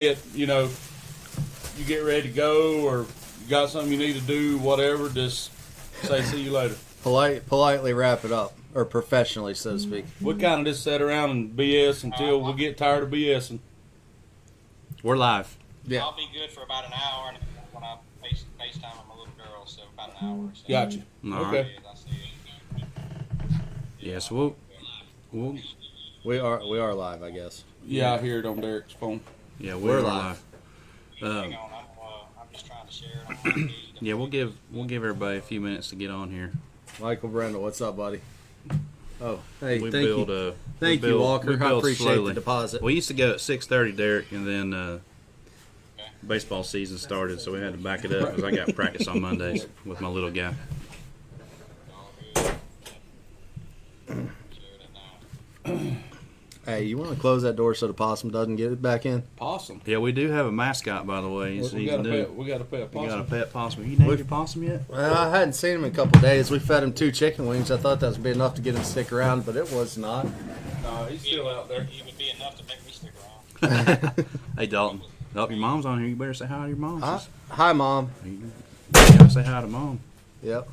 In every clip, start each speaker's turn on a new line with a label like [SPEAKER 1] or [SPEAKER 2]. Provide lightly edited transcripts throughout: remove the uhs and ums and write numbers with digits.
[SPEAKER 1] you get ready to go or you got something you need to do, whatever, just say see you later.
[SPEAKER 2] Politely wrap it up, or professionally, so to speak.
[SPEAKER 1] We kind of just sit around and BS until we get tired of BSing.
[SPEAKER 3] We're live.
[SPEAKER 4] Yeah. I'll be good for about an hour, and when I FaceTime my little girl, so about an hour. So.
[SPEAKER 1] Gotcha.
[SPEAKER 3] Okay. Yes,
[SPEAKER 2] we are live, I guess.
[SPEAKER 1] Yeah, I hear it on Derek's phone.
[SPEAKER 3] Yeah, we're live.
[SPEAKER 4] Hang on, I'm just trying to share it.
[SPEAKER 3] Yeah, we'll give everybody a few minutes to get on here.
[SPEAKER 2] Michael Brendel, what's up, buddy? Oh, hey,
[SPEAKER 3] We
[SPEAKER 2] thank
[SPEAKER 3] build,
[SPEAKER 2] you. Thank you, Walker. I appreciate
[SPEAKER 3] slowly.
[SPEAKER 2] the deposit.
[SPEAKER 3] We used to go at 6:30, Derek, and then baseball season started, so we had to back it up because I got practice on Mondays with my little guy.
[SPEAKER 2] Hey, you want to close that door so the possum doesn't get it back in?
[SPEAKER 1] Possum.
[SPEAKER 3] Yeah, we do have a mascot, by the way.
[SPEAKER 1] We got a pet possum.
[SPEAKER 3] You got a pet possum. You named your possum yet?
[SPEAKER 2] Well, I hadn't seen him in a couple of days. We fed him 2 chicken wings. I thought that would be enough to get him to stick around, but it was not.
[SPEAKER 1] No, he's still out there.
[SPEAKER 4] It would be enough to make me stick around.
[SPEAKER 3] Hey, Dalton. Oh, your mom's on here. You better say hi to your mom.
[SPEAKER 2] Hi, Mom.
[SPEAKER 3] You gotta say hi to Mom.
[SPEAKER 2] Yep.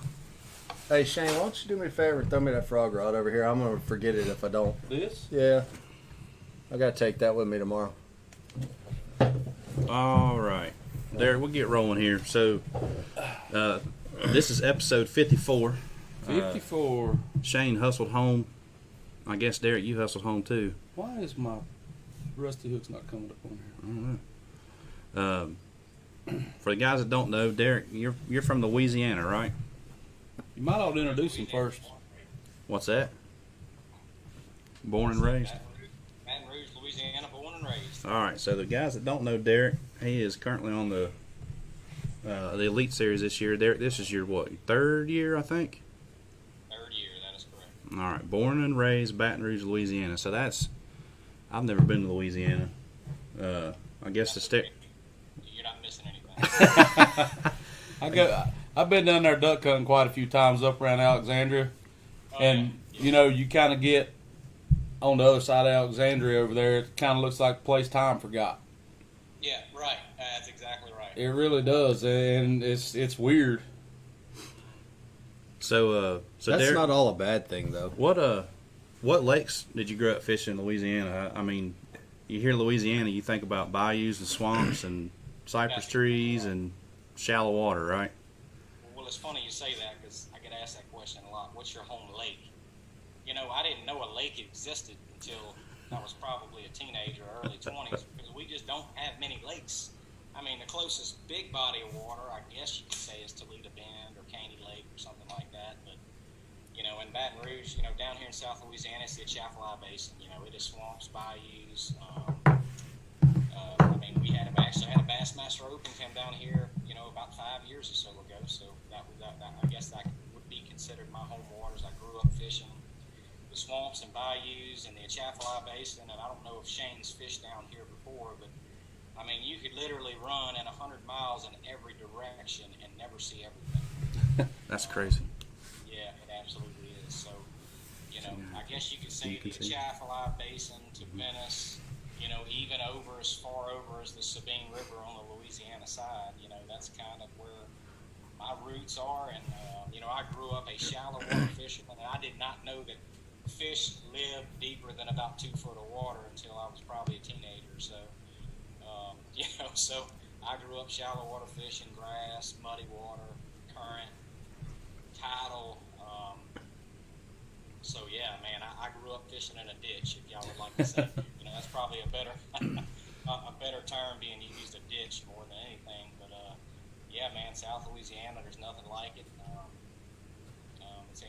[SPEAKER 2] Hey, Shane, why don't you do me a favor and throw me that frog rod over here? I'm going to forget it if I don't.
[SPEAKER 1] This?
[SPEAKER 2] Yeah. I got to take that with me tomorrow.
[SPEAKER 3] All right. Derek, we'll get rolling here. So, this is episode 54.
[SPEAKER 1] 54.
[SPEAKER 3] Shane hustled home. I guess, Derek, you hustled home too.
[SPEAKER 1] Why is my rusty hook's not coming up on here?
[SPEAKER 3] I don't know. For the guys that don't know, Derek, you're from Louisiana, right?
[SPEAKER 1] You might ought to introduce him first.
[SPEAKER 3] What's that? Born and raised?
[SPEAKER 4] Baton Rouge, Louisiana, born and raised.
[SPEAKER 3] All right, so the guys that don't know Derek, he is currently on the Elite Series this year. Derek, this is your, what, 3rd year, I think?
[SPEAKER 4] 3rd year, that is correct.
[SPEAKER 3] All right, born and raised Baton Rouge, Louisiana. So I've never been to Louisiana. I guess
[SPEAKER 4] You're not missing anything.
[SPEAKER 1] I've been down there duck hunting quite a few times up around Alexandria. And, you kind of get on the other side of Alexandria over there. It kind of looks like a place time forgot.
[SPEAKER 4] Yeah, right. That's exactly right.
[SPEAKER 1] It really does, and it's weird.
[SPEAKER 3] So
[SPEAKER 2] that's
[SPEAKER 3] Derek,
[SPEAKER 2] not all a bad thing, though.
[SPEAKER 3] What lakes did you grow up fishing in Louisiana? I mean, you hear Louisiana, you think about bayous and swamps and cypress trees and shallow water, right?
[SPEAKER 4] Well, it's funny you say that because I get asked that question a lot. What's your home lake? I didn't know a lake existed until I was probably a teenager, early 20s, because we just don't have many lakes. I mean, the closest big body of water, I guess you could say, is Toledo Bend or Caney Lake or something like that. But, in Baton Rouge, down here in South Louisiana, it's the Atchafalaya Basin. It is swamps, bayous. We actually had a Bassmaster Open come down here, about 5 years or so ago. So that I guess that would be considered my home waters. I grew up fishing the swamps and bayous and the Atchafalaya Basin, and I don't know if Shane's fished down here before, but you could literally run in 100 miles in every direction and never see everything.
[SPEAKER 3] That's crazy.
[SPEAKER 4] Yeah, it absolutely is. So, I guess you could say the Atchafalaya Basin to Finesse, even as far over as the Sabine River on the Louisiana side, that's kind of where my roots are. And, I grew up a shallow water fisherman, and I did not know that fish lived deeper than about 2 foot of water until I was probably a teenager. So, so I grew up shallow water fishing, grass, muddy water, current, tidal. So yeah, man, I grew up fishing in a ditch, if y'all would like to say. That's probably a better term being used, a ditch more than anything. But yeah, man, South Louisiana, there's nothing like it. If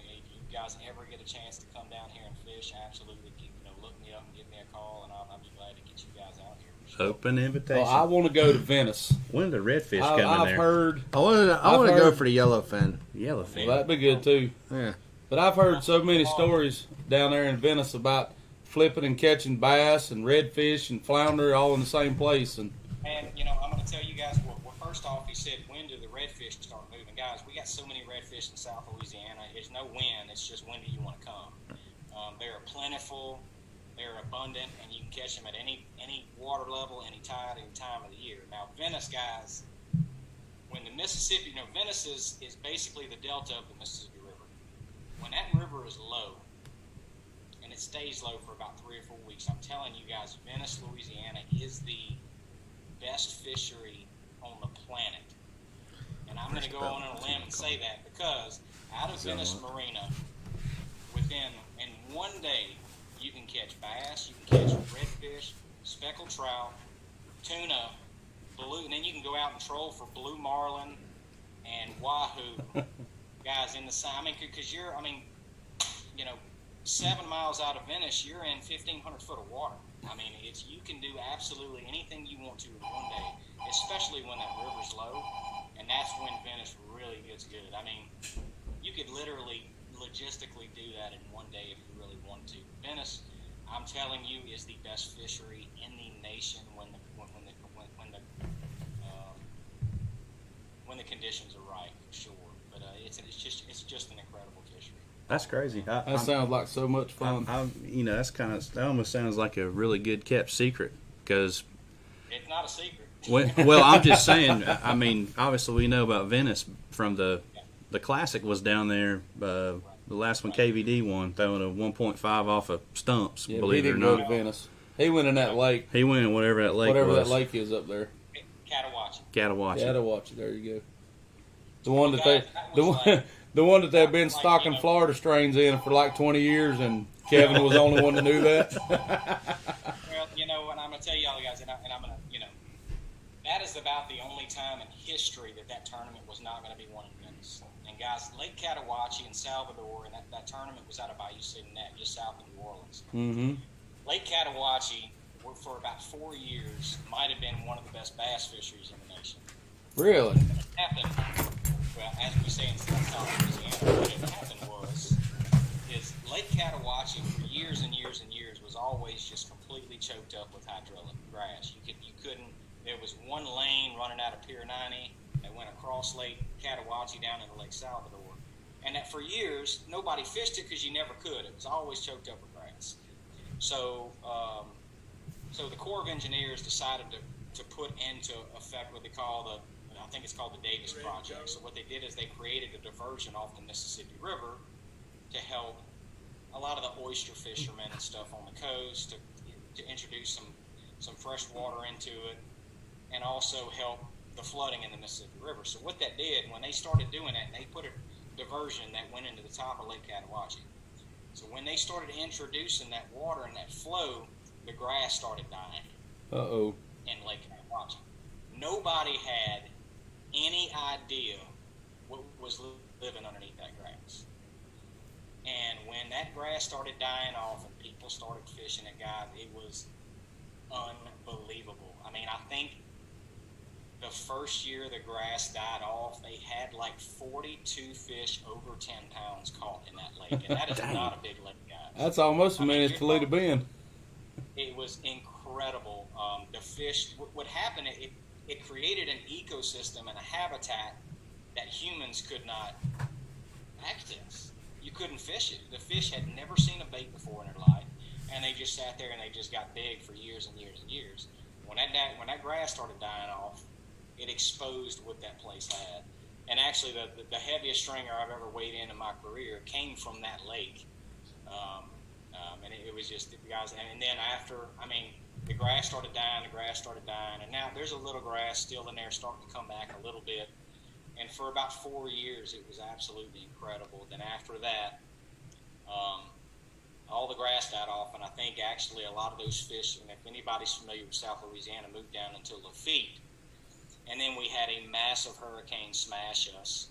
[SPEAKER 4] you guys ever get a chance to come down here and fish, absolutely, look me up and give me a call, and I'll be glad to get you guys out here. Sure.
[SPEAKER 3] Open invitation.
[SPEAKER 1] Well, I want to go to Venice.
[SPEAKER 3] When do the redfish come in there?
[SPEAKER 1] I've heard.
[SPEAKER 2] I want to go for the yellowfin.
[SPEAKER 3] Yellowfin.
[SPEAKER 1] Well, that'd be good too.
[SPEAKER 2] Yeah.
[SPEAKER 1] But I've heard so many stories down there in Venice about flipping and catching bass and redfish and flounder all in the same place. And
[SPEAKER 4] I'm going to tell you guys, well, first off, he said, when do the redfish start moving? Guys, we got so many redfish in South Louisiana. There's no when. It's just when do you want to come? They are plentiful. They're abundant, and you can catch them at any water level, any tide, any time of the year. Now, Venice, guys, when the Mississippi, Venice is basically the delta of the Mississippi River. When that river is low, and it stays low for about 3 or 4 weeks, I'm telling you guys, Venice, Louisiana is the best fishery on the planet. And I'm going to go on a limb and say that because out of Venice Marina, in one day, you can catch bass, you can catch redfish, speckled trout, tuna, blue, and then you can go out and troll for blue marlin and wahoo. Guys, in the sun, because 7 miles out of Venice, you're in 1,500 foot of water. You can do absolutely anything you want to in one day, especially when that river's low, and that's when Venice really gets good. You could literally logistically do that in one day if you really want to. Venice, I'm telling you, is the best fishery in the nation when the conditions are right, for sure. But it's just an incredible fishery.
[SPEAKER 3] That's crazy.
[SPEAKER 1] That sounds like so much fun.
[SPEAKER 3] That almost sounds like a really good kept secret because
[SPEAKER 4] it's not a secret.
[SPEAKER 3] well, I'm just saying. Obviously we know about Venice from the classic was down there. The last one KVD won, throwing a 1.5 off of stumps.
[SPEAKER 1] Yeah,
[SPEAKER 3] believe
[SPEAKER 1] he
[SPEAKER 3] it or
[SPEAKER 1] didn't go
[SPEAKER 3] not,
[SPEAKER 1] to Venice. He went in that lake.
[SPEAKER 3] he went in whatever that lake
[SPEAKER 1] Whatever
[SPEAKER 3] was.
[SPEAKER 1] that lake is up there.
[SPEAKER 4] Catawachi.
[SPEAKER 3] Catawachi.
[SPEAKER 1] There you go. The one the one that they've been stocking Florida strains in for like 20 years, and Kevin was the only one that knew that.
[SPEAKER 4] Well, and I'm gonna tell y'all guys, and I'm gonna, that is about the only time in history that tournament was not going to be won in Venice. And guys, Lake Catawachi in Salvador, and that tournament was out of Bayou City Neck, just south of New Orleans.
[SPEAKER 1] Mm-hmm.
[SPEAKER 4] Lake Catawachi, for about 4 years, might have been one of the best bass fisheries in the nation.
[SPEAKER 1] Really?
[SPEAKER 4] What happened, well, as we say in South Louisiana, what had happened is Lake Catawachi for years and years and years was always just completely choked up with hydraulic grass. You couldn't. There was one lane running out of Pier 90 that went across Lake Catawachi down into Lake Salvador, and that for years nobody fished it because you never could. It was always choked up with grass. So the Corps of Engineers decided to put into effect what they call I think it's called the Davis Project. So what they did is they created a diversion off the Mississippi River to help a lot of the oyster fishermen and stuff on the coast to introduce some fresh water into it, and also help the flooding in the Mississippi River. So what that did, when they started doing that, they put a diversion that went into the top of Lake Catawachi. So when they started introducing that water and that flow, the grass started dying.
[SPEAKER 1] Uh-oh.
[SPEAKER 4] In Lake Catawachi. Nobody had any idea what was living underneath that grass. And when that grass started dying off and people started fishing it, guys, it was unbelievable. I think the first year the grass died off, they had like 42 fish over 10 pounds caught in that lake. And that is not a big lake, guys.
[SPEAKER 1] That's almost as many as Toledo Bend.
[SPEAKER 4] It was incredible. The fish, what happened, it created an ecosystem and a habitat that humans could not access. You couldn't fish it. The fish had never seen a bait before in their life, and they just sat there and they just got big for years and years and years. When that grass started dying off, it exposed what that place had. And actually, the heaviest stringer I've ever weighed in my career came from that lake. And it was just, guys, and then after, the grass started dying, and now there's a little grass still in there starting to come back a little bit. And for about 4 years, it was absolutely incredible. Then after that, all the grass died off, and I think actually a lot of those fish, and if anybody's familiar with South Louisiana, moved down into Lafitte. And then we had a massive hurricane smash us.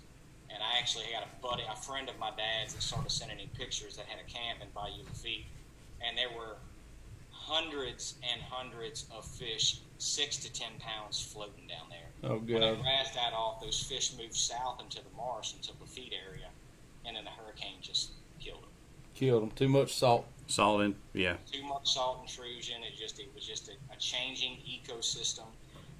[SPEAKER 4] And I actually had a friend of my dad's that started sending me pictures that had a camp in Bayou Lafitte. And there were hundreds and hundreds of fish, 6 to 10 pounds floating down there.
[SPEAKER 1] Oh, God.
[SPEAKER 4] When the grass died off, those fish moved south into the marsh, into the Lafitte area, and then the hurricane just killed them.
[SPEAKER 1] Killed them. Too much salt.
[SPEAKER 3] Salt in, yeah.
[SPEAKER 4] Too much salt intrusion. It was just a changing ecosystem.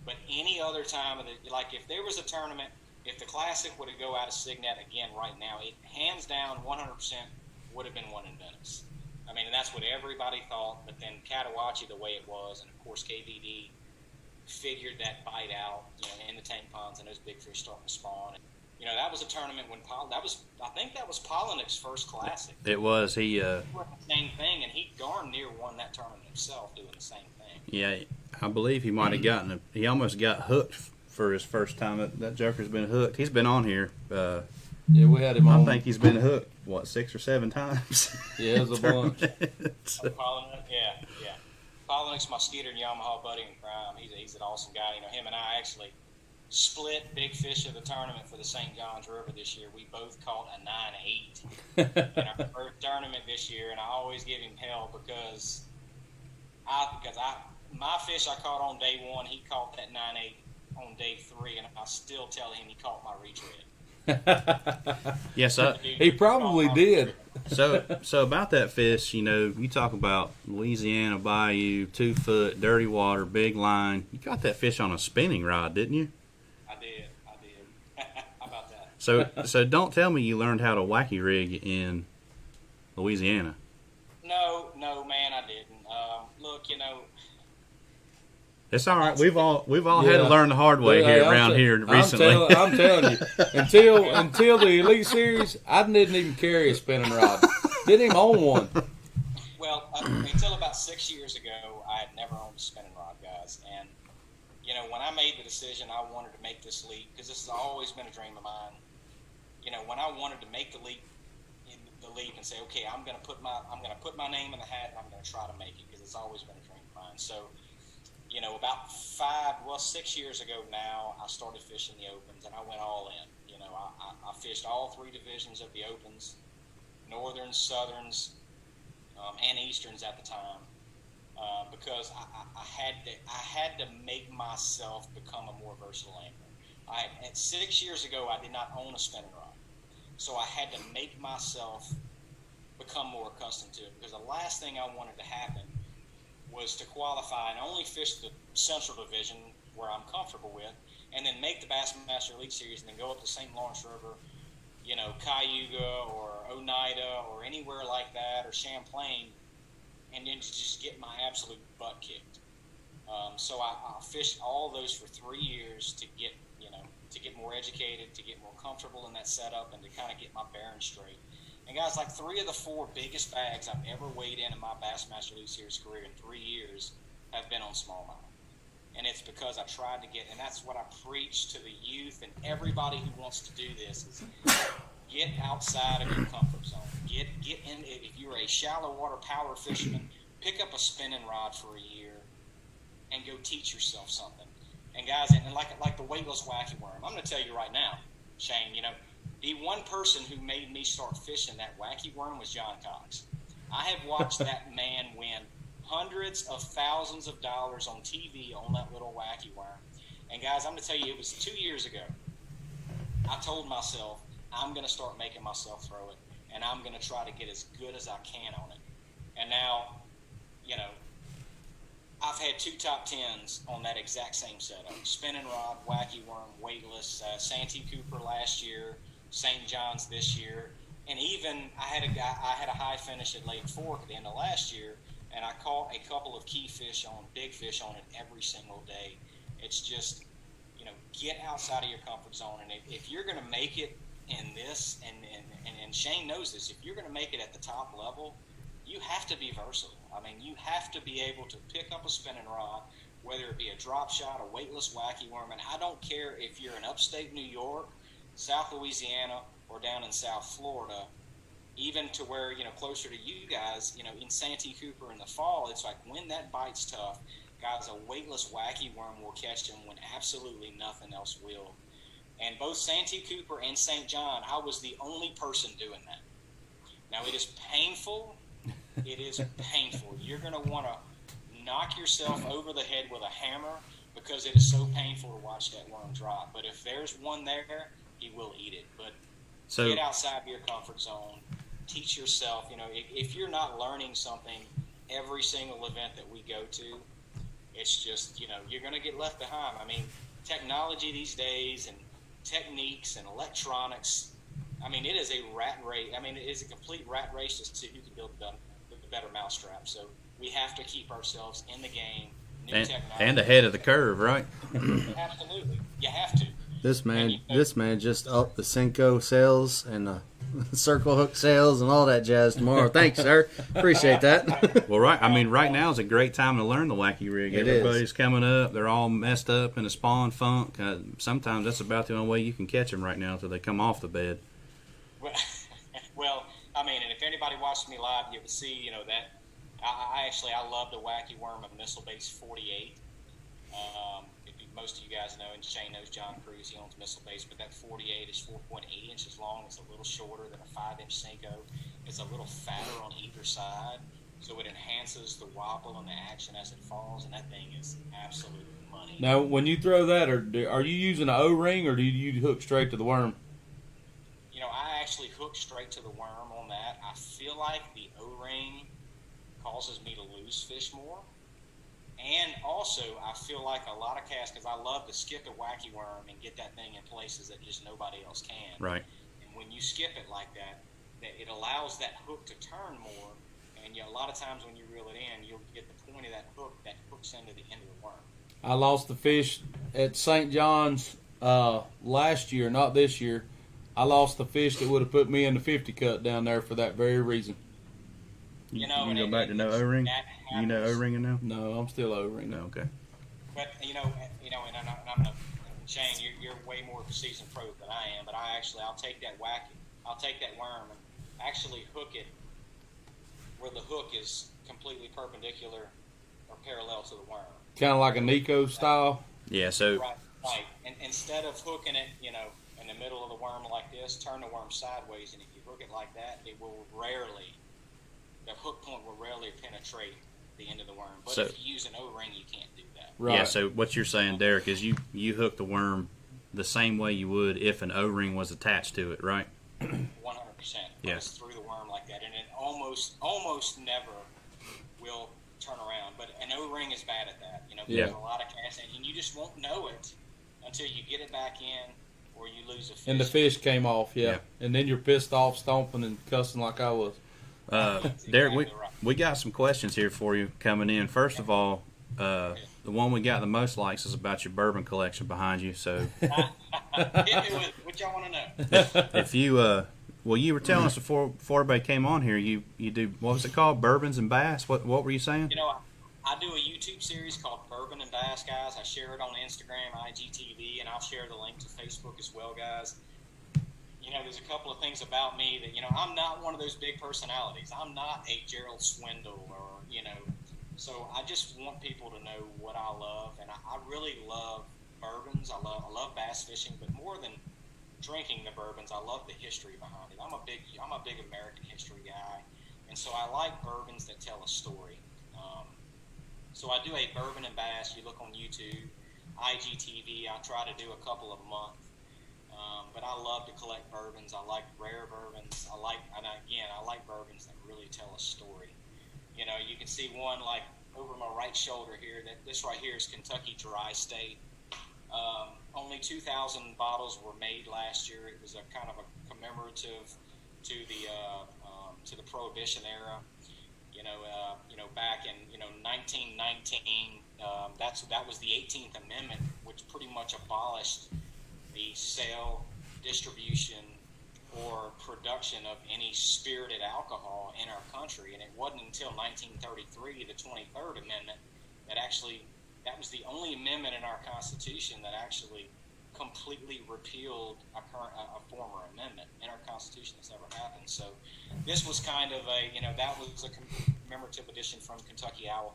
[SPEAKER 4] But any other time of the, like if there was a tournament, if the Classic would go out of Signet again right now, it hands down 100% would have been won in Venice. I mean, and that's what everybody thought. But then Catawachi, the way it was, and of course KVD figured that bite out, in the tank ponds, and those big fish starting to spawn. And, that was a tournament when I think that was Polinick's first classic.
[SPEAKER 3] It was. He
[SPEAKER 4] the same thing, and he darn near won that tournament himself doing the same thing.
[SPEAKER 3] Yeah, I believe he might have he almost got hooked for his first time. That joker's been hooked. He's been on here.
[SPEAKER 1] Yeah, we had him on.
[SPEAKER 3] I think he's been hooked, 6 or 7 times?
[SPEAKER 1] Yeah, it was a bunch.
[SPEAKER 4] Polinick, yeah. Polinick's my Skeeter and Yamaha buddy in crime. He's an awesome guy. Him and I actually split big fish of the tournament for the St. Johns River this year. We both caught a 9.8 in our first tournament this year, and I always give him hell because my fish I caught on day 1, he caught that 9.8 on day 3, and I still tell him he caught my retread.
[SPEAKER 3] Yes,
[SPEAKER 1] he probably did.
[SPEAKER 3] So about that fish, you talk about Louisiana bayou, 2 foot, dirty water, big line. You got that fish on a spinning rod, didn't you?
[SPEAKER 4] I did. How about that?
[SPEAKER 3] So don't tell me you learned how to wacky rig in Louisiana.
[SPEAKER 4] No, man, I didn't. Look,
[SPEAKER 3] it's all right. We've all had to learn the hard way around here recently.
[SPEAKER 1] I'm telling you, until the Elite Series, I didn't even carry a spinning rod. Didn't even own one.
[SPEAKER 4] Well, until about 6 years ago, I had never owned a spinning rod, guys. And when I made the decision, I wanted to make this leap because this has always been a dream of mine. When I wanted to make the leap and say, okay, I'm going to put my name in the hat and I'm going to try to make it because it's always been a dream of mine. So, about 6 years ago now, I started fishing the Opens and I went all in. I fished all 3 divisions of the Opens, Northerns, Southerns, and Easterns at the time, because I had to make myself become a more versatile angler. At 6 years ago, I did not own a spinning rod, so I had to make myself become more accustomed to it because the last thing I wanted to happen was to qualify and only fish the Central Division where I'm comfortable with, and then make the Bassmaster Elite Series and then go up to St. Lawrence River, Cayuga or Oneida or anywhere like that or Champlain, and then just get my absolute butt kicked. So I fished all those for 3 years to get more educated, to get more comfortable in that setup, and to kind of get my bearings straight. And guys, like 3 of the 4 biggest bags I've ever weighed in my Bassmaster Elite Series career in 3 years have been on smallmouth. And it's because I tried to and that's what I preach to the youth and everybody who wants to do this is get outside of your comfort zone. Get in. If you're a shallow water power fisherman, pick up a spinning rod for a year and go teach yourself something. And guys, and like the weightless wacky worm, I'm going to tell you right now, Shane, the one person who made me start fishing that wacky worm was John Cox. I have watched that man win hundreds of thousands of dollars on TV on that little wacky worm. And guys, I'm going to tell you, it was 2 years ago. I told myself, I'm going to start making myself throw it, and I'm going to try to get as good as I can on it. And now, I've had 2 top 10s on that exact same setup. Spinning rod, wacky worm, weightless, Santee Cooper last year, St. John's this year, and even I had a high finish at Lake Fork at the end of last year, and I caught a couple of key fish big fish on it every single day. It's just, get outside of your comfort zone, and if you're going to make it in this, and Shane knows this, if you're going to make it at the top level, you have to be versatile. I mean, you have to be able to pick up a spinning rod, whether it be a drop shot, a weightless wacky worm, and I don't care if you're in upstate New York, South Louisiana, or down in South Florida, even to where, closer to you guys, in Santee Cooper in the fall, it's like when that bite's tough, guys, a weightless wacky worm will catch them when absolutely nothing else will. And both Santee Cooper and St. John, I was the only person doing that. Now, it is painful. It is painful. You're going to want to knock yourself over the head with a hammer because it is so painful to watch that worm drop. But if there's one there, he will eat it. But get outside of your comfort zone. Teach yourself. If you're not learning something every single event that we go to, it's just, you're going to get left behind. I mean, technology these days and techniques and electronics, I mean, it is a rat race. I mean, it is a complete rat race to see who can build the the better mousetrap. So we have to keep ourselves in the game. New
[SPEAKER 3] And,
[SPEAKER 4] technology.
[SPEAKER 3] and ahead of the curve, right?
[SPEAKER 4] Absolutely. You have to.
[SPEAKER 2] This man just upped the Cinco sales and the circle hook sales and all that jazz tomorrow. Thanks, sir. Appreciate that.
[SPEAKER 3] Well, right. I mean, right now is a great time to learn the wacky rig.
[SPEAKER 2] It
[SPEAKER 3] Everybody's
[SPEAKER 2] is.
[SPEAKER 3] coming up. They're all messed up in a spawn funk. Sometimes that's about the only way you can catch them right now until they come off the bed.
[SPEAKER 4] Well, I mean, and if anybody watches me live, you would see, that I love the wacky worm of missile base 48. Most of you guys know, and Shane knows John Cruz, he owns missile base, but that 48 is 4.8 inches long. It's a little shorter than a 5-inch Cinco. It's a little fatter on either side, so it enhances the wobble and the action as it falls, and that thing is absolute money.
[SPEAKER 1] Now, when you throw that, are you using an O-ring, or do you hook straight to the worm?
[SPEAKER 4] I actually hook straight to the worm on that. I feel like the O-ring causes me to lose fish more. And also, I feel like a lot of casts, because I love to skip a wacky worm and get that thing in places that just nobody else can.
[SPEAKER 3] Right.
[SPEAKER 4] And when you skip it like that it allows that hook to turn more. And a lot of times when you reel it in, you'll get the point of that hook that hooks into the end of the worm.
[SPEAKER 1] I lost the fish at St. John's last year, not this year. I lost the fish that would have put me in the 50 cut down there for that very reason.
[SPEAKER 3] You go back to no O-ring? You know O-ringing now?
[SPEAKER 1] No, I'm still O-ring.
[SPEAKER 3] No, okay.
[SPEAKER 4] But and I'm gonna, Shane, you're way more seasoned pro than I am. But I'll take that worm and actually hook it where the hook is completely perpendicular or parallel to the worm.
[SPEAKER 1] Kind of like a Nico style.
[SPEAKER 3] Yeah, so
[SPEAKER 4] Right. And instead of hooking it, in the middle of the worm like this, turn the worm sideways, and if you hook it like that, the hook point will rarely penetrate the end of the worm. But
[SPEAKER 3] So-
[SPEAKER 4] if you use an O-ring, you can't do that.
[SPEAKER 1] Right.
[SPEAKER 3] yeah, so what you're saying, Derek, is you hook the worm the same way you would if an O-ring was attached to it, right?
[SPEAKER 4] 100%.
[SPEAKER 3] Yeah.
[SPEAKER 4] It's through the worm like that, and it almost never will turn around. But an O-ring is bad at that. There's a lot of casting, and you just won't know it until you get it back in or you lose a fish.
[SPEAKER 1] And the fish came off, yeah.
[SPEAKER 3] Yeah.
[SPEAKER 1] And then you're pissed off, stomping and cussing like I was.
[SPEAKER 3] Derek,
[SPEAKER 4] exactly right.
[SPEAKER 3] we got some questions here for you coming in. First of all, the one we got the most likes is about your bourbon collection behind you. So
[SPEAKER 4] Hit me with what y'all want to know.
[SPEAKER 3] if you you were telling us before everybody came on here, you do, what was it called, bourbons and bass? What were you saying?
[SPEAKER 4] I do a YouTube series called Bourbon and Bass, guys. I share it on Instagram, IGTV, and I'll share the link to Facebook as well, guys. There's a couple of things about me that, I'm not one of those big personalities. I'm not a Gerald Swindle or, so I just want people to know what I love, and I really love bourbons. I love bass fishing, but more than drinking the bourbons, I love the history behind it. I'm a big American history guy, and so I like bourbons that tell a story. So I do a bourbon and bass. You look on YouTube, IGTV. I try to do a couple a month. But I love to collect bourbons. I like rare bourbons. I like bourbons that really tell a story. You can see one like over my right shoulder here. This right here is Kentucky Dry State. Only 2,000 bottles were made last year. It was a kind of a commemorative to the Prohibition era. Back in 1919, that was the 18th Amendment, which pretty much abolished the sale, distribution, or production of any spirited alcohol in our country. And it wasn't until 1933, the 23rd Amendment, that was the only amendment in our Constitution that actually completely repealed a former amendment in our Constitution. That's never happened. So this was kind of that was a commemorative edition from Kentucky Owl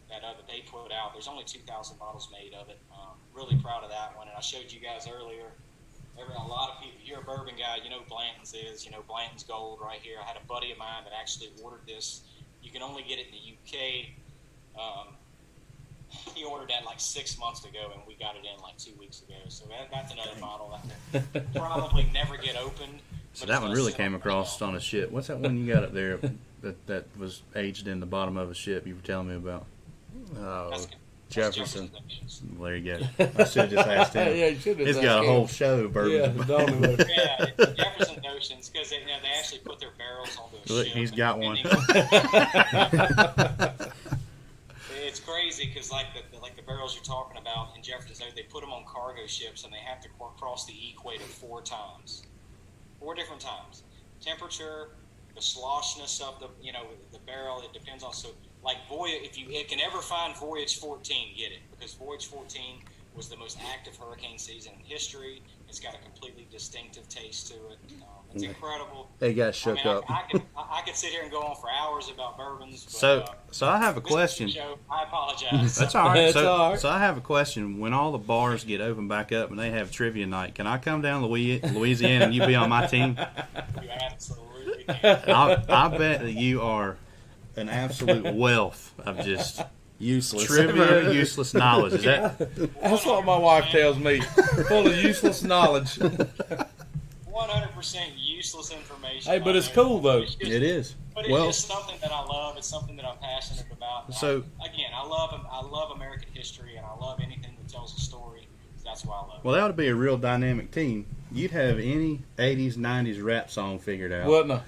[SPEAKER 4] that they put out. There's only 2,000 bottles made of it. Really proud of that one. And I showed you guys earlier. A lot of people, you're a bourbon guy, Blanton's is, Blanton's Gold right here. I had a buddy of mine that actually ordered this. You can only get it in the UK. He ordered that like 6 months ago, and we got it in like 2 weeks ago. So that's another bottle that will probably never get opened.
[SPEAKER 3] So that one really came across on a ship. What's that one you got up there that was aged in the bottom of a ship you were telling me about?
[SPEAKER 2] Oh,
[SPEAKER 3] Jefferson.
[SPEAKER 4] Oceans.
[SPEAKER 3] Well, there you go. I should have just asked him.
[SPEAKER 1] Yeah, you should have.
[SPEAKER 3] He's
[SPEAKER 1] asked
[SPEAKER 3] got a
[SPEAKER 1] him.
[SPEAKER 3] whole show of bourbons.
[SPEAKER 1] Yeah, don't we?
[SPEAKER 4] Yeah, it's Jefferson Oceans because they actually put their barrels onto a
[SPEAKER 3] Look,
[SPEAKER 4] ship.
[SPEAKER 3] he's got one.
[SPEAKER 4] It's crazy because like the barrels you're talking about in Jefferson, they put them on cargo ships and they have to cross the equator 4 different times. Temperature, the sloshness of the barrel, it depends on. So like if you can ever find Voyage 14, get it, because Voyage 14 was the most active hurricane season in history. It's got a completely distinctive taste to it. It's incredible.
[SPEAKER 2] They got shook up.
[SPEAKER 4] I could sit here and go on for hours about bourbons. But,
[SPEAKER 3] So I have a question.
[SPEAKER 4] Show, I apologize.
[SPEAKER 3] That's all right.
[SPEAKER 1] That's all right.
[SPEAKER 3] So I have a question. When all the bars get open back up and they have trivia night, can I come down to Louisiana and you be on my team?
[SPEAKER 4] You absolutely can.
[SPEAKER 3] I bet that you are an absolute wealth of just
[SPEAKER 2] Useless.
[SPEAKER 3] trivia, useless knowledge. Is that?
[SPEAKER 1] That's what my wife tells me. Full of useless knowledge.
[SPEAKER 4] 100% useless information.
[SPEAKER 1] Hey, but it's cool though.
[SPEAKER 3] It is.
[SPEAKER 4] But it's just something that I love. It's something that I'm passionate about.
[SPEAKER 3] So-
[SPEAKER 4] I love American history, and I love anything that tells a story. That's why I love it.
[SPEAKER 3] Well, that would be a real dynamic team. You'd have any 80s, 90s rap song figured out.
[SPEAKER 1] Wouldn't I?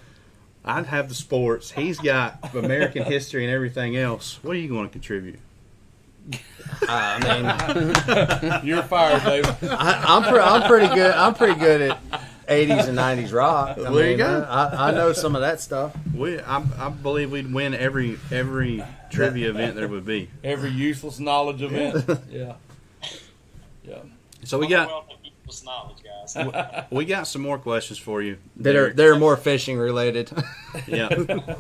[SPEAKER 3] I'd have the sports. He's got American history and everything else. What are you going to contribute?
[SPEAKER 2] I mean,
[SPEAKER 1] You're fired, David.
[SPEAKER 2] I'm pretty good. I'm pretty good at 80s and 90s rock.
[SPEAKER 3] There you go.
[SPEAKER 2] I know some of that stuff.
[SPEAKER 3] I believe we'd win every trivia event there would be.
[SPEAKER 1] Every useless knowledge event. Yeah. Yeah.
[SPEAKER 3] So we
[SPEAKER 4] I'm
[SPEAKER 3] got
[SPEAKER 4] well with useless knowledge, guys.
[SPEAKER 3] we got some more questions for you.
[SPEAKER 2] They're more fishing related.
[SPEAKER 3] Yeah.
[SPEAKER 4] Okay.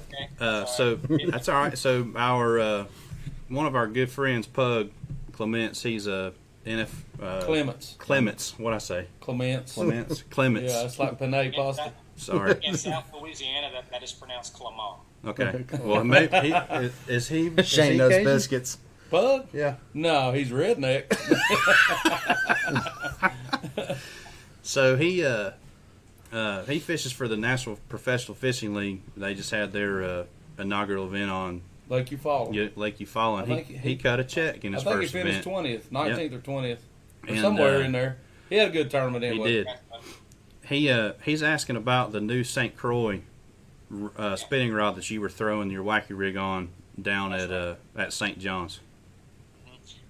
[SPEAKER 3] So that's all right. So our one of our good friends, Pug Clements, he's a
[SPEAKER 1] Clements.
[SPEAKER 3] What I say?
[SPEAKER 1] Clements.
[SPEAKER 3] Clements.
[SPEAKER 1] Yeah, it's like penne pasta.
[SPEAKER 3] Sorry.
[SPEAKER 4] In South Louisiana, that is pronounced Clement.
[SPEAKER 3] Okay. Well, maybe is he
[SPEAKER 2] Shane knows
[SPEAKER 3] Cajun?
[SPEAKER 2] biscuits.
[SPEAKER 1] Bug?
[SPEAKER 3] Yeah.
[SPEAKER 1] No, he's redneck.
[SPEAKER 3] So he fishes for the National Professional Fishing League. They just had their inaugural event on
[SPEAKER 1] Like you follow.
[SPEAKER 3] Lake Eufaula.
[SPEAKER 1] I
[SPEAKER 3] And
[SPEAKER 1] think
[SPEAKER 3] he cut a check in
[SPEAKER 1] I
[SPEAKER 3] his
[SPEAKER 1] think he
[SPEAKER 3] first
[SPEAKER 1] finished
[SPEAKER 3] event.
[SPEAKER 1] 20th, 19th or 20th, or
[SPEAKER 3] And,
[SPEAKER 1] somewhere in there. He had a good tournament
[SPEAKER 3] He
[SPEAKER 1] anyway.
[SPEAKER 3] did. He's asking about the new St. Croix spinning rod that you were throwing your wacky rig on down at St. John's.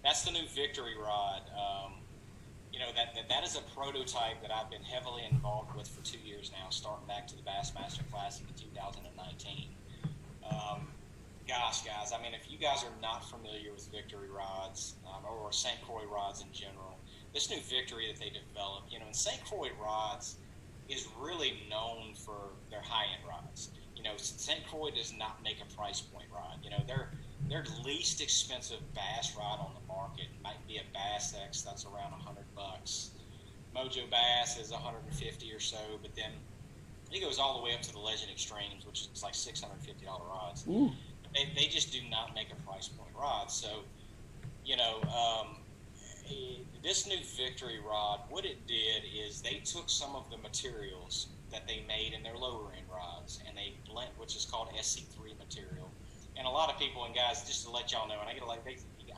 [SPEAKER 4] That's the new Victory rod. That is a prototype that I've been heavily involved with for 2 years now, starting back to the Bassmaster Classic in 2019. Gosh, guys, I mean, if you guys are not familiar with Victory rods or St. Croix rods in general, this new Victory that they developed, and St. Croix rods is really known for their high-end rods. St. Croix does not make a price point rod. Their least expensive bass rod on the market might be a Bass X that's around $100. Mojo Bass is $150 or so, but then it goes all the way up to the Legend Extremes, which is like $650 rods.
[SPEAKER 1] Ooh.
[SPEAKER 4] They just do not make a price point rod. So, this new Victory rod, what it did is they took some of the materials that they made in their lower end rods and they blend, which is called SC3 material. And a lot of people, and guys, just to let y'all know, and I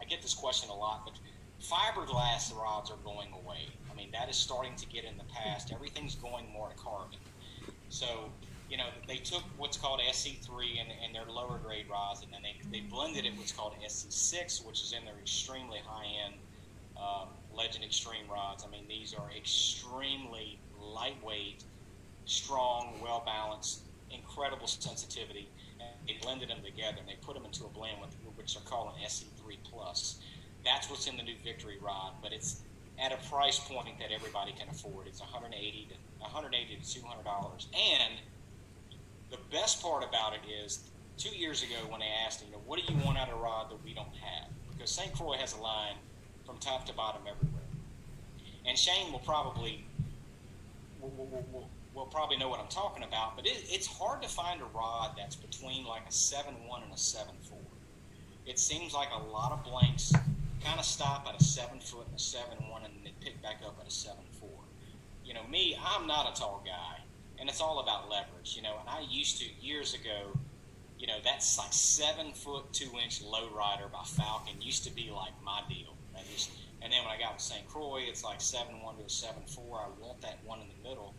[SPEAKER 4] get this question a lot, but fiberglass rods are going away. I mean, that is starting to get in the past. Everything's going more to carbon. So, they took what's called SC3 and their lower grade rods, and then they blended it what's called SC6, which is in their extremely high-end Legend Extreme rods. I mean, these are extremely lightweight, strong, well-balanced, incredible sensitivity. And they blended them together, and they put them into a blend which they're calling SC3 Plus. That's what's in the new Victory rod, but it's at a price point that everybody can afford. It's $180 to $200. And the best part about it is 2 years ago when they asked, what do you want out of a rod that we don't have? Because St. Croix has a line from top to bottom everywhere. And Shane will probably know what I'm talking about, but it's hard to find a rod that's between like a 7.1 and a 7.4. It seems like a lot of blanks kind of stop at a 7 foot and a 7.1 and they pick back up at a 7.4. Me, I'm not a tall guy, and it's all about leverage, and I used to, years ago, that's like 7 foot 2 inch lowrider by Falcon used to be like my deal. And then when I got with St. Croix, it's like 7.1 to a 7.4. I want that one in the middle.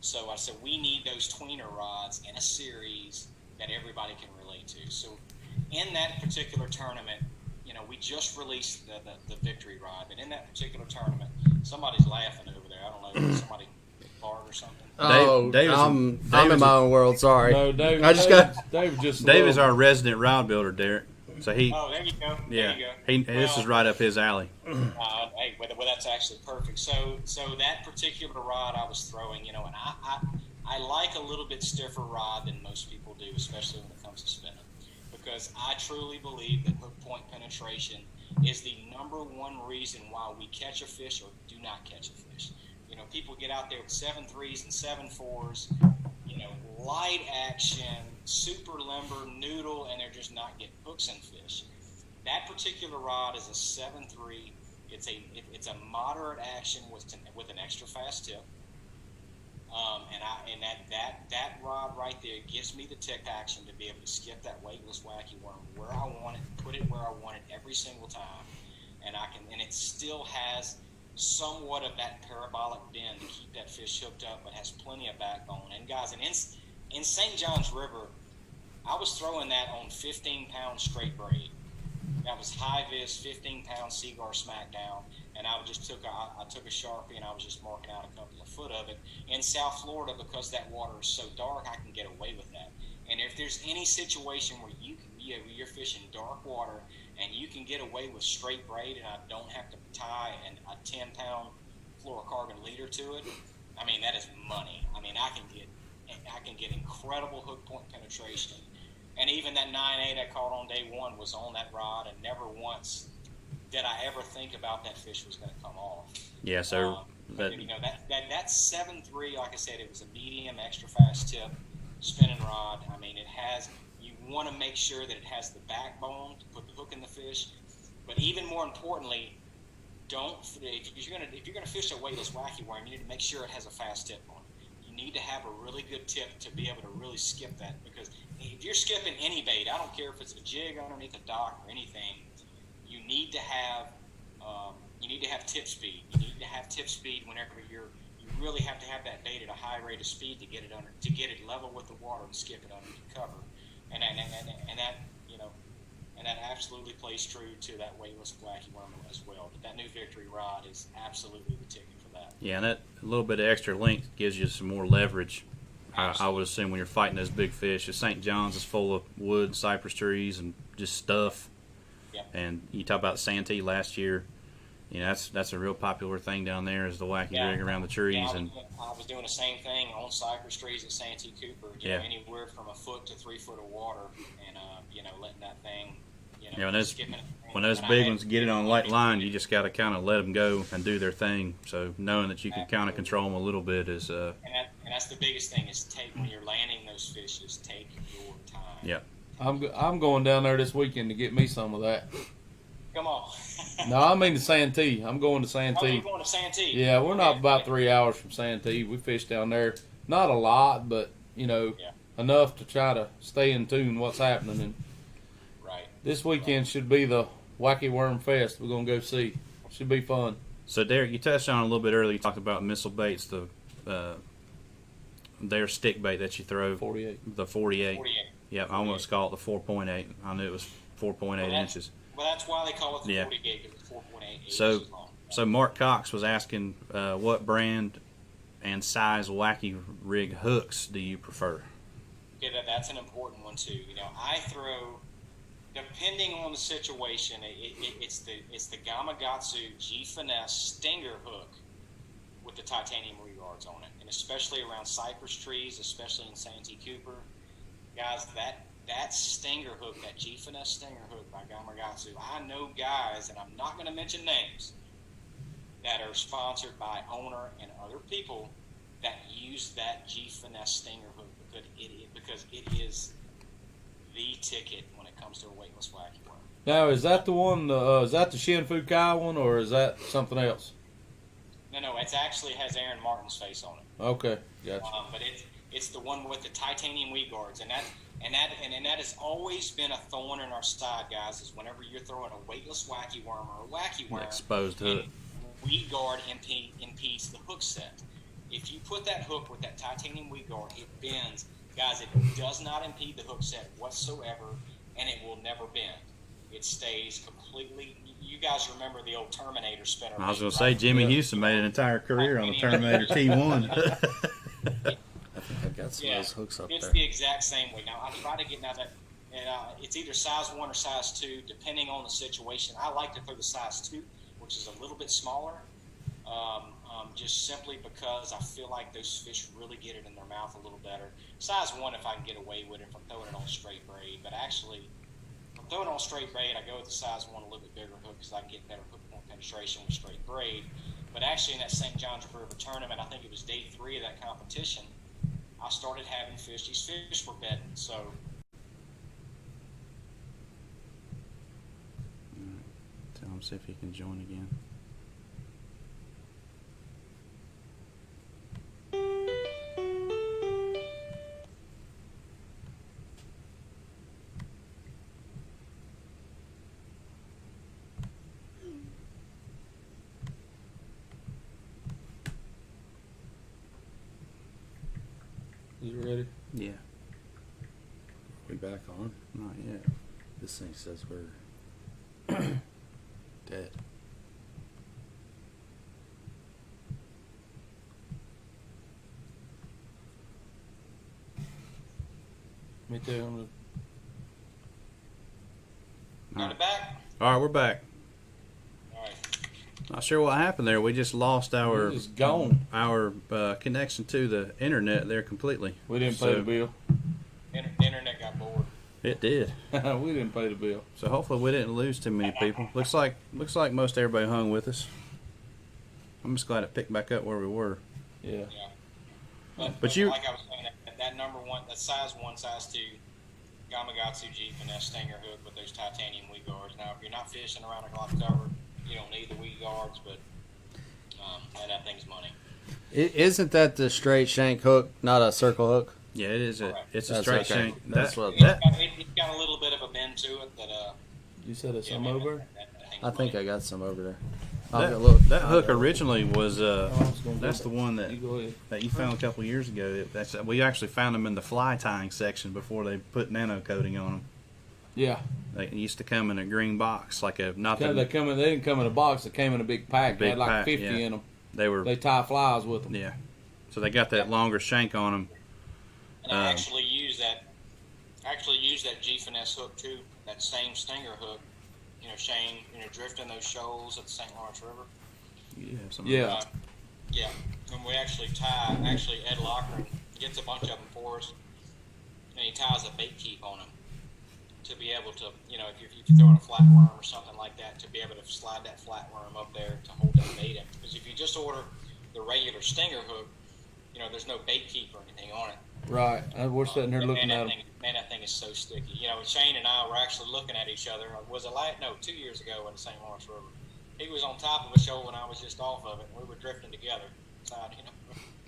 [SPEAKER 4] So I said we need those tweener rods in a series that everybody can relate to. So in that particular tournament, we just released the victory rod, but in that particular tournament, somebody's laughing over there. I don't know, somebody barred or something.
[SPEAKER 2] Oh, I'm in my own world. Sorry.
[SPEAKER 1] No, Dave.
[SPEAKER 2] I just
[SPEAKER 3] Dave is our resident rod builder, Derek. So he.
[SPEAKER 4] Oh, there you go.
[SPEAKER 3] Yeah.
[SPEAKER 4] There you go.
[SPEAKER 3] This is right up his alley.
[SPEAKER 4] Hey, well, that's actually perfect. So that particular rod I was throwing, and I like a little bit stiffer rod than most people do, especially when it comes to spinning, because I truly believe that hook point penetration is the number one reason why we catch a fish or do not catch a fish. People get out there with 7.3s and 7.4s, light action, super limber, noodle, and they're just not getting hooks and fish. That particular rod is a 7.3. It's a moderate action with an extra fast tip. And that rod right there gives me the tip action to be able to skip that weightless wacky worm where I want it, put it where I want it every single time, and it still has somewhat of that parabolic bend to keep that fish hooked up, but has plenty of backbone. And guys, in St. John's River, I was throwing that on 15-pound straight braid. That was high vis, 15-pound Seaguar Smackdown, and I took a Sharpie and I was just marking out a couple of foot of it. In South Florida, because that water is so dark, I can get away with that. And if there's any situation where you're fishing dark water and you can get away with straight braid and I don't have to tie a 10-pound fluorocarbon leader to it, that is money. I can get incredible hook point penetration. And even that 9.8 I caught on day one was on that rod, and never once did I ever think about that fish was going to come off.
[SPEAKER 3] Yeah, so
[SPEAKER 4] that 7.3, like I said, it was a medium, extra fast tip spinning rod. You want to make sure that it has the backbone to put the hook in the fish, but even more importantly, if you're gonna fish a weightless wacky worm, you need to make sure it has a fast tip on it. You need to have a really good tip to be able to really skip that, because if you're skipping any bait, I don't care if it's a jig underneath a dock or anything, you need to have tip speed. You need to have tip speed whenever you really have to have that bait at a high rate of speed to get it level with the water and skip it underneath cover. And that absolutely plays true to that weightless wacky worm as well. But that new Victory rod is absolutely the ticket for that.
[SPEAKER 3] Yeah, and that little bit of extra length gives you some more leverage. I would assume when you're fighting those big fish. St. John's is full of wood, cypress trees, and just stuff.
[SPEAKER 4] Yeah.
[SPEAKER 3] And you talk about Santee last year. That's a real popular thing down there, is the wacky rig around the trees.
[SPEAKER 4] I was doing the same thing on cypress trees at Santee Cooper. Anywhere from a foot to 3 foot of water, and letting that thing.
[SPEAKER 3] When those big ones get it on light line, you just got to kind of let them go and do their thing. So knowing that you can kind of control them a little bit is. And
[SPEAKER 4] that's the biggest thing is when you're landing those fish, is take your time.
[SPEAKER 3] Yeah.
[SPEAKER 1] I'm going down there this weekend to get me some of that.
[SPEAKER 4] Come on.
[SPEAKER 1] No, I mean to Santee. I'm going to Santee.
[SPEAKER 4] Oh, you're going to Santee?
[SPEAKER 1] Yeah, we're not about 3 hours from Santee. We fish down there. Not a lot, but, enough to try to stay in tune what's happening. And
[SPEAKER 4] right.
[SPEAKER 1] This weekend should be the Wacky Worm Fest we're going to go see. Should be fun.
[SPEAKER 3] So, Derek, you touched on it a little bit earlier. You talked about missile baits, their stick bait that you throw.
[SPEAKER 1] 48.
[SPEAKER 3] The 48.
[SPEAKER 4] 48.
[SPEAKER 3] Yeah, I almost call it the 4.8. I knew it was 4.8 inches.
[SPEAKER 4] Well, that's why they call it the 48, because it's 4.8 inches long.
[SPEAKER 3] So Mark Cox was asking what brand and size wacky rig hooks do you prefer?
[SPEAKER 4] Okay, that's an important one too. I throw, depending on the situation, it's the Gamakatsu Finesse stinger hook with the titanium regards on it, and especially around cypress trees, especially in Santee Cooper, guys. That stinger hook, that Finesse stinger hook by Gamakatsu, I know guys, and I'm not going to mention names, that are sponsored by owner and other people that use that Finesse stinger hook because it is the ticket when it comes to a weightless wacky worm.
[SPEAKER 1] Now, is that the one? Is that the Shinfu Kai one, or is that something else?
[SPEAKER 4] No, it actually has Aaron Martin's face on it.
[SPEAKER 1] Okay, gotcha.
[SPEAKER 4] But It's the one with the titanium weed guards, and that has always been a thorn in our side, guys. Is whenever you're throwing a weightless wacky worm or a wacky worm,
[SPEAKER 3] Exposed to it.
[SPEAKER 4] Weed guard impedes the hook set. If you put that hook with that titanium weed guard, it bends. Guys, it does not impede the hook set whatsoever, and it will never bend. It stays completely. You guys remember the old Terminator spinner?
[SPEAKER 3] I was going to say Jimmy Houston made an entire career on the Terminator T1.
[SPEAKER 2] I got some of those hooks up
[SPEAKER 4] It's
[SPEAKER 2] there.
[SPEAKER 4] the exact same way. Now, I try to get now that it's either size 1 or size 2, depending on the situation. I like to throw the size 2, which is a little bit smaller, just simply because I feel like those fish really get it in their mouth a little better. Size 1 if I can get away with it if I'm throwing it on straight braid, but actually, if I'm throwing it on straight braid, I go with the size 1 a little bit bigger hook because I can get better hook point penetration with straight braid. But actually, in that St. John's River tournament, I think it was day 3 of that competition, I started having fish. These fish were bedding, so.
[SPEAKER 3] Tell him, see if he can join again.
[SPEAKER 1] You ready?
[SPEAKER 3] Yeah,
[SPEAKER 2] We back on?
[SPEAKER 3] not yet.
[SPEAKER 2] This thing says we're dead.
[SPEAKER 1] Me too. I'm
[SPEAKER 4] Got it back?
[SPEAKER 3] All right, we're back.
[SPEAKER 4] All right.
[SPEAKER 3] Not sure what happened there. We just lost our
[SPEAKER 1] just gone.
[SPEAKER 3] our connection to the internet there completely.
[SPEAKER 1] We didn't pay the bill.
[SPEAKER 4] Internet got bored.
[SPEAKER 3] It did.
[SPEAKER 1] We didn't pay the bill.
[SPEAKER 3] So hopefully we didn't lose too many people. Looks like most everybody hung with us. I'm just glad it picked back up where we were.
[SPEAKER 1] Yeah.
[SPEAKER 4] Yeah.
[SPEAKER 3] But you-
[SPEAKER 4] like I was saying, that number 1, that size 1, size 2, Gamakatsu G Finesse stinger hook with those titanium weed guards. Now, if you're not fishing around a cloth cover, you don't need the weed guards, but that thing's money.
[SPEAKER 2] Isn't that the straight shank hook, not a circle hook?
[SPEAKER 3] Yeah, it is. It's a
[SPEAKER 2] That's
[SPEAKER 3] straight
[SPEAKER 2] okay.
[SPEAKER 3] shank.
[SPEAKER 2] That's what-
[SPEAKER 4] It's got a little bit of a bend to it that
[SPEAKER 1] You said it's
[SPEAKER 4] yeah,
[SPEAKER 1] some
[SPEAKER 4] man,
[SPEAKER 1] over?
[SPEAKER 4] that thing's
[SPEAKER 2] I think
[SPEAKER 4] money.
[SPEAKER 2] I got some over there.
[SPEAKER 3] That hook originally was that's the one that
[SPEAKER 1] You go ahead.
[SPEAKER 3] you found a couple years ago. We actually found them in the fly tying section before they put nano coating on them.
[SPEAKER 1] Yeah.
[SPEAKER 3] They used to come in a green box, like a
[SPEAKER 1] They
[SPEAKER 3] nothing.
[SPEAKER 1] they didn't come in a box. They came in a big pack. They had like
[SPEAKER 3] pack,
[SPEAKER 1] 50
[SPEAKER 3] yeah.
[SPEAKER 1] in them.
[SPEAKER 3] They were
[SPEAKER 1] They tie flies with them.
[SPEAKER 3] yeah. So they got that longer shank on them.
[SPEAKER 4] And I actually use that G Finesse hook too. That same stinger hook. You know, Shane, drifting those shoals at the St. Lawrence River.
[SPEAKER 3] You have some.
[SPEAKER 1] Yeah.
[SPEAKER 4] Yeah. And we actually Ed Lochran gets a bunch of them for us, and he ties a bait keep on them to be able to, if you're throwing a flatworm or something like that, to be able to slide that flatworm up there to hold that bait in. Because if you just order the regular stinger hook, there's no bait keep or anything on it.
[SPEAKER 1] Right. And we're sitting here looking at them.
[SPEAKER 4] Man, that thing is so sticky. Shane and I were actually looking at each other. Was it 2 years ago in the St. Lawrence River? He was on top of a shoal and I was just off of it. We were drifting together.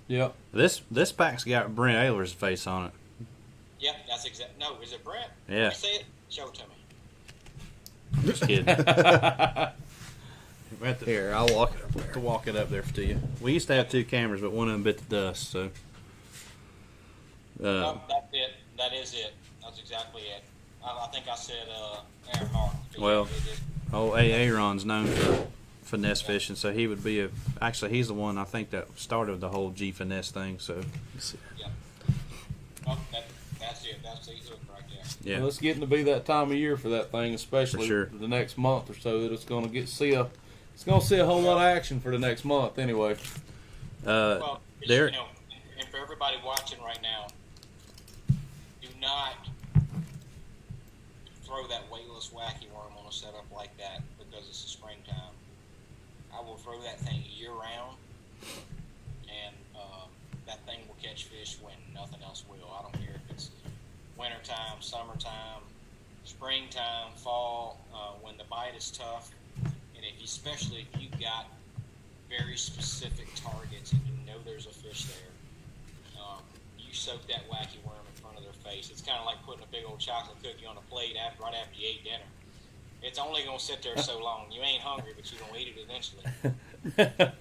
[SPEAKER 1] Yep.
[SPEAKER 3] This pack's got Brent Ayler's face on it.
[SPEAKER 4] Yep, that's exact. No, is it Brent?
[SPEAKER 3] Yeah.
[SPEAKER 4] You see it? Show it to me.
[SPEAKER 3] Just kidding. We have to,
[SPEAKER 2] Here, I'll walk it up there.
[SPEAKER 3] to walk it up there to you. We used to have 2 cameras, but one of them bit the dust. So.
[SPEAKER 4] No, that's it. That is it. That's exactly it. I think I said Aaron Mark.
[SPEAKER 3] Well, old Aaron's known for finesse fishing, so he would be actually he's the one I think that started the whole G Finesse thing. So
[SPEAKER 4] Yeah. Oh, that's it. That's the hook right there.
[SPEAKER 3] yeah,
[SPEAKER 1] Well, it's getting to be that time of year for that thing, especially
[SPEAKER 3] For sure.
[SPEAKER 1] the next month or so. That it's going to see a whole lot of action for the next month. Anyway.
[SPEAKER 4] Well,
[SPEAKER 3] there.
[SPEAKER 4] And for everybody watching right now, do not throw that weightless wacky worm on a setup like that because it's the springtime. I will throw that thing year round, and that thing will catch fish when nothing else will. I don't care if it's wintertime, summertime, springtime, fall, when the bite is tough, and especially if you've got very specific targets and you know there's a fish there, you you soak that wacky worm in front of their face. It's kind of like putting a big old chocolate cookie on a plate right after you ate dinner. It's only going to sit there so long. You ain't hungry, but you're going to eat it eventually.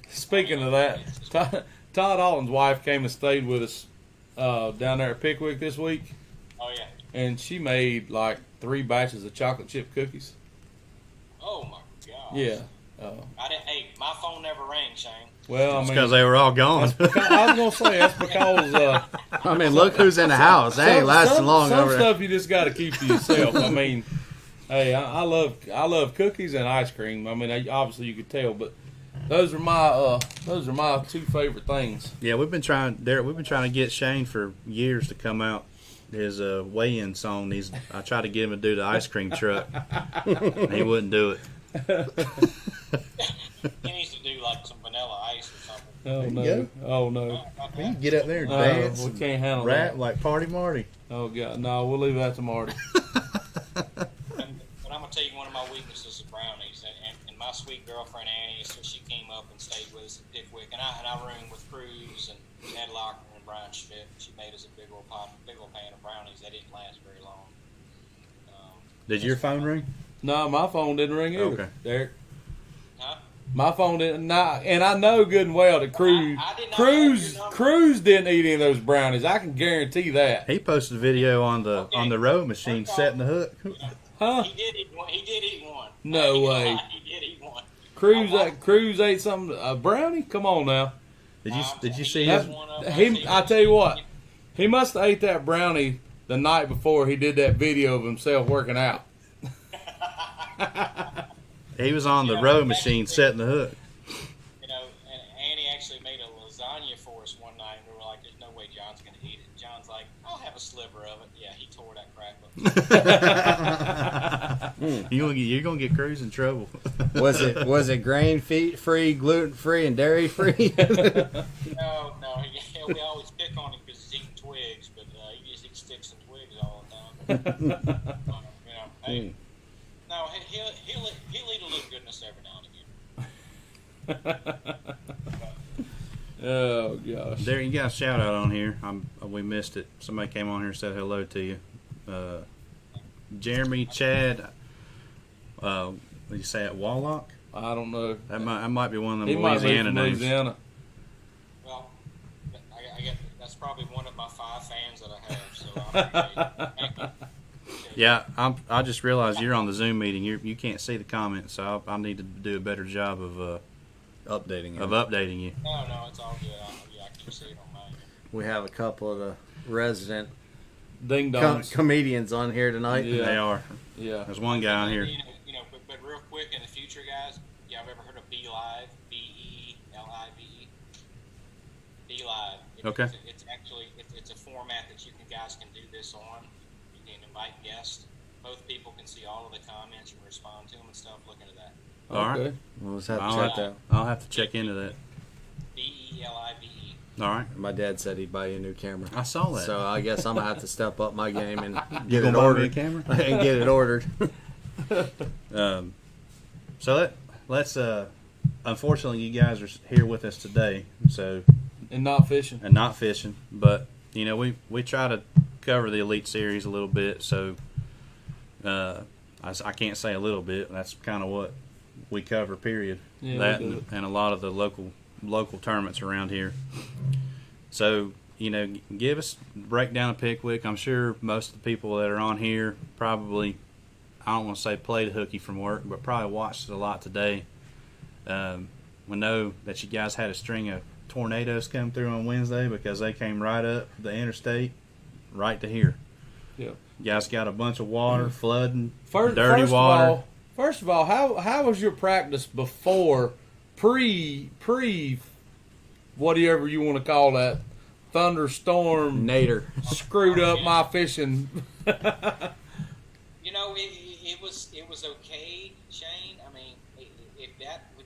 [SPEAKER 1] Speaking of that, Todd Alton's wife came and stayed with us down there at Pickwick this week,
[SPEAKER 4] Oh, yeah.
[SPEAKER 1] and she made like 3 batches of chocolate chip cookies.
[SPEAKER 4] Oh, my God.
[SPEAKER 1] Yeah.
[SPEAKER 4] Hey, my phone never rang, Shane.
[SPEAKER 1] Well, I
[SPEAKER 3] It's
[SPEAKER 1] mean,
[SPEAKER 3] because they were all gone.
[SPEAKER 1] I was gonna say that's because
[SPEAKER 2] I mean, look who's in the house. They ain't lasting long
[SPEAKER 1] some
[SPEAKER 2] over there.
[SPEAKER 1] stuff you just got to keep to yourself. I mean, hey, I love cookies and ice cream. I mean, obviously you could tell, but those are my 2 favorite things.
[SPEAKER 3] Yeah, we've been trying, Derek. We've been trying to get Shane for years to come out his weigh-in song. I tried to get him to do the ice cream truck, and he wouldn't do it.
[SPEAKER 4] He needs to do like some vanilla ice or something.
[SPEAKER 1] Oh
[SPEAKER 3] you
[SPEAKER 1] no!
[SPEAKER 3] go.
[SPEAKER 1] Oh no!
[SPEAKER 3] You can get up there and
[SPEAKER 1] Oh, we can't handle
[SPEAKER 3] rap
[SPEAKER 1] that.
[SPEAKER 3] like Party Marty.
[SPEAKER 1] Oh god, no! We'll leave that to Marty.
[SPEAKER 4] But I'm going to tell you one of my weaknesses is brownies. And my sweet girlfriend Annie, so she came up and stayed with us at Pickwick. And I roomed with Cruz and Ned Locker and Brian Schmidt. She made us a big old pan of brownies. They didn't last very long.
[SPEAKER 3] Did your phone ring?
[SPEAKER 1] No, my phone didn't ring either.
[SPEAKER 3] Okay.
[SPEAKER 1] Derek.
[SPEAKER 4] Huh?
[SPEAKER 1] My phone didn't. Not, and I know good and well that Cruz
[SPEAKER 4] I did not have your number.
[SPEAKER 1] Cruz didn't eat any of those brownies. I can guarantee that.
[SPEAKER 3] He posted a video on the row machine setting the hook.
[SPEAKER 1] Huh?
[SPEAKER 4] He did eat one. He did eat one.
[SPEAKER 1] No way.
[SPEAKER 4] He did eat one.
[SPEAKER 1] Cruz ate something. A brownie? Come on now.
[SPEAKER 3] Did you see
[SPEAKER 1] That's,
[SPEAKER 3] his?
[SPEAKER 1] I tell you what. He must have ate that brownie the night before he did that video of himself working out.
[SPEAKER 3] He was on the row machine setting the hook.
[SPEAKER 4] You know, and Annie actually made a lasagna for us one night, and we were like, "There's no way John's going to eat it." John's like, "I'll have a sliver of it." Yeah, he tore that crap up.
[SPEAKER 3] You're gonna get Cruz in trouble.
[SPEAKER 2] Was it grain free, gluten free, and dairy free?
[SPEAKER 4] No, we always pick on him because he's eating twigs, but he just eats sticks and twigs all the time. Hey, no, he'll eat a little goodness every now and again.
[SPEAKER 1] Oh gosh.
[SPEAKER 3] There, you got a shout out on here. We missed it. Somebody came on here and said hello to you. Jeremy, Chad. What did you say at Wallock?
[SPEAKER 1] I don't know.
[SPEAKER 3] That might be one of them
[SPEAKER 1] He might be
[SPEAKER 3] Louisiana
[SPEAKER 1] from
[SPEAKER 3] names.
[SPEAKER 1] Louisiana.
[SPEAKER 4] Well, I get that's probably one of my 5 fans that I have. So thank you.
[SPEAKER 3] Yeah, I just realized you're on the Zoom meeting. You can't see the comments, so I need to do a better job of
[SPEAKER 2] Updating it.
[SPEAKER 3] updating you.
[SPEAKER 4] No, it's all good. I keep seeing it on mine.
[SPEAKER 2] We have a couple of the resident
[SPEAKER 1] Ding dongs.
[SPEAKER 2] comedians on here tonight.
[SPEAKER 1] Yeah.
[SPEAKER 3] They are.
[SPEAKER 1] Yeah.
[SPEAKER 3] There's one guy on here.
[SPEAKER 4] But real quick in the future, guys, y'all ever heard of Be Live? BeLive? Be Live.
[SPEAKER 3] Okay.
[SPEAKER 4] It's actually it's a format that guys can do this on. You can invite guests. Both people can see all of the comments and respond to them and stuff. Look into that.
[SPEAKER 3] All right.
[SPEAKER 1] Okay.
[SPEAKER 2] We'll just have to
[SPEAKER 3] I'll
[SPEAKER 2] check
[SPEAKER 3] have
[SPEAKER 2] that.
[SPEAKER 3] I'll have to check into that.
[SPEAKER 4] BeLive.
[SPEAKER 3] All right.
[SPEAKER 2] My dad said he'd buy you a new camera.
[SPEAKER 3] I saw that.
[SPEAKER 2] So I guess I'm gonna have to step up my game and
[SPEAKER 3] You
[SPEAKER 2] get
[SPEAKER 3] gonna
[SPEAKER 2] it
[SPEAKER 3] buy me a
[SPEAKER 2] ordered.
[SPEAKER 3] camera?
[SPEAKER 2] And get it ordered.
[SPEAKER 3] So let's unfortunately you guys are here with us today, so
[SPEAKER 1] And not fishing.
[SPEAKER 3] and not fishing, but we try to cover the Elite Series a little bit, so I can't say a little bit. That's kind of what we cover. Period.
[SPEAKER 1] Yeah,
[SPEAKER 3] That
[SPEAKER 1] we do.
[SPEAKER 3] and a lot of the local tournaments around here. So give us a breakdown of Pickwick. I'm sure most of the people that are on here probably, I don't want to say played a hooky from work, but probably watched it a lot today. We know that you guys had a string of tornadoes come through on Wednesday because they came right up the interstate, right to here.
[SPEAKER 1] Yeah.
[SPEAKER 3] You guys got a bunch of water, flooding,
[SPEAKER 1] First,
[SPEAKER 3] dirty
[SPEAKER 1] first
[SPEAKER 3] water.
[SPEAKER 1] Of all, first of all, how was your practice before pre whatever you want to call that thunderstorm
[SPEAKER 2] Nader.
[SPEAKER 1] screwed up my fishing?
[SPEAKER 4] It was okay, Shane. I mean, if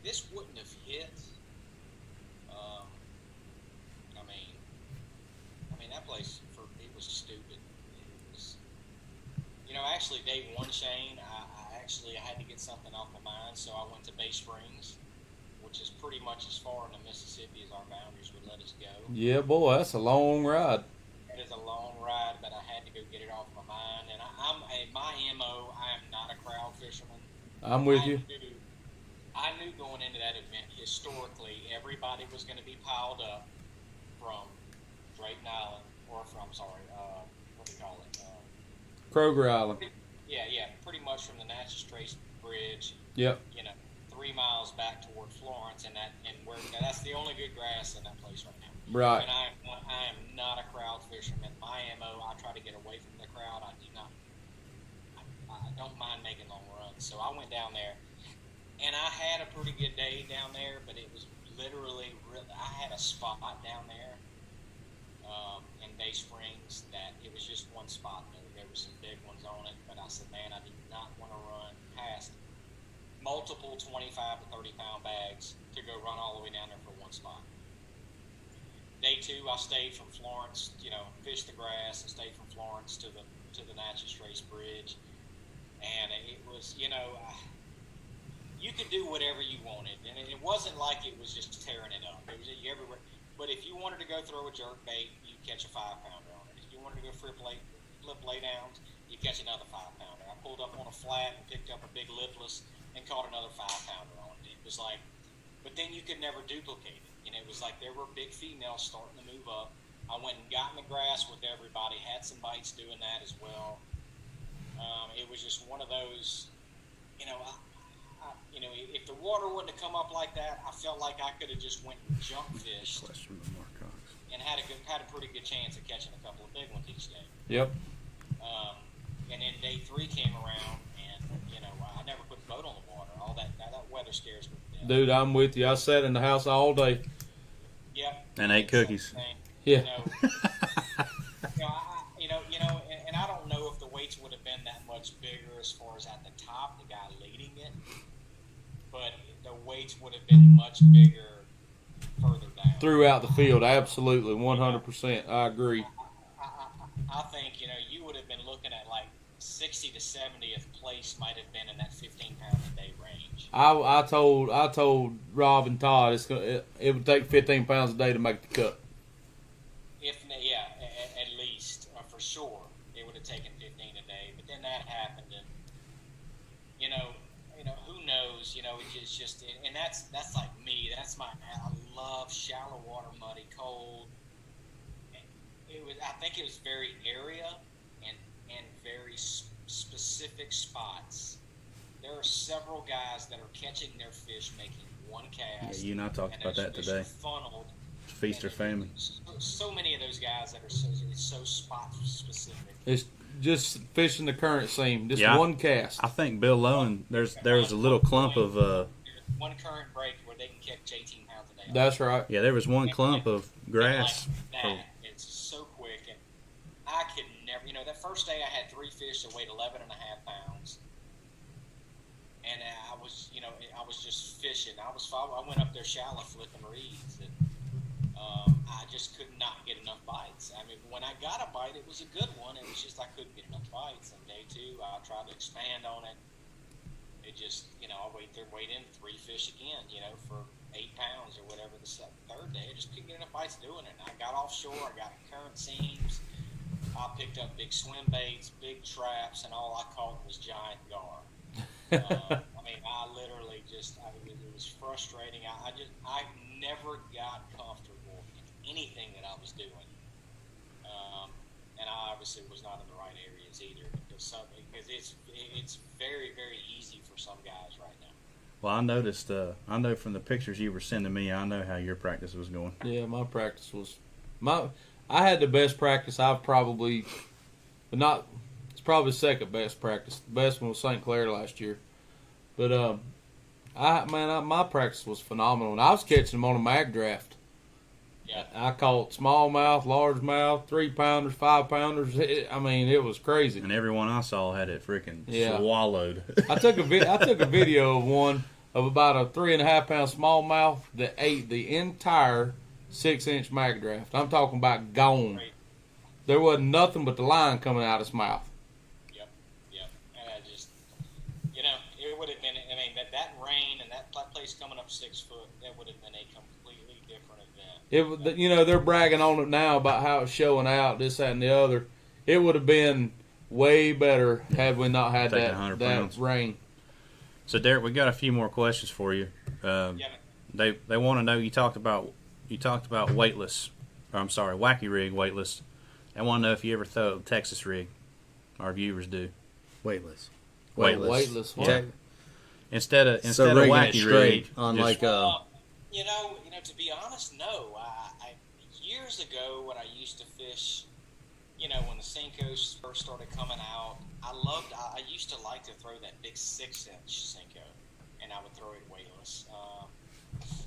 [SPEAKER 4] this wouldn't have hit, I mean that place it was stupid. It was, actually day 1, Shane. I had to get something off my mind, so I went to Bay Springs, which which is pretty much as far into Mississippi as our boundaries would let us go.
[SPEAKER 1] Yeah, boy, that's a long ride.
[SPEAKER 4] It is a long ride, but I had to go get it off my mind. And my MO, I am not a crowd fisherman.
[SPEAKER 1] I'm with you.
[SPEAKER 4] I knew going into that event, historically, everybody was going to be piled up from Drayton Island, or from, what do you call it?
[SPEAKER 1] Kroger Island.
[SPEAKER 4] Yeah, pretty much from the Natchez Trace Bridge.
[SPEAKER 1] Yep.
[SPEAKER 4] 3 miles back toward Florence, and that's the only good grass in that place right now.
[SPEAKER 1] Right.
[SPEAKER 4] And I am not a crowd fisherman. My MO, I try to get away from the crowd. I don't mind making long runs. So I went down there, and I had a pretty good day down there, but it was literally, I had a spot down there in Bay Springs that it was just one spot. There were some big ones on it, but I said, man, I do not want to run past multiple 25 to 30 pound bags to go run all the way down there for one spot. Day 2, I stayed from Florence, fished the grass and stayed from Florence to the Natchez Trace Bridge. And it was, you could do whatever you wanted. And it wasn't like it was just tearing it up. It was everywhere. But if you wanted to go throw a jerk bait, you catch a 5-pounder on it. If you wanted to go flip lay downs, you catch another 5-pounder. I pulled up on a flat and picked up a big lipless and caught another 5-pounder on it. It was like, but then you could never duplicate it. It was like there were big females starting to move up. I went and got in the grass with everybody, had some bites doing that as well. It was just one of those, if the water wouldn't have come up like that, I felt like I could have just went and jump fished and had a pretty good chance of catching a couple of big ones each day.
[SPEAKER 1] Yep.
[SPEAKER 4] And then day 3 came around, and I never put the boat on the water. All that weather scares me to death.
[SPEAKER 1] Dude, I'm with you. I sat in the house all day.
[SPEAKER 4] Yep.
[SPEAKER 3] And ate cookies.
[SPEAKER 1] Yeah.
[SPEAKER 4] And I don't know if the weights would have been that much bigger as far as at the top, the guy leading it, but the weights would have been much bigger further down.
[SPEAKER 1] Throughout the field, absolutely, 100%. I agree.
[SPEAKER 4] I think, you would have been looking at like 60 to 70th place might have been in that 15-pound-a-day range.
[SPEAKER 1] I told Rob and Todd it would take 15 pounds a day to make the cut.
[SPEAKER 4] At least, for sure, it would have taken 15 a day. But then that happened, and who knows? It's just, and that's like me. I love shallow water, muddy, cold. I think it was very area and very specific spots. There are several guys that are catching their fish, making one cast.
[SPEAKER 3] Yeah, you and I talked about that today.
[SPEAKER 4] Funneled.
[SPEAKER 3] Feast or famine.
[SPEAKER 4] So many of those guys that are so spot specific.
[SPEAKER 1] It's just fishing the current seam, just
[SPEAKER 3] Yeah,
[SPEAKER 1] one cast.
[SPEAKER 3] I think Bill Lowen, there was a little clump of
[SPEAKER 4] one current break where they can catch 18 pounds a day.
[SPEAKER 1] That's right.
[SPEAKER 3] yeah, there was one clump of grass.
[SPEAKER 4] Like that, it's so quick, and I could never. That first day I had 3 fish that weighed 11.5 pounds, and I was just fishing. I went up there shallow flipping reeds, and I just could not get enough bites. I mean, when I got a bite, it was a good one. It was just I couldn't get enough bites. And day 2, I tried to expand on it. It just, I weighed in 3 fish again, for 8 pounds or whatever. The third day, I just couldn't get enough bites doing it. And I got offshore. I got current seams. I picked up big swim baits, big traps, and all I caught was giant gar. I literally just, it was frustrating. I never got comfortable in anything that I was doing. And I obviously was not in the right areas either, because it's very, very easy for some guys right now.
[SPEAKER 3] Well, I know from the pictures you were sending me, I know how your practice was going.
[SPEAKER 1] Yeah, my practice was I had the best practice I've probably, but not. It's probably the second best practice. The best one was St. Clair last year, but my practice was phenomenal. And I was catching them on a mag draft.
[SPEAKER 4] Yeah.
[SPEAKER 1] I caught smallmouth, largemouth, 3-pounders, 5-pounders. It was crazy.
[SPEAKER 3] And everyone I saw had it freaking
[SPEAKER 1] Yeah.
[SPEAKER 3] swallowed.
[SPEAKER 1] I took a video of one of about a 3.5-pound smallmouth that ate the entire 6-inch mag draft. I'm talking about gone.
[SPEAKER 4] Great.
[SPEAKER 1] There wasn't nothing but the line coming out of his mouth.
[SPEAKER 4] Yep. And I just, it would have been. That rain and that place place coming up 6 foot, that would have been a completely different event.
[SPEAKER 1] They're bragging on it now about how it's showing out, this, that, and the other. It would have been way better had we not had
[SPEAKER 3] Taking 100
[SPEAKER 1] that
[SPEAKER 3] pounds.
[SPEAKER 1] rain.
[SPEAKER 3] So Derek, we got a few more questions for you. They want to know, you talked about weightless, or I'm sorry, wacky rig weightless. They want to know if you ever throw a Texas rig. Our viewers do.
[SPEAKER 2] Weightless.
[SPEAKER 1] Weightless. What?
[SPEAKER 3] Instead of
[SPEAKER 2] rigging
[SPEAKER 3] wacky
[SPEAKER 2] it straight
[SPEAKER 3] rig
[SPEAKER 2] on
[SPEAKER 3] just-
[SPEAKER 2] like
[SPEAKER 4] To be honest, no. I years ago when I used to fish, when the Senkos first started coming out, I used to like to throw that big 6-inch Senko, and I would throw it weightless.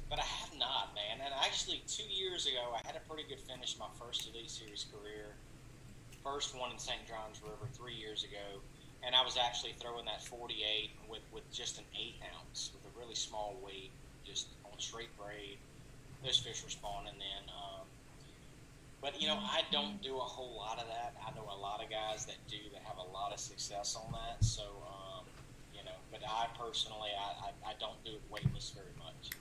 [SPEAKER 4] But I have not, man. And actually, 2 years ago, I had a pretty good finish my first Elite Series career. First one in St. John's River 3 years ago. And I was actually throwing that 48 with just an 8-ounce, with a really small weight, just on straight braid. Those fish were spawning then. But, I don't do a whole lot of that. I know a lot of guys that do, that have a lot of success on that. So, but I personally, I don't do it weightless very much.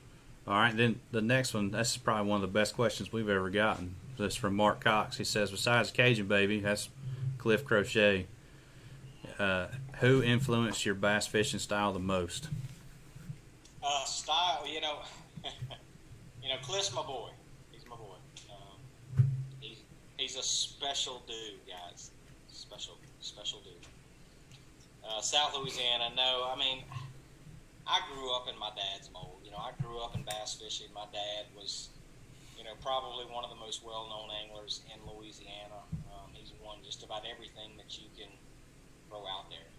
[SPEAKER 3] All right, then the next one, that's probably one of the best questions we've ever gotten. This is from Mark Cox. He says, besides Cajun Baby, that's Cliff Crochet, who influenced your bass fishing style the most?
[SPEAKER 4] Style, Cliff's my boy. He's my boy. He's a special dude, guys. Special dude. South Louisiana, no, I grew up in my dad's mold. I grew up in bass fishing. My dad was, probably one of the most well-known anglers in Louisiana. He's won just about everything that you can throw out there.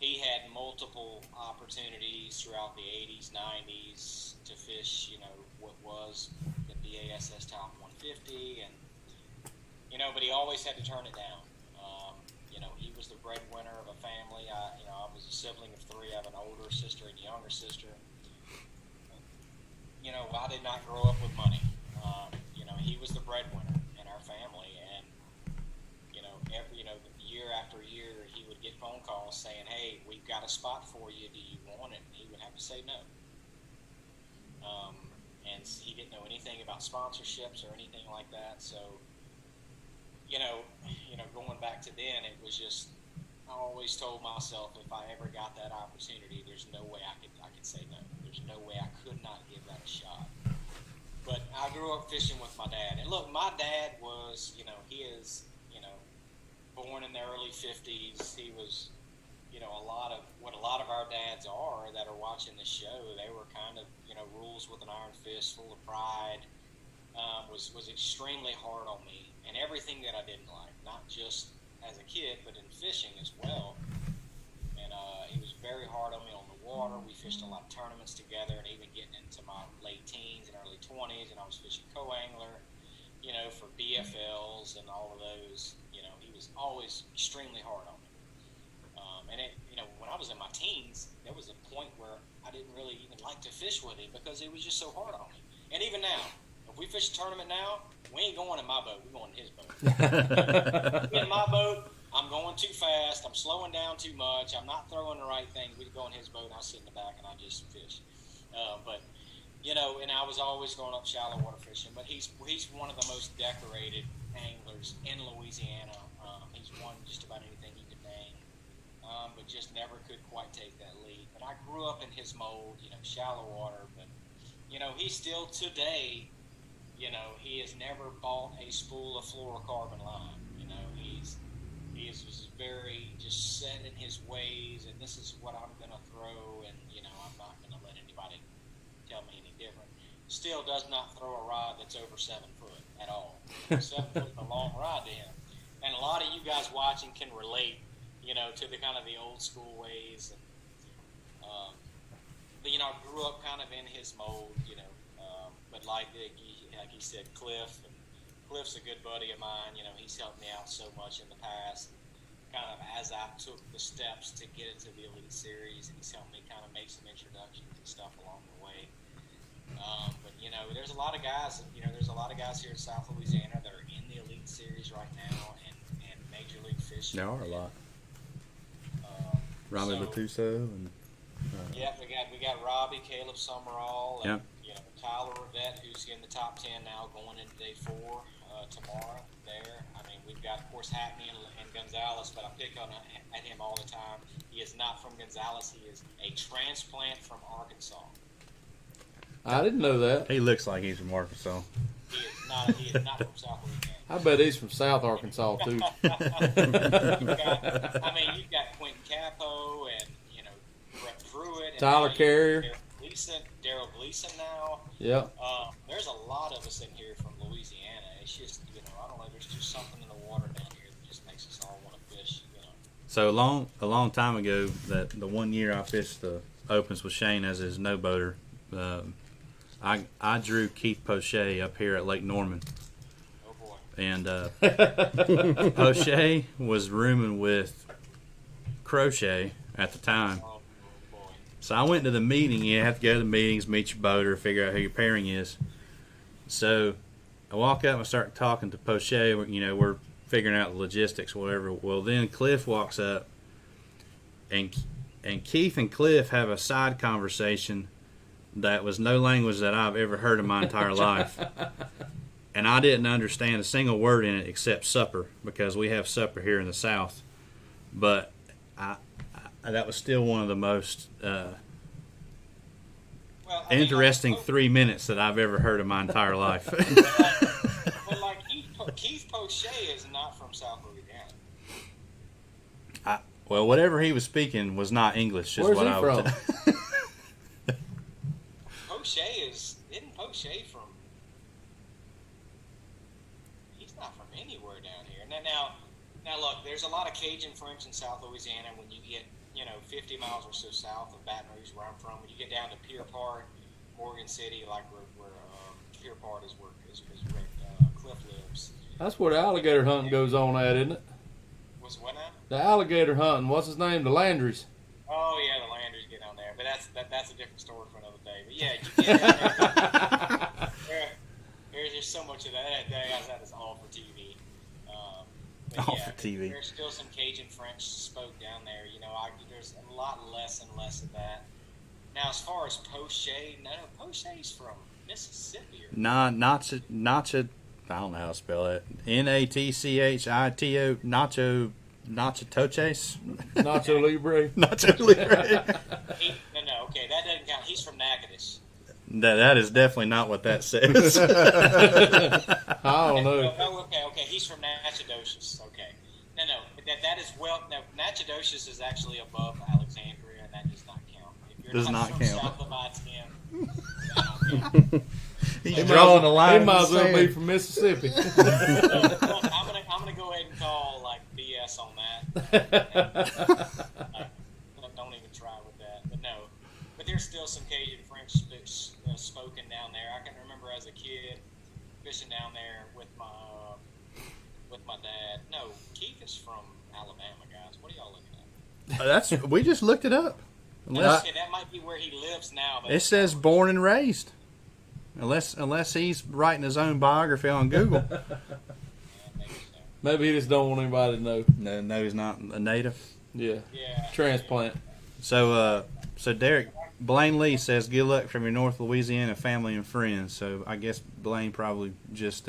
[SPEAKER 4] He had multiple opportunities throughout the 80s, 90s to fish, what was the BASS Top 150, and, but he always had to turn it down. He was the breadwinner of a family. I was a sibling of 3. I have an older sister and a younger sister. I did not grow up with money. He was the breadwinner in our family, and every year after year, he would get phone calls saying, "Hey, we've got a spot for you. Do you want it?" And he would have to say no. And he didn't know anything about sponsorships or anything like that. So, going back to then, it was just, I always told myself, if I ever got that opportunity, there's no way I could say no. There's no way I could not give that a shot. But I grew up fishing with my dad. And look, my dad was, he is, born in the early 50s. He was, a lot of our dads are that are watching the show. They were kind of, rules with an iron fist, full of pride. Was extremely hard on me and everything that I didn't like, not just as a kid, but in fishing as well. And he was very hard on me on the water. We fished a lot of tournaments together, and even getting into my late teens and early 20s, and I was fishing co-angler, for BFLs and all of those. He was always extremely hard on me. And when I was in my teens, there was a point where I didn't really even like to fish with him because he was just so hard on me. And even now, if we fish a tournament now, we ain't going in my boat. We're going in his boat. In my boat, I'm going too fast. I'm slowing down too much. I'm not throwing the right thing. We go in his boat, and I sit in the back, and I just fish. And I was always going up shallow water fishing. But he's one of the most decorated anglers in Louisiana. He's won just about anything you could name, but just never could quite take that lead. But I grew up in his mold, shallow water. But, he still today, he has never bought a spool of fluorocarbon line. He is very just set in his ways, and this is what I'm going to throw, and, I'm not going to let anybody tell me any different. Still does not throw a rod that's over 7 foot at all. 7 foot is a long rod to him. And a lot of you guys watching can relate, to the kind of the old school ways. And, but, I grew up kind of in his mold, but like he said, Cliff's a good buddy of mine. He's helped me out so much in the past. Kind of as I took the steps to get into the Elite Series, and he's helped me kind of make some introductions and stuff along the way. But there's a lot of guys. There's a lot of guys here in South Louisiana that are in the Elite Series right now and Major League Fishing.
[SPEAKER 2] There are a lot. Rami Latuso and
[SPEAKER 4] Yeah, we got Robbie, Caleb Summerall, and
[SPEAKER 3] Yep.
[SPEAKER 4] Tyler Rivette, who's in the top 10 now, going into day 4 tomorrow. There, I mean, we've got of course Hackney and Gonzalez, but I pick on at him all the time. He is not from Gonzalez; he is a transplant from Arkansas.
[SPEAKER 1] I didn't know that.
[SPEAKER 3] He looks like he's from Arkansas.
[SPEAKER 4] He is not. He is not from South Louisiana.
[SPEAKER 1] I bet he's from South Arkansas too.
[SPEAKER 4] You've got Quentin Capo and Brett Pruitt, and
[SPEAKER 1] Tyler Carrier,
[SPEAKER 4] Daryl Gleason now.
[SPEAKER 1] Yep.
[SPEAKER 4] There's a lot of us in here from Louisiana. It's just I don't know. There's just something in the water down here that just makes us all want to fish.
[SPEAKER 3] So a long time ago, that the one year I fished the opens with Shane as his no boater, I drew Keith Poche up here at Lake Norman.
[SPEAKER 4] Oh boy.
[SPEAKER 3] And Poche was rooming with Crochet at the time.
[SPEAKER 4] Oh boy.
[SPEAKER 3] So I went to the meeting. You have to go to the meetings, meet your boater, figure out who your pairing is. So I walk up and I start talking to Poche. We're figuring out the logistics, whatever. Well, then Cliff walks up, and Keith and Cliff have a side conversation that was no language that I've ever heard in my entire life. And I didn't understand a single word in it except supper, because we have supper here in the South. But that was still one of the most interesting 3 minutes that I've ever heard in my entire life.
[SPEAKER 4] But like Keith Poche is not from South Louisiana.
[SPEAKER 3] Well, whatever he was speaking was not English. Just
[SPEAKER 1] Where's
[SPEAKER 3] what
[SPEAKER 1] he
[SPEAKER 3] I
[SPEAKER 1] from?
[SPEAKER 4] Isn't Poche from? He's not from anywhere down here. Now look, there's a lot of Cajun French in South Louisiana. When you get 50 miles or so south of Baton Rouge, where I'm from, when you get down to Pier Part, Morgan City, like where Pier Part is where Cliff lives.
[SPEAKER 1] That's where the alligator hunting goes on at, isn't it?
[SPEAKER 4] Was what now?
[SPEAKER 1] The alligator hunting. What's his name? The Landrys.
[SPEAKER 4] Oh yeah, the Landers get on there, but that's a different story for another day. But yeah, you get there's just so much of that day. That is all for TV.
[SPEAKER 3] All for TV.
[SPEAKER 4] There's still some Cajun French spoke down there. There's a lot less and less of that. Now, as far as Poche, Poche's from Mississippi.
[SPEAKER 3] Nacho. I don't know how to spell it. Natchito. Nachatoches.
[SPEAKER 1] Nacho Libre.
[SPEAKER 3] Nacho Libre.
[SPEAKER 4] Okay, that doesn't count. He's from Natchitoches.
[SPEAKER 3] That is definitely not what that says.
[SPEAKER 1] I don't know.
[SPEAKER 4] Okay. He's from Natchitoches. Okay. No. That is Natchitoches is actually above Alexandria, and that does not count. If you're
[SPEAKER 3] Does not
[SPEAKER 4] from
[SPEAKER 3] count.
[SPEAKER 4] South of I-10, that don't count.
[SPEAKER 3] He's drawing the line.
[SPEAKER 1] He might as well be from Mississippi.
[SPEAKER 4] I'm gonna go ahead and call BS on that. Don't even try with that. But no. But there's still some Cajun French spoken down there. I can remember as a kid fishing down there with my dad. No, Keith is from Alabama, guys. What are y'all looking at?
[SPEAKER 3] We just looked it up.
[SPEAKER 4] Okay, that might be where he lives now. But
[SPEAKER 3] It says born and raised. Unless he's writing his own biography on Google.
[SPEAKER 4] Yeah, maybe so.
[SPEAKER 1] Maybe he just don't want anybody to know.
[SPEAKER 3] No, he's not a native.
[SPEAKER 1] Yeah.
[SPEAKER 4] Yeah.
[SPEAKER 1] Transplant.
[SPEAKER 3] So Derek, Blaine Lee says, good luck from your North Louisiana family and friends. So I guess Blaine probably just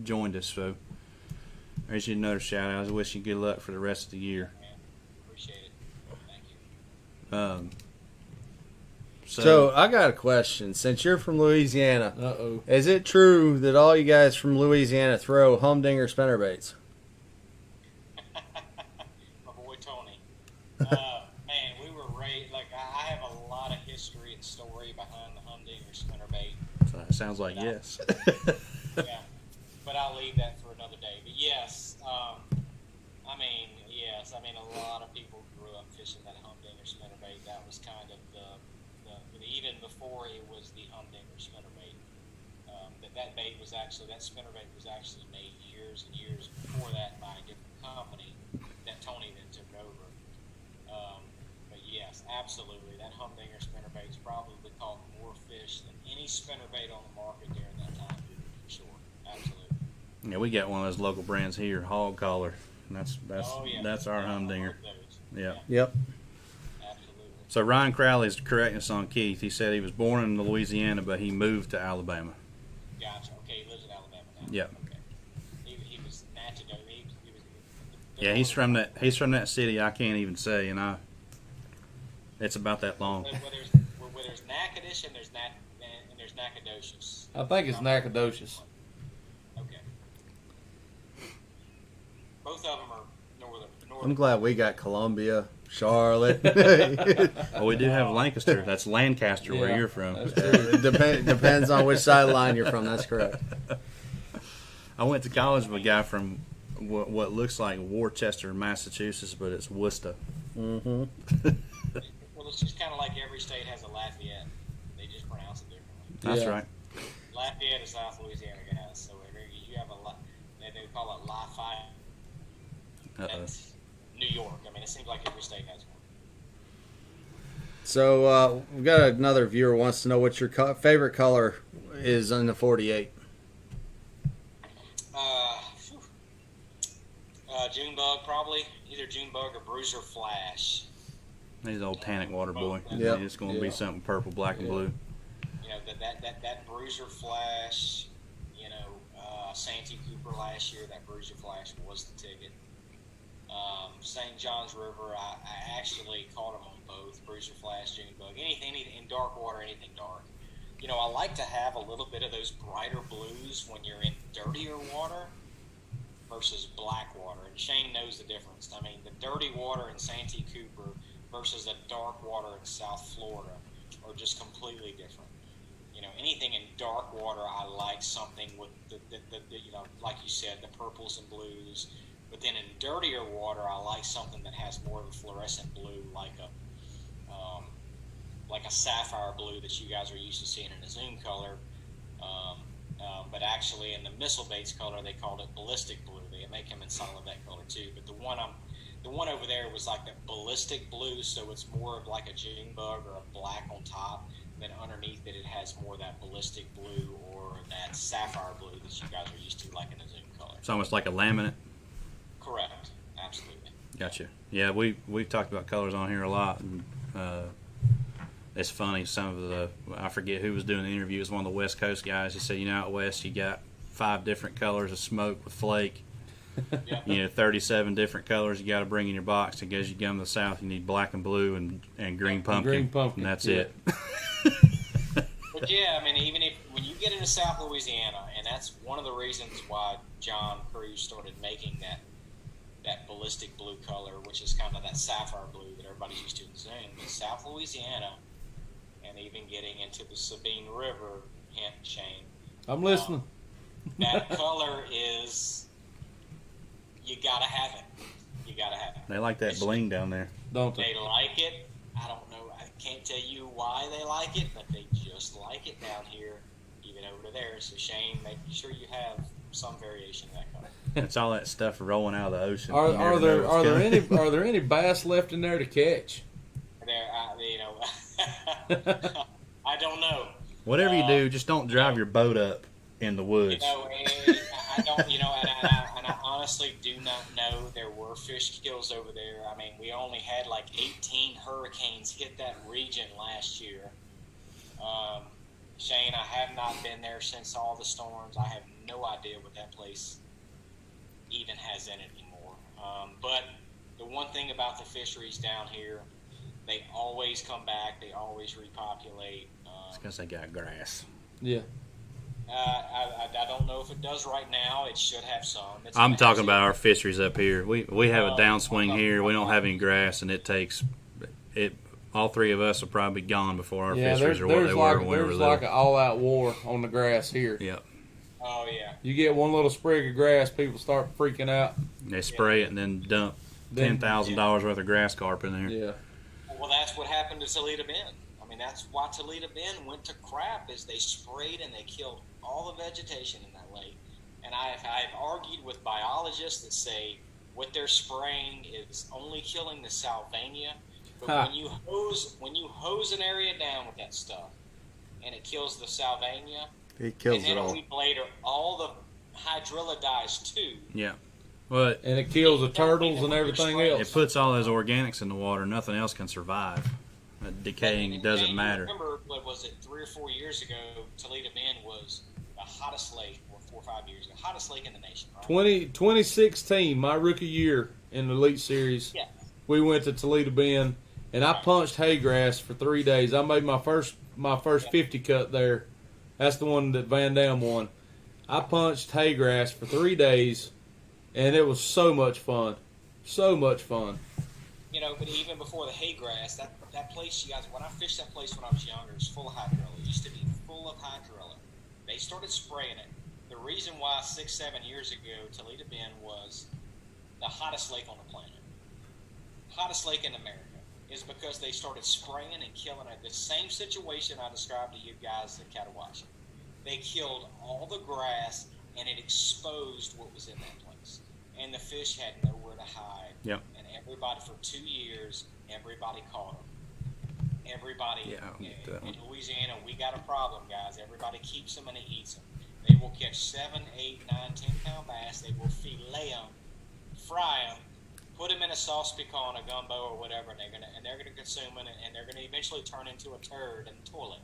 [SPEAKER 3] joined us. So there's you another shout out. I wish you good luck for the rest of the year.
[SPEAKER 4] Man, appreciate it. Thank you.
[SPEAKER 2] So I got a question. Since you're from Louisiana,
[SPEAKER 1] Uh-oh.
[SPEAKER 2] is it true that all you guys from Louisiana throw humdinger spinnerbaits?
[SPEAKER 4] My boy Tony. Man, we were raised, I have a lot of history and story behind the humdinger spinnerbait.
[SPEAKER 3] So that sounds like yes.
[SPEAKER 4] Yeah, but I'll leave that for another day. But yes, a lot of people grew up fishing that humdinger spinnerbait. That was kind of the even before it was the humdinger spinnerbait. That spinnerbait was actually made years and years before that by a different company that Tony then took over. But yes, absolutely, that humdinger spinnerbait's probably caught more fish than any spinnerbait on the market during that time period, for sure. Absolutely.
[SPEAKER 3] Yeah, we got one of those local brands here, Hog Collar. And that's our humdinger.
[SPEAKER 4] Yeah.
[SPEAKER 2] Yep.
[SPEAKER 4] Absolutely.
[SPEAKER 3] So Ryan Crowley's correcting us on Keith. He said he was born in Louisiana, but he moved to Alabama.
[SPEAKER 4] Gotcha. Okay, he lives in Alabama now.
[SPEAKER 3] Yep.
[SPEAKER 4] Okay. He was Natchitoches. He was.
[SPEAKER 3] Yeah, he's from that. He's from that city. I can't even say, and it's about that long.
[SPEAKER 4] Where there's Natchitoches and there's Nacogdoches.
[SPEAKER 1] I think it's Nacogdoches.
[SPEAKER 4] Okay. Both of them are northern.
[SPEAKER 2] I'm glad we got Columbia, Charlotte.
[SPEAKER 3] Well, we do have Lancaster. That's Lancaster, where
[SPEAKER 1] Yeah,
[SPEAKER 3] you're from.
[SPEAKER 1] that's true.
[SPEAKER 2] Depends on which side of the line you're from. That's correct.
[SPEAKER 3] I went to college with a guy from what looks like Worcester, Massachusetts, but it's Worcester.
[SPEAKER 2] Mm-hmm.
[SPEAKER 4] Well, it's just kind of like every state has a Lafayette. They just pronounce it differently.
[SPEAKER 3] That's
[SPEAKER 1] Yeah.
[SPEAKER 3] right.
[SPEAKER 4] Lafayette is South Louisiana, guys. So you have they call it Lafayette. That's New York. I mean, it seems like every state has one.
[SPEAKER 2] So we've got another viewer wants to know what your favorite color is in the 48.
[SPEAKER 4] Junebug, probably either Junebug or Bruiser Flash.
[SPEAKER 3] He's an old tannic water boy.
[SPEAKER 2] Yep.
[SPEAKER 3] It's going to be something purple, black, and blue.
[SPEAKER 4] You know that Bruiser Flash. You know, Santee Cooper last year. That Bruiser Flash was the ticket. St. John's River. I actually caught them on both Bruiser Flash, Junebug. Anything in dark water, anything dark. You know, I like to have a little bit of those brighter blues when you're in dirtier water versus black water. And Shane knows the difference. I mean, the dirty water in Santee Cooper versus the dark water in South Florida are just completely different. You know, anything in dark water, I like something with the you know, like you said, the purples and blues. But then in dirtier water, I like something that has more of a fluorescent blue, like a sapphire blue that you guys are used to seeing in a Zoom color. But actually, in the missile baits color, they called it ballistic blue. They make them in solid that color too. But the one over there was like that ballistic blue, so it's more of like a Junebug or a black on top. Then underneath it has more of that ballistic blue or that sapphire blue that you guys are used to, like in a Zoom color.
[SPEAKER 3] It's almost like a laminate.
[SPEAKER 4] Correct. Absolutely.
[SPEAKER 3] Gotcha. Yeah, we've talked about colors on here a lot. And, it's funny. Some of I forget who was doing the interview. It was one of the West Coast guys. He said, you know, out west you got 5 different colors of smoke with flake.
[SPEAKER 4] Yeah.
[SPEAKER 3] You know, 37 different colors you got to bring in your box. And as you come to the south, you need black and blue and green pumpkin.
[SPEAKER 1] Green pumpkin,
[SPEAKER 3] And that's
[SPEAKER 1] yeah.
[SPEAKER 3] it.
[SPEAKER 4] But yeah, I mean, even when you get into South Louisiana, and that's one of the reasons why John Cruz started making that ballistic blue color, which is kind of that sapphire blue that everybody's used to in Zoom. But South Louisiana, and even getting into the Sabine River, hint, Shane.
[SPEAKER 1] I'm listening.
[SPEAKER 4] That color is, you gotta have it. You gotta have it.
[SPEAKER 3] They like that bling down there.
[SPEAKER 1] Don't
[SPEAKER 4] They
[SPEAKER 1] they?
[SPEAKER 4] like it. I don't know. I can't tell you why they like it, but they just like it down here, even over there. So Shane, make sure you have some variation of that color.
[SPEAKER 3] It's all that stuff rolling out of the ocean.
[SPEAKER 1] Are
[SPEAKER 3] You never know what's coming.
[SPEAKER 1] are there any bass left in there to catch?
[SPEAKER 4] There, I don't know.
[SPEAKER 3] Whatever you do, just don't drive your boat up in the woods.
[SPEAKER 4] You know, I don't. You know, and I honestly do not know. There were fish kills over there. I mean, we only had like 18 hurricanes hit that region last year. Shane, I have not been there since all the storms. I have no idea what that place even has in it anymore. But the one thing about the fisheries down here, they always come back. They always repopulate.
[SPEAKER 3] It's because they got grass.
[SPEAKER 1] Yeah.
[SPEAKER 4] I don't know if it does right now. It should have some.
[SPEAKER 3] I'm talking about our fisheries up here. We have a downswing here. We don't have any grass, and it takes it. All 3 of us will probably be gone before our
[SPEAKER 1] Yeah,
[SPEAKER 3] fisheries are what they were when we were
[SPEAKER 1] there's
[SPEAKER 3] little.
[SPEAKER 1] like an all-out war on the grass here.
[SPEAKER 3] Yep.
[SPEAKER 4] Oh yeah.
[SPEAKER 1] You get one little sprig of grass, people start freaking out.
[SPEAKER 3] They spray it and then dump $10,000 worth of grass carp in there.
[SPEAKER 1] Yeah.
[SPEAKER 4] Well, that's what happened to Toledo Bend. I mean, that's why Toledo Bend went to crap, is they sprayed and they killed all the vegetation in that lake. And I've argued with biologists that say what they're spraying is only killing the salvania. But when you hose an area down with that stuff, and it kills the salvania,
[SPEAKER 2] It kills
[SPEAKER 4] and then
[SPEAKER 2] it all.
[SPEAKER 4] a week later, all the hydrilla dies too.
[SPEAKER 3] Yeah. But
[SPEAKER 1] And it kills the turtles and everything
[SPEAKER 3] it
[SPEAKER 1] else.
[SPEAKER 3] puts all those organics in the water. Nothing else can survive. decaying. It doesn't
[SPEAKER 4] and
[SPEAKER 3] matter.
[SPEAKER 4] Remember, what was it, 3 or 4 years ago, Toledo Bend was the hottest lake, or 4 or 5 years ago, hottest lake in the nation, right?
[SPEAKER 1] 2016, my rookie year in the Elite Series,
[SPEAKER 4] Yeah.
[SPEAKER 1] we went to Toledo Bend, and I punched hay grass for 3 days. I made my first 50 cut there. That's the one that Van Dam won. I punched hay grass for 3 days, and it was so much fun. So much fun.
[SPEAKER 4] You know, but even before the hay grass, that place, you guys, when I fished that place when I was younger, it was full of hydrilla. It used to be full of hydrilla. They started spraying it. The reason why 6, 7 years ago Toledo Bend was the hottest lake on the planet, hottest lake in America, is because they started spraying and killing it. The same situation I described to you guys at Catawasha. They killed all the grass, and it exposed what was in that place. And the fish had nowhere to hide.
[SPEAKER 3] Yep.
[SPEAKER 4] And everybody, for 2 years, everybody caught them. Everybody in Louisiana, we got a problem, guys. Everybody keeps them and they eats them. They will catch 7, 8, 9, 10-pound bass. They will fillet them, fry them, put them in a sauce piquant, a gumbo, or whatever, and they're gonna consume it, and they're gonna eventually turn into a turd in the toilet.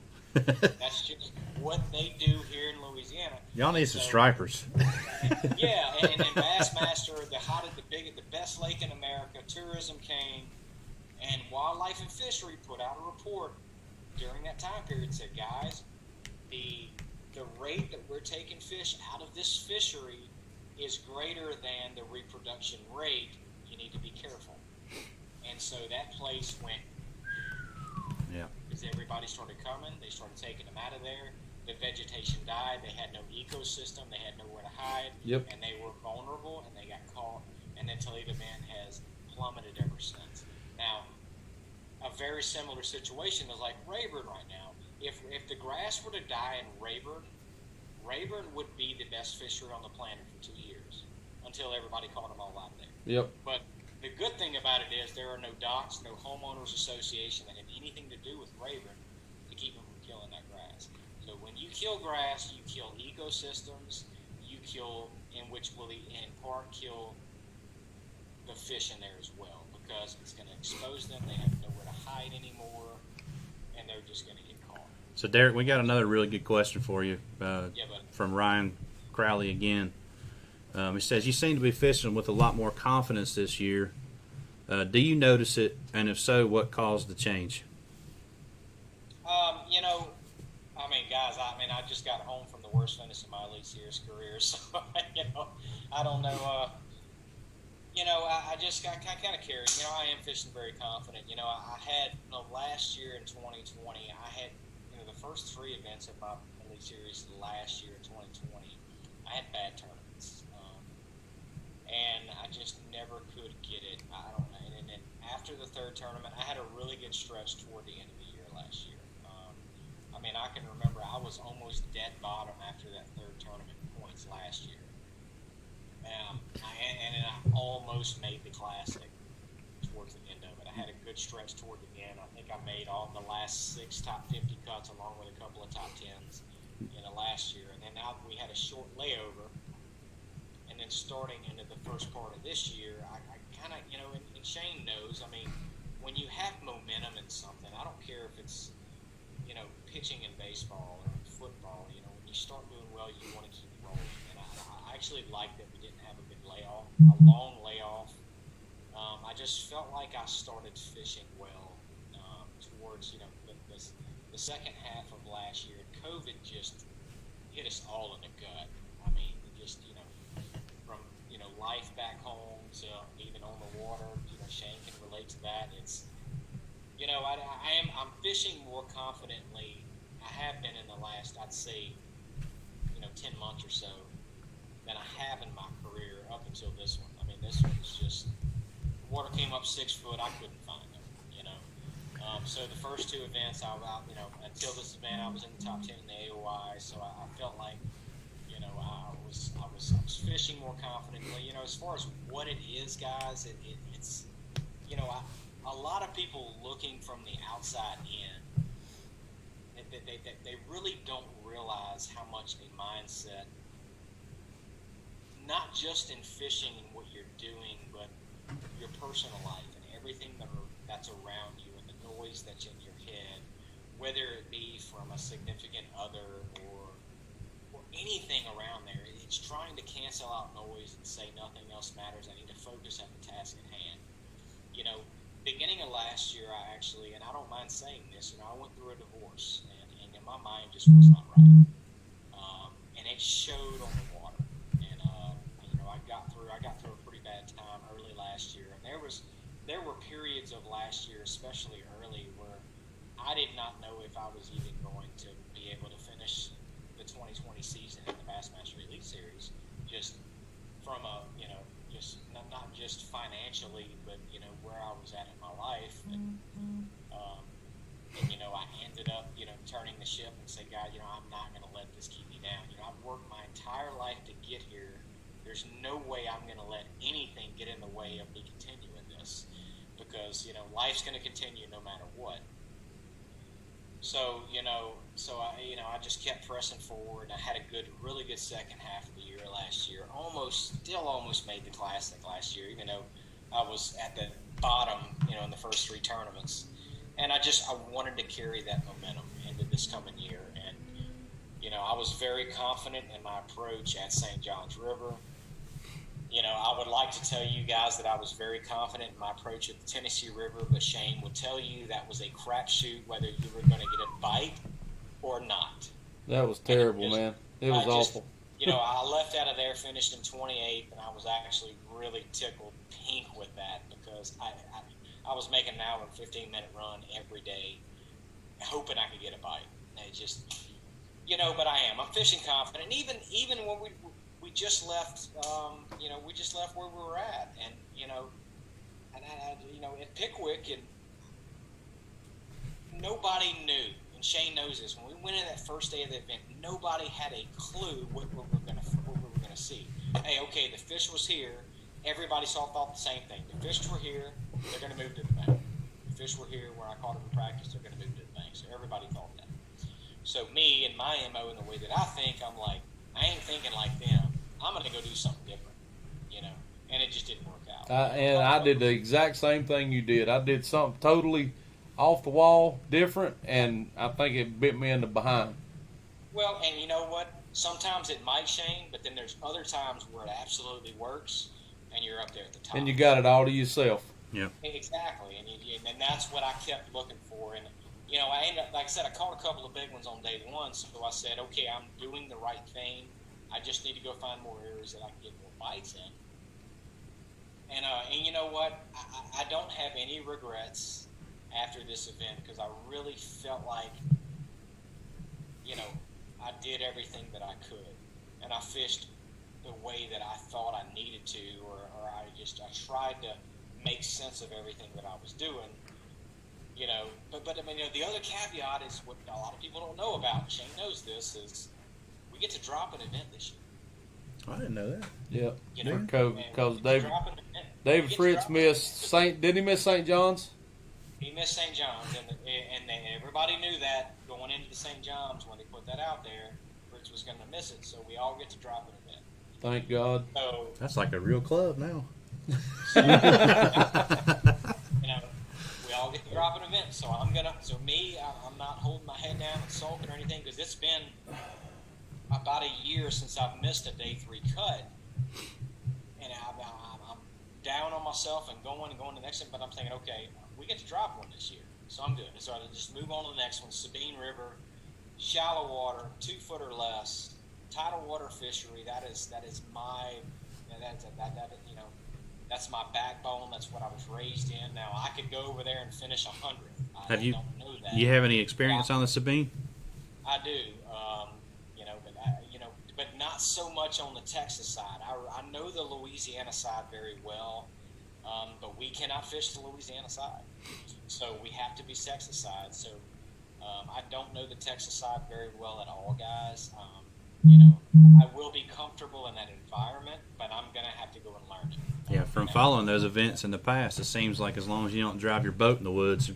[SPEAKER 4] That's just what they do here in Louisiana.
[SPEAKER 3] Y'all need some stripers.
[SPEAKER 4] Yeah, and Bassmaster, the best lake in America, tourism came, and Wildlife and Fishery put out a report during that time period and said, guys, the rate that we're taking fish out of this fishery is greater than the reproduction rate. You need to be careful. And so that place went,
[SPEAKER 3] Yeah.
[SPEAKER 4] because everybody started coming, they started taking them out of there. The vegetation died. They had no ecosystem. They had nowhere to hide.
[SPEAKER 1] Yep.
[SPEAKER 4] And they were vulnerable, and they got caught. And then Toledo Bend has plummeted ever since. Now, a very similar situation is like Rayburn right now. If the grass were to die in Rayburn would be the best fishery on the planet for 2 years until everybody caught them all out there.
[SPEAKER 1] Yep.
[SPEAKER 4] But the good thing about it is there are no docks, no homeowners association that have anything to do with Rayburn to keep them from killing that grass. So when you kill grass, you kill ecosystems, you kill, in which will in part kill the fish in there as well, because it's going to expose them. They have nowhere to hide anymore, and they're just going to get caught.
[SPEAKER 3] So, Derek, we got another really good question for you
[SPEAKER 4] Buddy.
[SPEAKER 3] from Ryan Crowley again. He says, you seem to be fishing with a lot more confidence this year. Do you notice it? And if so, what caused the change?
[SPEAKER 4] You know, I mean, guys, I just got home from the worst finish of my Elite Series career, so, you know, I don't know. You know, I kind of carry. You know, I am fishing very confident. You know, I had, last year in 2020, I had, the first 3 events of my Elite Series last year in 2020, I had bad tournaments. And I just never could get it. I don't know. And then after the 3rd tournament, I had a really good stretch toward the end of the year last year. I mean, I can remember I was almost dead bottom after that 3rd tournament points last year. And I almost made the Classic towards the end of it. I had a good stretch toward the end. I think I made all the last 6 top 50 cuts along with a couple of top 10s in the last year. And then now we had a short layover. And then starting into the first part of this year, I kind of, and Shane knows, I mean, when you have momentum in something, I don't care if it's, pitching in baseball or in football, when you start doing well, you want to keep rolling. And I actually like that we didn't have a big layoff, a long layoff. I just felt like I started fishing well towards, the second half of last year. COVID just hit us all in the gut. I mean, just, from, life back home to even on the water, Shane can relate to that. It's, I'm fishing more confidently. I have been in the last, I'd say, 10 months or so than I have in my career up until this one. I mean, this one was just, water came up 6 foot, I couldn't find them, so the first 2 events, until this event, I was in the top 10 in the AOI, so I felt like, I was fishing more confidently. As far as what it is, guys, it's, a lot of people looking from the outside in, they really don't realize how much a mindset, not just in fishing and what you're doing, but your personal life and everything that's around you, and the noise that's in your head, whether it be from a significant other or anything around there. It's trying to cancel out noise and say nothing else matters. I need to focus on the task at hand. You know, beginning of last year, I actually, and I don't mind saying this, I went through a divorce, and in my mind just was not right. And it showed on the water. And I got through a pretty bad time early last year, and there were periods of last year, especially early, where I did not know if I was even going to be able to finish the 2020 season in the Bassmaster Elite Series, just from a, just not just financially, but where I was at in my life, and I ended up turning the ship and say, God, I'm not going to let this keep me down. I've worked my entire life to get here. There's no way I'm going to let anything get in the way of me continuing this, because life's going to continue no matter what. So I just kept pressing forward. I had a really good second half of the year last year. Almost made the Classic last year, even though I was at the bottom, in the first 3 tournaments. And I wanted to carry that momentum into this coming year. And I was very confident in my approach at St. John's River. I would like to tell you guys that I was very confident in my approach at the Tennessee River, but Shane would tell you that was a crapshoot whether you were going to get a bite or not.
[SPEAKER 1] That was terrible, man. It was awful.
[SPEAKER 4] I left out of there, finished in 28th, and I was actually really tickled pink with that, because I was making an hour and 15-minute run every day, hoping I could get a bite. And it just, but I am. I'm fishing confident. And even when we just left, we just left where we were at, and at Pickwick, and nobody knew. And Shane knows this. When we went in that first day of the event, nobody had a clue what we were going to see. Hey, okay, the fish was here. Everybody thought the same thing. The fish were here. They're going to move to the bank. The fish were here where I caught them in practice. They're going to move to the bank. So everybody thought that. So me and my MO in the way that I think, I'm like, I ain't thinking like them. I'm going to go do something different, and it just didn't work out.
[SPEAKER 1] And I did the exact same thing you did. I did something totally off the wall, different, and I think it bit me in the behind.
[SPEAKER 4] Well, and you know what? Sometimes it might, Shane, but then there's other times where it absolutely works, and you're up there at the top.
[SPEAKER 1] And you got it all to yourself.
[SPEAKER 3] Yeah.
[SPEAKER 4] Exactly, and that's what I kept looking for. And I ended up, like I said, I caught a couple of big ones on day one, so I said, okay, I'm doing the right thing. I just need to go find more areas that I can get more bites in. And you know what? I don't have any regrets after this event, because I really felt like, I did everything that I could. And I fished the way that I thought I needed to, or I tried to make sense of everything that I was doing. But I mean, the other caveat is what a lot of people don't know about, Shane knows this, is we get to drop an event this year.
[SPEAKER 2] I didn't know that.
[SPEAKER 1] Yep.
[SPEAKER 4] Because
[SPEAKER 1] David Fritz missed didn't he miss St. John's?
[SPEAKER 4] He missed St. John's, and everybody knew that going into the St. John's when they put that out there, Fritz was going to miss it, so we all get to drop an event.
[SPEAKER 1] Thank God.
[SPEAKER 4] So
[SPEAKER 2] That's like a real club now.
[SPEAKER 4] we all get to drop an event. So I'm not holding my head down and sulking or anything, because it's been about a year since I've missed a day 3 cut, and I'm down on myself and going to the next one. But I'm thinking, okay, we get to drop one this year, so I'm good. So I just move on to the next one. Sabine River, shallow water, 2 foot or less, tidal water fishery. That's my backbone. That's what I was raised in. Now I could go over there and finish 100.
[SPEAKER 3] Have you?
[SPEAKER 4] Don't know that.
[SPEAKER 3] You have any experience on the Sabine?
[SPEAKER 4] I do. But not so much on the Texas side. I know the Louisiana side very well, but we cannot fish the Louisiana side. So we have to be Texas side. So I don't know the Texas side very well at all, guys. I will be comfortable in that environment, but I'm going to have to go and learn it.
[SPEAKER 3] Yeah, from following those events in the past, it seems like as long as you don't drive your boat in the woods.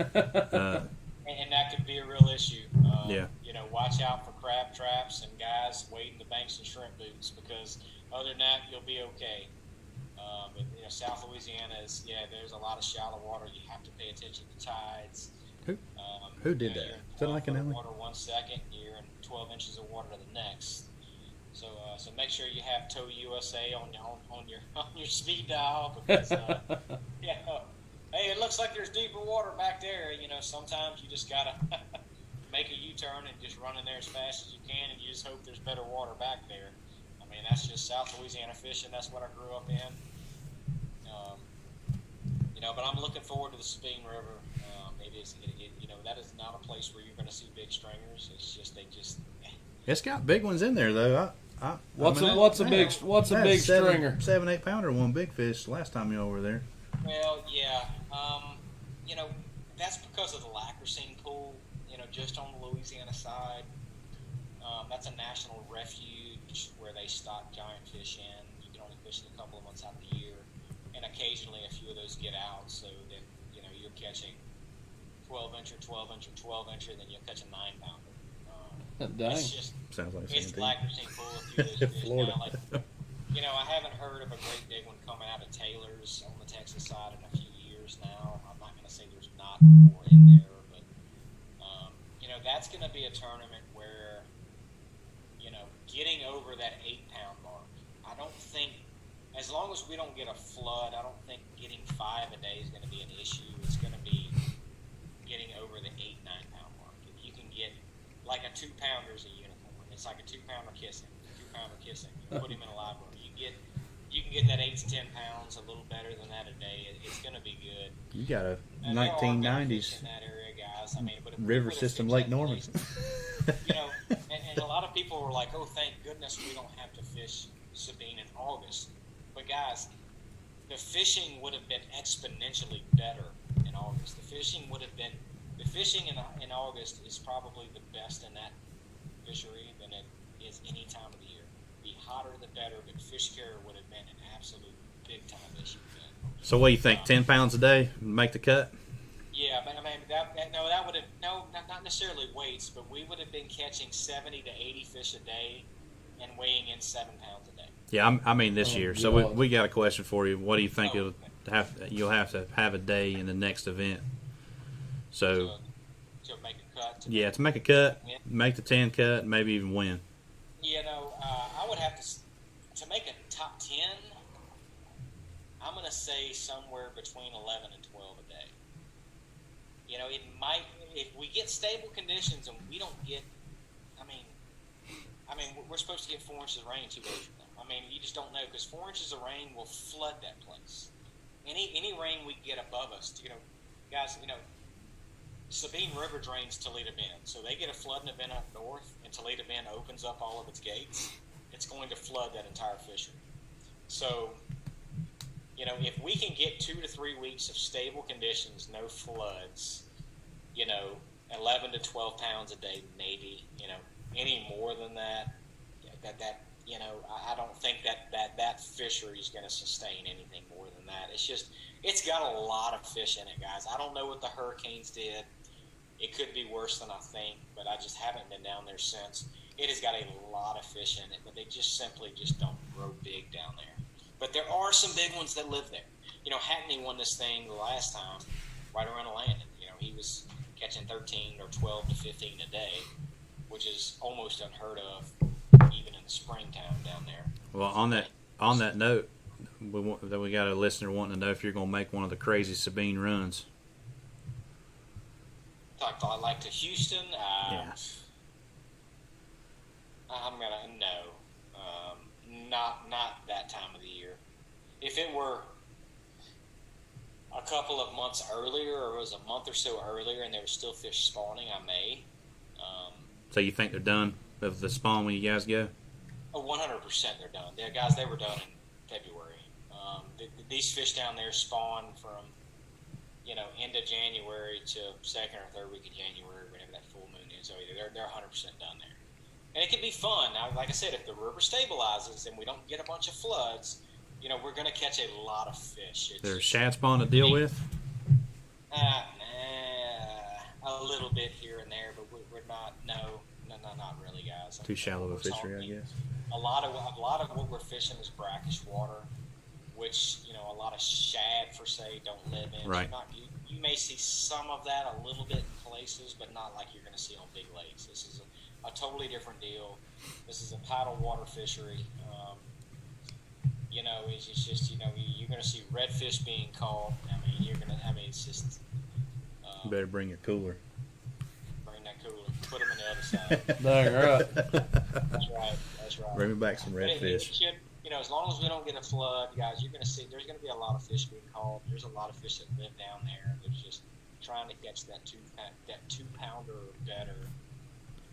[SPEAKER 4] And that could be a real issue.
[SPEAKER 3] Yeah.
[SPEAKER 4] Watch out for crab traps and guys wading the banks in shrimp boots, because other than that, you'll be okay. South Louisiana is, there's a lot of shallow water. You have to pay attention to tides.
[SPEAKER 3] Who did that?
[SPEAKER 4] You're in
[SPEAKER 3] Is that like an
[SPEAKER 4] 12 foot of
[SPEAKER 3] alley?
[SPEAKER 4] water 1 second, you're in 12 inches of water to the next. So make sure you have Tow USA on your speed dial because hey, it looks like there's deeper water back there. Sometimes you just gotta make a U-turn and just run in there as fast as you can, and you just hope there's better water back there. I mean, that's just South Louisiana fishing. That's what I grew up in. But I'm looking forward to the Sabine River. That is not a place where you're going to see big stringers. It's just
[SPEAKER 3] It's got big ones in there though.
[SPEAKER 1] What's a big stringer?
[SPEAKER 3] 7-8 pounder one big fish last time you were there.
[SPEAKER 4] Well, yeah. That's because of the Lacrosine pool. Just on the Louisiana side, that's a national refuge where they stock giant fish in. You can only fish it a couple of months out of the year, and occasionally a few of those get out, so that you're catching 12-incher, 12-incher, 12-incher, then you'll catch a 9-pounder.
[SPEAKER 1] Dang.
[SPEAKER 4] It's just
[SPEAKER 3] Sounds like
[SPEAKER 4] it's
[SPEAKER 3] something.
[SPEAKER 4] Lacrosine pool. A few of those fish
[SPEAKER 3] Florida.
[SPEAKER 4] now, I haven't heard of a great big one coming out of Taylor's on the Texas side in a few years now. I'm not going to say there's not more in there, but that's going to be a tournament where getting over that 8-pound mark. I don't think, as long as we don't get a flood, I don't think getting 5 a day is going to be an issue. It's going to be getting over the 8-9-pound mark. If you can get like a 2-pounder is a unicorn. It's like a 2-pounder kissing. You put him in a library. You can get that 8 to 10 pounds, a little better than that a day. It's going to be good.
[SPEAKER 3] You got a
[SPEAKER 4] And there are good
[SPEAKER 3] 1990s
[SPEAKER 4] fish in that area, guys. I mean, but if we
[SPEAKER 3] river
[SPEAKER 4] put a
[SPEAKER 3] system
[SPEAKER 4] fish
[SPEAKER 3] Lake
[SPEAKER 4] in
[SPEAKER 3] Norman.
[SPEAKER 4] place, and a lot of people were like, "Oh, thank goodness we don't have to fish Sabine in August." But guys, the fishing would have been exponentially better in August. The fishing in August is probably the best in that fishery than it is any time of the year. The hotter, the better. But fish carrier would have been an absolute big time issue then.
[SPEAKER 3] So what do you think? 10 pounds a day make the cut?
[SPEAKER 4] Yeah, but I mean, that would have not necessarily weights, but we would have been catching 70 to 80 fish a day and weighing in 7 pounds a day.
[SPEAKER 3] Yeah, I mean this
[SPEAKER 1] Oh,
[SPEAKER 3] year. So
[SPEAKER 1] God.
[SPEAKER 3] we got a question for you. What do you think
[SPEAKER 4] Oh,
[SPEAKER 3] you'll have to have a day in the next event? So
[SPEAKER 4] to make a cut.
[SPEAKER 3] to make a cut, make the 10 cut, maybe even win.
[SPEAKER 4] I would have to make a top 10. I'm going to say somewhere between 11 and 12 a day. It might, if we get stable conditions and we don't get, I mean, we're supposed to get 4 inches of rain 2 days from now. I mean, you just don't know because 4 inches of rain will flood that place. Any rain we get above us, guys, Sabine River drains Toledo Bend, so they get a flooding event up north, and Toledo Bend opens up all of its gates. It's going to flood that entire fishery. So, if we can get 2 to 3 weeks of stable conditions, no floods, 11 to 12 pounds a day, maybe, any more than that, I don't think that fishery is going to sustain anything more than that. It's got a lot of fish in it, guys. I don't know what the hurricanes did. It could be worse than I think, but I just haven't been down there since. It has got a lot of fish in it, but they just simply don't grow big down there. But there are some big ones that live there. Hackney won this thing the last time, right around the landing. He was catching 13 or 12 to 15 a day, which is almost unheard of, even in the springtime down there.
[SPEAKER 3] Well, on that note, we got a listener wanting to know if you're going to make one of the crazy Sabine runs.
[SPEAKER 4] Like to Houston.
[SPEAKER 3] Yeah.
[SPEAKER 4] I'm gonna no, not that time of the year. If it were a couple of months earlier, or it was a month or so earlier, and there was still fish spawning, I may.
[SPEAKER 3] So you think they're done with the spawn when you guys go?
[SPEAKER 4] 100% they're done. Yeah, guys, they were done in February. These fish down there spawn from end of January to second or third week of January, whenever that full moon is. So they're 100% done there. And it can be fun. Now, like I said, if the river stabilizes and we don't get a bunch of floods, we're going to catch a lot of fish.
[SPEAKER 3] There's shad spawn to deal with?
[SPEAKER 4] A little bit here and there, but we're not. No, not really, guys.
[SPEAKER 3] Too shallow a
[SPEAKER 4] We're
[SPEAKER 3] fishery, I
[SPEAKER 4] talking-
[SPEAKER 3] guess.
[SPEAKER 4] A lot of what we're fishing is brackish water. which a lot of shad for say don't live in.
[SPEAKER 3] Right.
[SPEAKER 4] You may see some of that a little bit in places, but not like you're going to see on big lakes. This is a totally different deal. This is a tidal water fishery. It's just you're going to see redfish being caught. It's just.
[SPEAKER 3] You better bring your cooler.
[SPEAKER 4] Bring that cooler. Put them on the other side.
[SPEAKER 1] Dang right.
[SPEAKER 4] That's right.
[SPEAKER 3] Bring me back some redfish.
[SPEAKER 4] As long as we don't get a flood, guys, you're going to see there's going to be a lot of fish being caught. There's a lot of fish that live down there. There's just trying to catch that 2-pounder or better.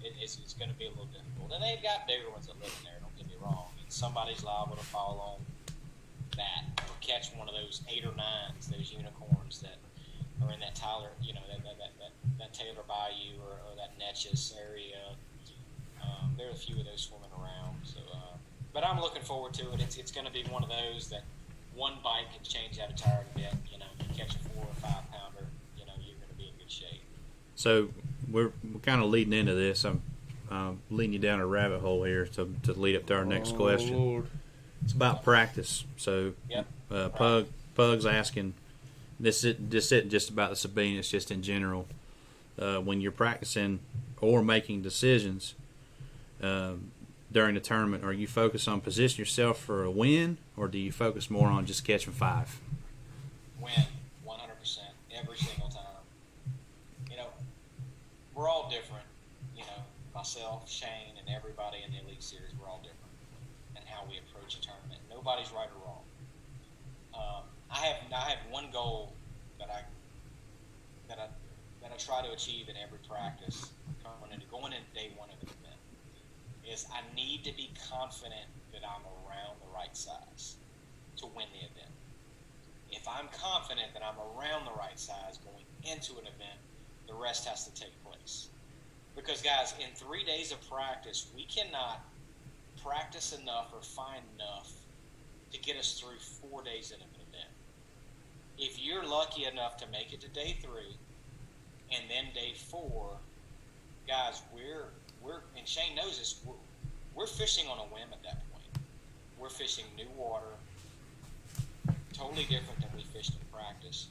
[SPEAKER 4] It's going to be a little difficult. And they've got bigger ones that live in there. Don't get me wrong. And somebody's liable to fall on that or catch one of those 8 or 9s, those unicorns that are in that Tyler, that Taylor Bayou or that Neches area. There are a few of those swimming around. So, but I'm looking forward to it. It's going to be one of those that one bite can change that entire event. You catch a 4 or 5 pounder, you're going to be in good shape.
[SPEAKER 3] So we're kind of leading into this. I'm leading you down a rabbit hole here to lead up to our next question.
[SPEAKER 1] Lord.
[SPEAKER 3] It's about practice. So,
[SPEAKER 4] Yep.
[SPEAKER 3] Pug's asking. This isn't just about the Sabine. It's just in general. When you're practicing or making decisions during the tournament, are you focused on positioning yourself for a win, or do you focus more on just catching 5?
[SPEAKER 4] Win 100% every single time. We're all different. Myself, Shane, and everybody in the Elite Series, we're all different in how we approach a tournament. Nobody's right or wrong. I have one goal that I try to achieve in every practice going into day one of the event is I need to be confident that I'm around the right size to win the event. If I'm confident that I'm around the right size going into an event, the rest has to take place. Because guys, in 3 days of practice, we cannot practice enough or find enough to get us through 4 days of an event. If you're lucky enough to make it to day 3 and then day 4, guys, we're and Shane knows this, we're fishing on a whim at that point. We're fishing new water, totally different than we fished in practice.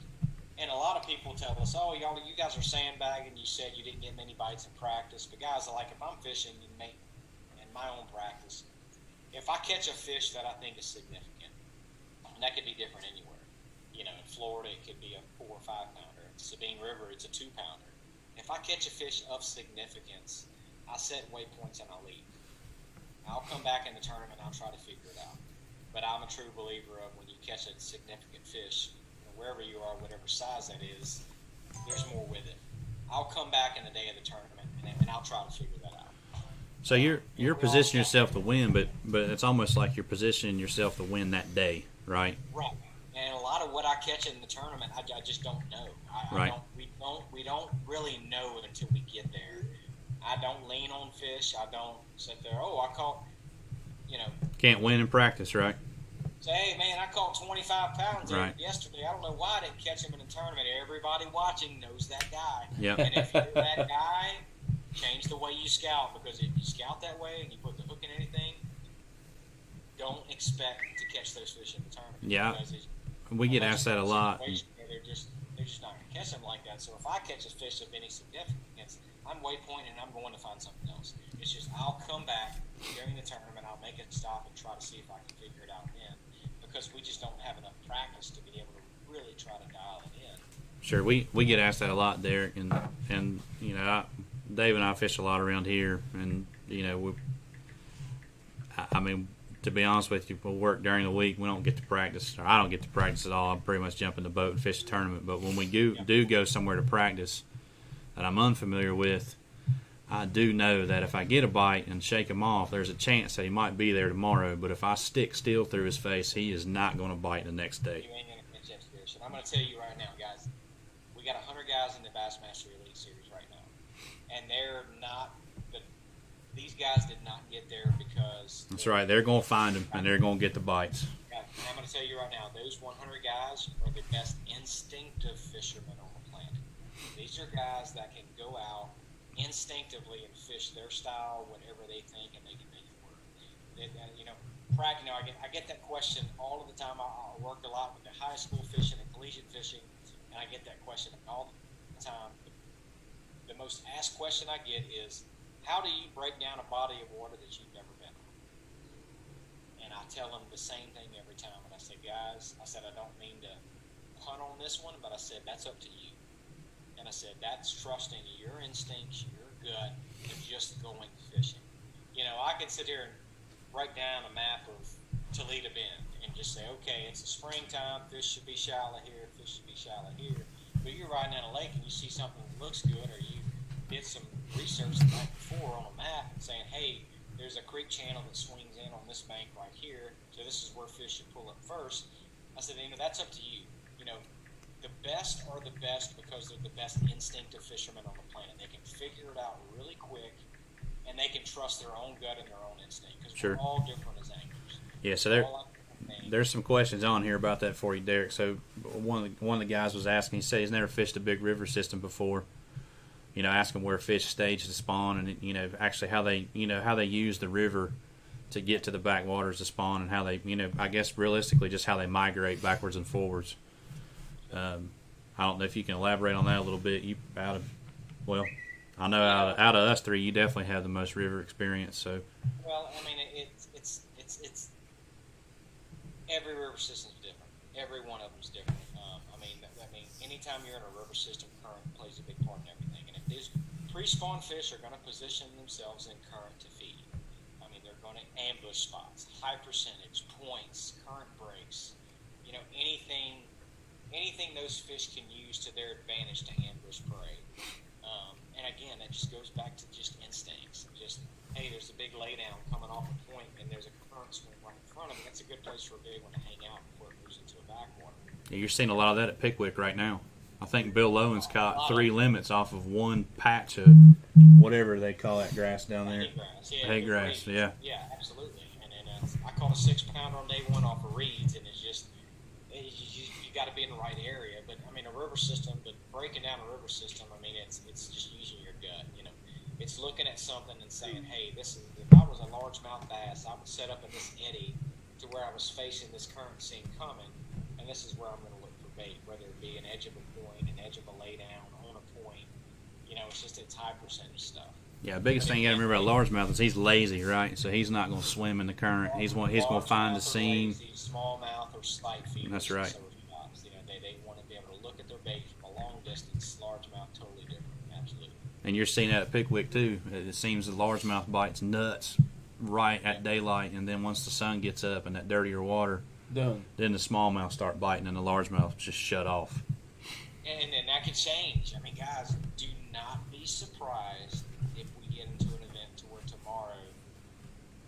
[SPEAKER 4] And a lot of people tell us, oh, you guys are sandbagging. You said you didn't get many bites in practice. But guys, if I'm fishing in my own practice, if I catch a fish that I think is significant, and that could be different anywhere. In Florida, it could be a 4 or 5 pounder. In Sabine River, it's a 2 pounder. If I catch a fish of significance, I set waypoints and I leave. I'll come back in the tournament and I'll try to figure it out. But I'm a true believer of when you catch a significant fish, wherever you are, whatever size that is, there's more with it. I'll come back in the day of the tournament and I'll try to figure that out.
[SPEAKER 3] So you're positioning yourself to win, but it's almost like you're positioning yourself to win that day, right?
[SPEAKER 4] Right. And a lot of what I catch in the tournament, I just don't know. We don't really know until we get there. I don't lean on fish. I don't sit there. Oh, I caught.
[SPEAKER 3] Can't win in practice, right?
[SPEAKER 4] Say, hey man, I caught 25 pounds
[SPEAKER 3] Right.
[SPEAKER 4] yesterday. I don't know why I didn't catch him in the tournament. Everybody watching knows that guy.
[SPEAKER 3] Yep.
[SPEAKER 4] And if you're that guy, change the way you scout, because if you scout that way and you put the hook in anything, don't expect to catch those fish in the tournament.
[SPEAKER 3] Yeah. We get asked that a lot.
[SPEAKER 4] They're just not going to catch them like that. So if I catch a fish of any significance, I'm waypointing and I'm going to find something else. It's just I'll come back during the tournament, I'll make it stop and try to see if I can figure it out then, because we just don't have enough practice to be able to really try to dial it in.
[SPEAKER 3] Sure, we get asked that a lot, Derek, and Dave and I fish a lot around here, and to be honest with you, we'll work during the week. We don't get to practice, or I don't get to practice at all. I pretty much jump in the boat and fish a tournament. But when we do go somewhere to practice that I'm unfamiliar with, I do know that if I get a bite and shake him off, there's a chance that he might be there tomorrow. But if I stick steel through his face, he is not going to bite the next day.
[SPEAKER 4] You ain't going to catch that fish. And I'm going to tell you right now, guys, we got 100 guys in the Bassmaster Elite Series right now. And they're not – these guys did not get there because –
[SPEAKER 3] That's right. They're going to find them, and they're going to get the bites.
[SPEAKER 4] And I'm going to tell you right now, those 100 guys are the best instinctive fishermen on the planet. These are guys that can go out instinctively and fish their style, whatever they think, and they can make it work. I get that question all of the time. I work a lot with the high school fishing and collegiate fishing, and I get that question all the time. The most asked question I get is, how do you break down a body of water that you've never been on? And I tell them the same thing every time. And I say, guys, I said, I don't mean to punt on this one, but I said, that's up to you. And I said, that's trusting your instincts, your gut, and just going fishing. You know, I can sit here and write down a map of Toledo Bend and just say, okay, it's a springtime, fish should be shallow here, fish should be shallow here. But you're riding down a lake and you see something that looks good, or you did some research the night before on a map and saying, hey, there's a creek channel that swings in on this bank right here, so this is where fish should pull up first. I said, you know, that's up to you. You know, the best are the best because they're the best instinctive fishermen on the planet. They can figure it out really quick, and they can trust their own gut and their own instinct, because
[SPEAKER 3] Sure.
[SPEAKER 4] we're all different as anglers.
[SPEAKER 3] Yeah, so
[SPEAKER 4] There's
[SPEAKER 3] there's some questions on here about that for you, Derek. So one of the guys was asking. He said he's never fished a big river system before. You know, asking where fish stage to spawn, and you know, actually how they use the river to get to the backwaters to spawn, and how they, you know, I guess realistically just how they migrate backwards and forwards. I don't know if you can elaborate on that a little bit. I know out of us three, you definitely have the most river experience. So.
[SPEAKER 4] Well, I mean, it's every river system's different. Every one of them's different. I mean, anytime you're in a river system, current plays a big part in everything. And if these pre-spawn fish are going to position themselves in current to feed, I mean, they're going to ambush spots, high percentage, points, current breaks. You know, anything those fish can use to their advantage to ambush prey. And again, that just goes back to just instincts. Just, hey, there's a big laydown coming off a point, and there's a current swing right in front of me. That's a good place for a big one to hang out before it moves into a backwater.
[SPEAKER 3] Yeah, you're seeing a lot of that at Pickwick right now. I think Bill Lowen's caught 3 limits off of one patch of whatever they call that grass down there. Hay grass, yeah.
[SPEAKER 4] Yeah, absolutely. And then I caught a 6-pounder on day one off of reeds, and it's just you got to be in the right area. But I mean, a river system, but breaking down a river system, I mean, it's just using your gut. You know, it's looking at something and saying, hey, this is, if I was a largemouth bass, I would set up in this eddy to where I was facing this current seam coming, and this is where I'm going to look for bait, whether it be an edge of a point, an edge of a laydown, on a point. You know, it's high percentage stuff.
[SPEAKER 3] Yeah, the biggest thing you got to remember about largemouth is he's lazy, right? So he's not going to swim in the current. He's going to find the seam.
[SPEAKER 4] Smallmouth or slight feeders.
[SPEAKER 3] That's right.
[SPEAKER 4] You know, they want to be able to look at their bait from a long distance. Largemouth, totally different. Absolutely.
[SPEAKER 3] And you're seeing that at Pickwick too. It seems the largemouth bites nuts right at daylight, and then once the sun gets up and that dirtier water,
[SPEAKER 1] Done.
[SPEAKER 3] then the smallmouth start biting and the largemouth just shut off.
[SPEAKER 4] And that could change. I mean, guys, do not be surprised if we get into an event to where tomorrow,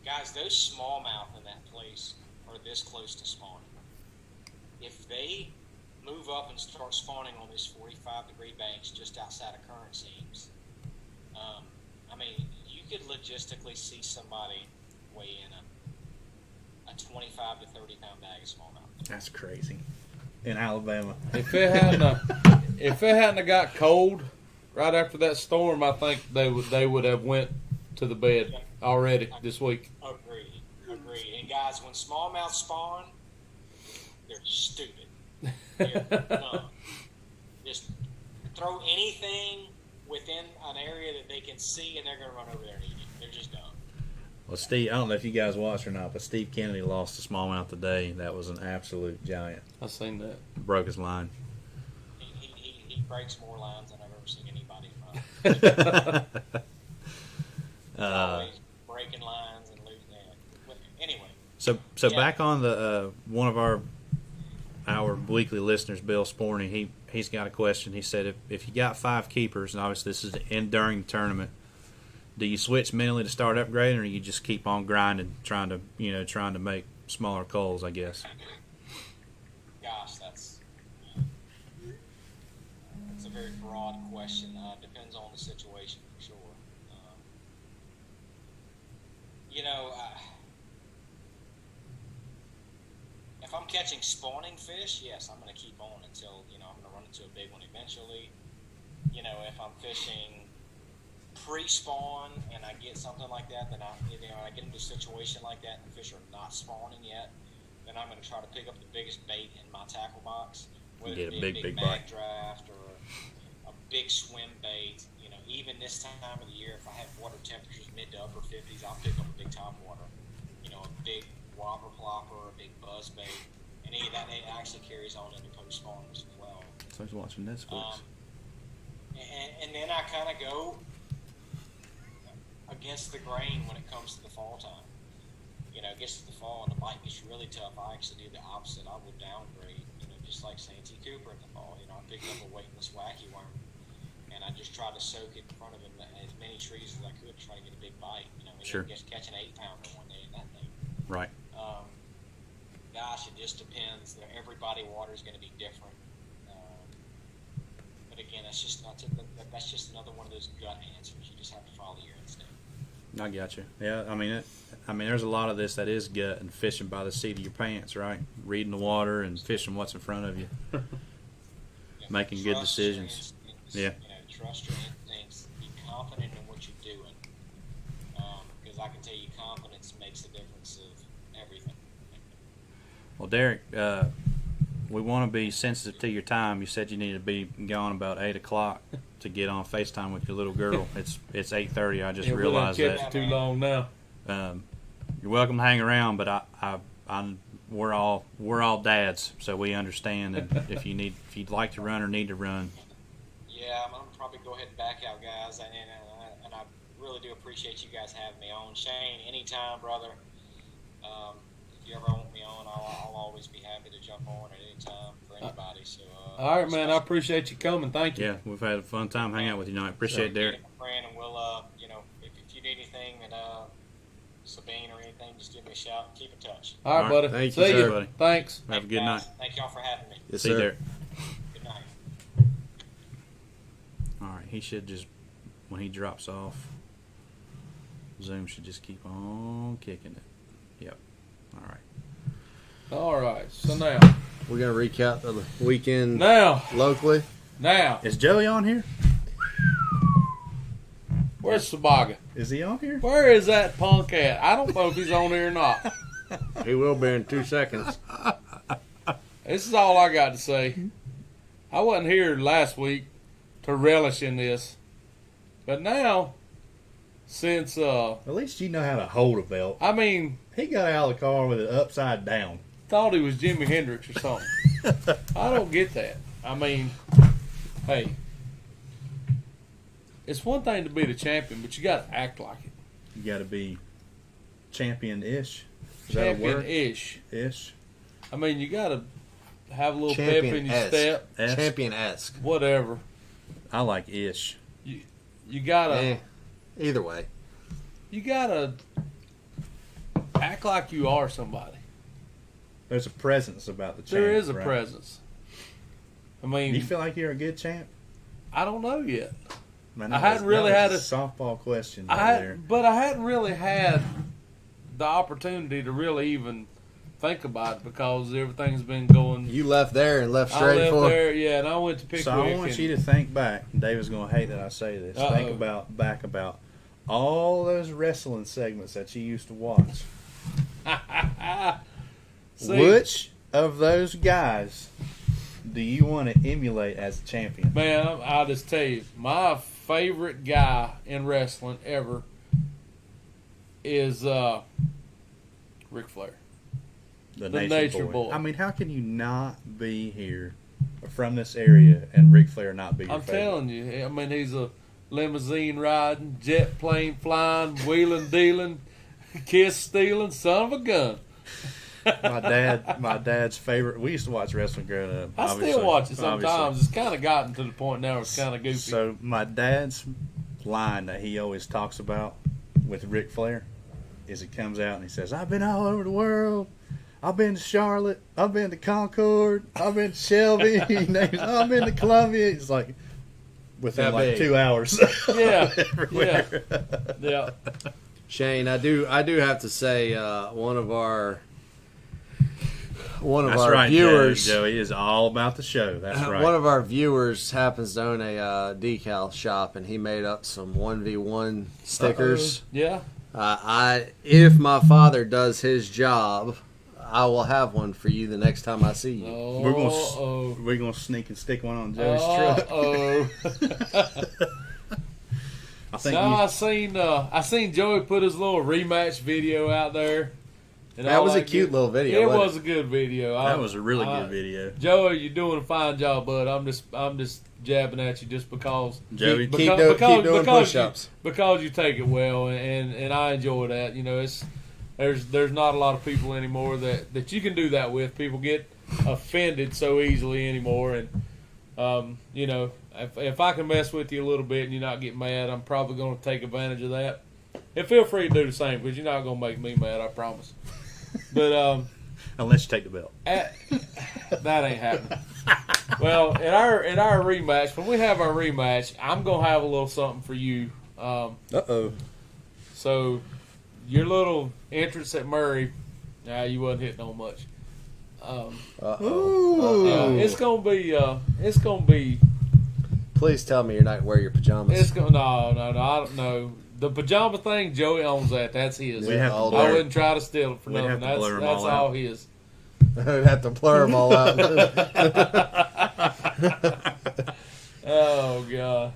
[SPEAKER 4] guys, those smallmouth in that place are this close to spawning. If they move up and start spawning on these 45-degree banks just outside of current seams, I mean, you could logistically see somebody weigh in a 25 to 30-pound bag of smallmouth.
[SPEAKER 3] That's crazy. In Alabama.
[SPEAKER 1] If it hadn't have got cold right after that storm, I think they would have went to the bed already this week.
[SPEAKER 4] Agreed. And guys, when smallmouth spawn, they're stupid. They're dumb. Just throw anything within an area that they can see, and they're going to run over there and eat it. They're just dumb.
[SPEAKER 3] Well, Steve, I don't know if you guys watched or not, but Steve Kennedy lost to smallmouth today. That was an absolute giant.
[SPEAKER 1] I seen that.
[SPEAKER 3] Broke his line.
[SPEAKER 4] He breaks more lines than I've ever seen anybody from. Always breaking lines and losing. Anyway.
[SPEAKER 3] So back on the one of our weekly listeners, Bill Sporney, he's got a question. He said, if you got 5 keepers, and obviously this is during the tournament, do you switch mentally to start upgrading, or you just keep on grinding, trying to make smaller culls, I guess?
[SPEAKER 4] Gosh, that's a very broad question. Depends on the situation for sure. If I'm catching spawning fish, yes, I'm going to keep on until I'm going to run into a big one eventually. If I'm fishing pre-spawn and I get something like that, then I get into a situation like that and the fish are not spawning yet, then I'm going to try to pick up the biggest bait in my tackle box, whether
[SPEAKER 3] Get
[SPEAKER 4] it
[SPEAKER 3] a
[SPEAKER 4] be
[SPEAKER 3] big
[SPEAKER 4] mag
[SPEAKER 3] bite.
[SPEAKER 4] draft or a big swim bait. Even this time of the year, if I have water temperatures mid to upper 50s, I'll pick up a big topwater. A big whopper plopper, a big buzz bait, and any of that it actually carries on into post spawners as well.
[SPEAKER 3] So he's watching Netflix.
[SPEAKER 4] And then I kind of go against the grain when it comes to the fall time. It gets to the fall and the bite gets really tough. I actually do the opposite. I would downgrade, just like Santee Cooper in the fall. I picked up a weightless wacky worm, and I just tried to soak it in front of him as many trees as I could to try to get a big bite.
[SPEAKER 3] Sure.
[SPEAKER 4] Just catch an 8-pounder one day in that thing.
[SPEAKER 3] Right.
[SPEAKER 4] Gosh, it just depends. Everybody water is going to be different. But again, that's just another one of those gut answers. You just have to follow your instinct.
[SPEAKER 3] I got you. Yeah, I mean, there's a lot of this that is gut and fishing by the seat of your pants, right? Reading the water and fishing what's in front of you, making good decisions. Yeah.
[SPEAKER 4] Trust your instincts. Be confident in what you're doing, because I can tell you, confidence makes the difference of everything.
[SPEAKER 3] Well, Derek, we want to be sensitive to your time. You said you need to be gone about 8 o'clock to get on FaceTime with your little girl. It's 8:30. I just realized
[SPEAKER 1] we done
[SPEAKER 3] that.
[SPEAKER 1] kept you too long now.
[SPEAKER 3] You're welcome to hang around, but we're all dads, so we understand. And if you'd like to run or need to run.
[SPEAKER 4] Yeah, I'm gonna probably go ahead and back out, guys, and I really do appreciate you guys having me on. Shane, anytime, brother. If you ever want me on, I'll always be happy to jump on at any time for anybody. So,
[SPEAKER 1] All right, man. I appreciate you coming. Thank you.
[SPEAKER 3] Yeah, we've had a fun time hanging out with you tonight. Appreciate it, Derek.
[SPEAKER 4] My friend, and we'll, if you need anything, and Sabine or anything, just give me a shout. Keep in touch.
[SPEAKER 1] All right, buddy.
[SPEAKER 2] Thank
[SPEAKER 1] See
[SPEAKER 2] you,
[SPEAKER 1] you.
[SPEAKER 2] sir.
[SPEAKER 3] Buddy.
[SPEAKER 1] Thanks.
[SPEAKER 3] Have a good night.
[SPEAKER 4] Thank y'all for having me.
[SPEAKER 2] Yes,
[SPEAKER 3] See you,
[SPEAKER 2] sir.
[SPEAKER 3] Derek.
[SPEAKER 4] Good night.
[SPEAKER 3] All right, he should just, when he drops off, Zoom should just keep on kicking it. Yep. All right.
[SPEAKER 1] All right. So now,
[SPEAKER 2] We're gonna recap the weekend
[SPEAKER 1] now,
[SPEAKER 2] locally.
[SPEAKER 3] Is Joey on here?
[SPEAKER 1] where's Sabaga?
[SPEAKER 3] Is he on here?
[SPEAKER 1] Where is that punk at? I don't know if he's on here or not.
[SPEAKER 2] He will be in 2 seconds.
[SPEAKER 1] This is all I got to say. I wasn't here last week to relish in this, but now, since
[SPEAKER 3] At least you know how to hold a belt.
[SPEAKER 1] I mean,
[SPEAKER 3] He got out of the car with it upside down.
[SPEAKER 1] thought he was Jimi Hendrix or something. I don't get that. I mean, hey, it's one thing to be the champion, but you got to act like it.
[SPEAKER 3] You got to be champion-ish. Is that a word?
[SPEAKER 1] Champion-ish.
[SPEAKER 3] Ish.
[SPEAKER 1] I mean, you got to have a little pep in your
[SPEAKER 2] Champion-esque.
[SPEAKER 1] step,
[SPEAKER 3] S?
[SPEAKER 2] Champion-esque.
[SPEAKER 1] whatever.
[SPEAKER 3] I like ish.
[SPEAKER 1] You gotta,
[SPEAKER 2] Either way.
[SPEAKER 1] you gotta act like you are somebody.
[SPEAKER 3] There's a presence about the champ.
[SPEAKER 1] There is a
[SPEAKER 3] right?
[SPEAKER 1] presence. I
[SPEAKER 3] Do
[SPEAKER 1] mean,
[SPEAKER 3] you feel like you're a good champ?
[SPEAKER 1] I don't know yet.
[SPEAKER 3] Man,
[SPEAKER 1] I
[SPEAKER 3] that
[SPEAKER 1] hadn't
[SPEAKER 3] was-
[SPEAKER 1] really
[SPEAKER 3] that
[SPEAKER 1] had
[SPEAKER 3] was
[SPEAKER 1] a-
[SPEAKER 3] softball question
[SPEAKER 1] I
[SPEAKER 3] right there.
[SPEAKER 1] but I hadn't really had the opportunity to really even think about it because everything's been going.
[SPEAKER 2] You left there and left
[SPEAKER 1] I
[SPEAKER 2] straight
[SPEAKER 1] left
[SPEAKER 2] for
[SPEAKER 1] there, yeah, and I went to Pickwick.
[SPEAKER 3] So I want you to think back. David's going to hate that I say this.
[SPEAKER 1] Uh-oh.
[SPEAKER 3] Think about all those wrestling segments that you used to watch.
[SPEAKER 1] See,
[SPEAKER 3] Which of those guys do you want to emulate as a champion?
[SPEAKER 1] man, I'll just tell you, my favorite guy in wrestling ever is Ric Flair.
[SPEAKER 3] The
[SPEAKER 1] Nature Boy.
[SPEAKER 3] I mean, how can you not be here from this area and Ric Flair not be your
[SPEAKER 1] I'm
[SPEAKER 3] favorite?
[SPEAKER 1] telling you, I mean, he's a limousine riding, jet plane flying, wheeling dealing, kiss stealing, son of a gun.
[SPEAKER 3] My dad's favorite. We used to watch wrestling growing up.
[SPEAKER 1] I
[SPEAKER 3] obviously,
[SPEAKER 1] still watch it sometimes.
[SPEAKER 3] obviously.
[SPEAKER 1] It's kind of gotten to the point now where it's kind of goofy.
[SPEAKER 3] So my dad's line that he always talks about with Ric Flair is he comes out and he says, "I've been all over the world. I've been to Charlotte. I've been to Concord. I've been to Shelby. I've been to Columbia." It's like within
[SPEAKER 2] That
[SPEAKER 3] like
[SPEAKER 2] big.
[SPEAKER 3] 2 hours.
[SPEAKER 1] Yeah,
[SPEAKER 3] Everywhere.
[SPEAKER 1] yeah.
[SPEAKER 2] Shane, I do have to say one of our one of
[SPEAKER 3] That's
[SPEAKER 2] our
[SPEAKER 3] right,
[SPEAKER 2] viewers.
[SPEAKER 3] Joey is all about the show. That's right.
[SPEAKER 2] One of our viewers happens to own a decal shop, and he made up some 1v1 stickers.
[SPEAKER 1] Yeah.
[SPEAKER 2] If my father does his job, I will have one for you the next time I see you.
[SPEAKER 3] We're gonna sneak and stick one on Joey's truck. I think
[SPEAKER 1] I seen Joey put his little rematch video out there. And
[SPEAKER 2] That
[SPEAKER 1] all
[SPEAKER 2] was a cute little video.
[SPEAKER 1] It
[SPEAKER 2] wasn't
[SPEAKER 1] was a good video.
[SPEAKER 3] that was a really good video.
[SPEAKER 1] Joey, you're doing a fine job, bud. I'm just jabbing at you just because.
[SPEAKER 3] Joey,
[SPEAKER 2] keep doing push-ups.
[SPEAKER 1] Because you take it well, and I enjoy that. You know, there's not a lot of people anymore that you can do that with. People get offended so easily anymore, and you know, if I can mess with you a little bit and you not get mad, I'm probably going to take advantage of that. And feel free to do the same because you're not going to make me mad, I promise. But
[SPEAKER 3] unless you take the belt.
[SPEAKER 1] that ain't happening. Well, in our rematch, when we have our rematch, I'm gonna have a little something for you. So your little entrance at Murray, you wasn't hitting on much. It's gonna be.
[SPEAKER 2] Please tell me you're not wearing your pajamas.
[SPEAKER 1] No, I don't know. The pajama thing, Joey owns that. That's his.
[SPEAKER 3] We'd have to
[SPEAKER 1] I
[SPEAKER 3] blur-
[SPEAKER 1] wouldn't try to steal it for
[SPEAKER 3] we'd
[SPEAKER 1] nothing.
[SPEAKER 3] have to blur 'em
[SPEAKER 1] That's
[SPEAKER 3] all
[SPEAKER 1] all
[SPEAKER 3] out.
[SPEAKER 1] his.
[SPEAKER 2] I'd have to blur them all out.
[SPEAKER 1] Oh God.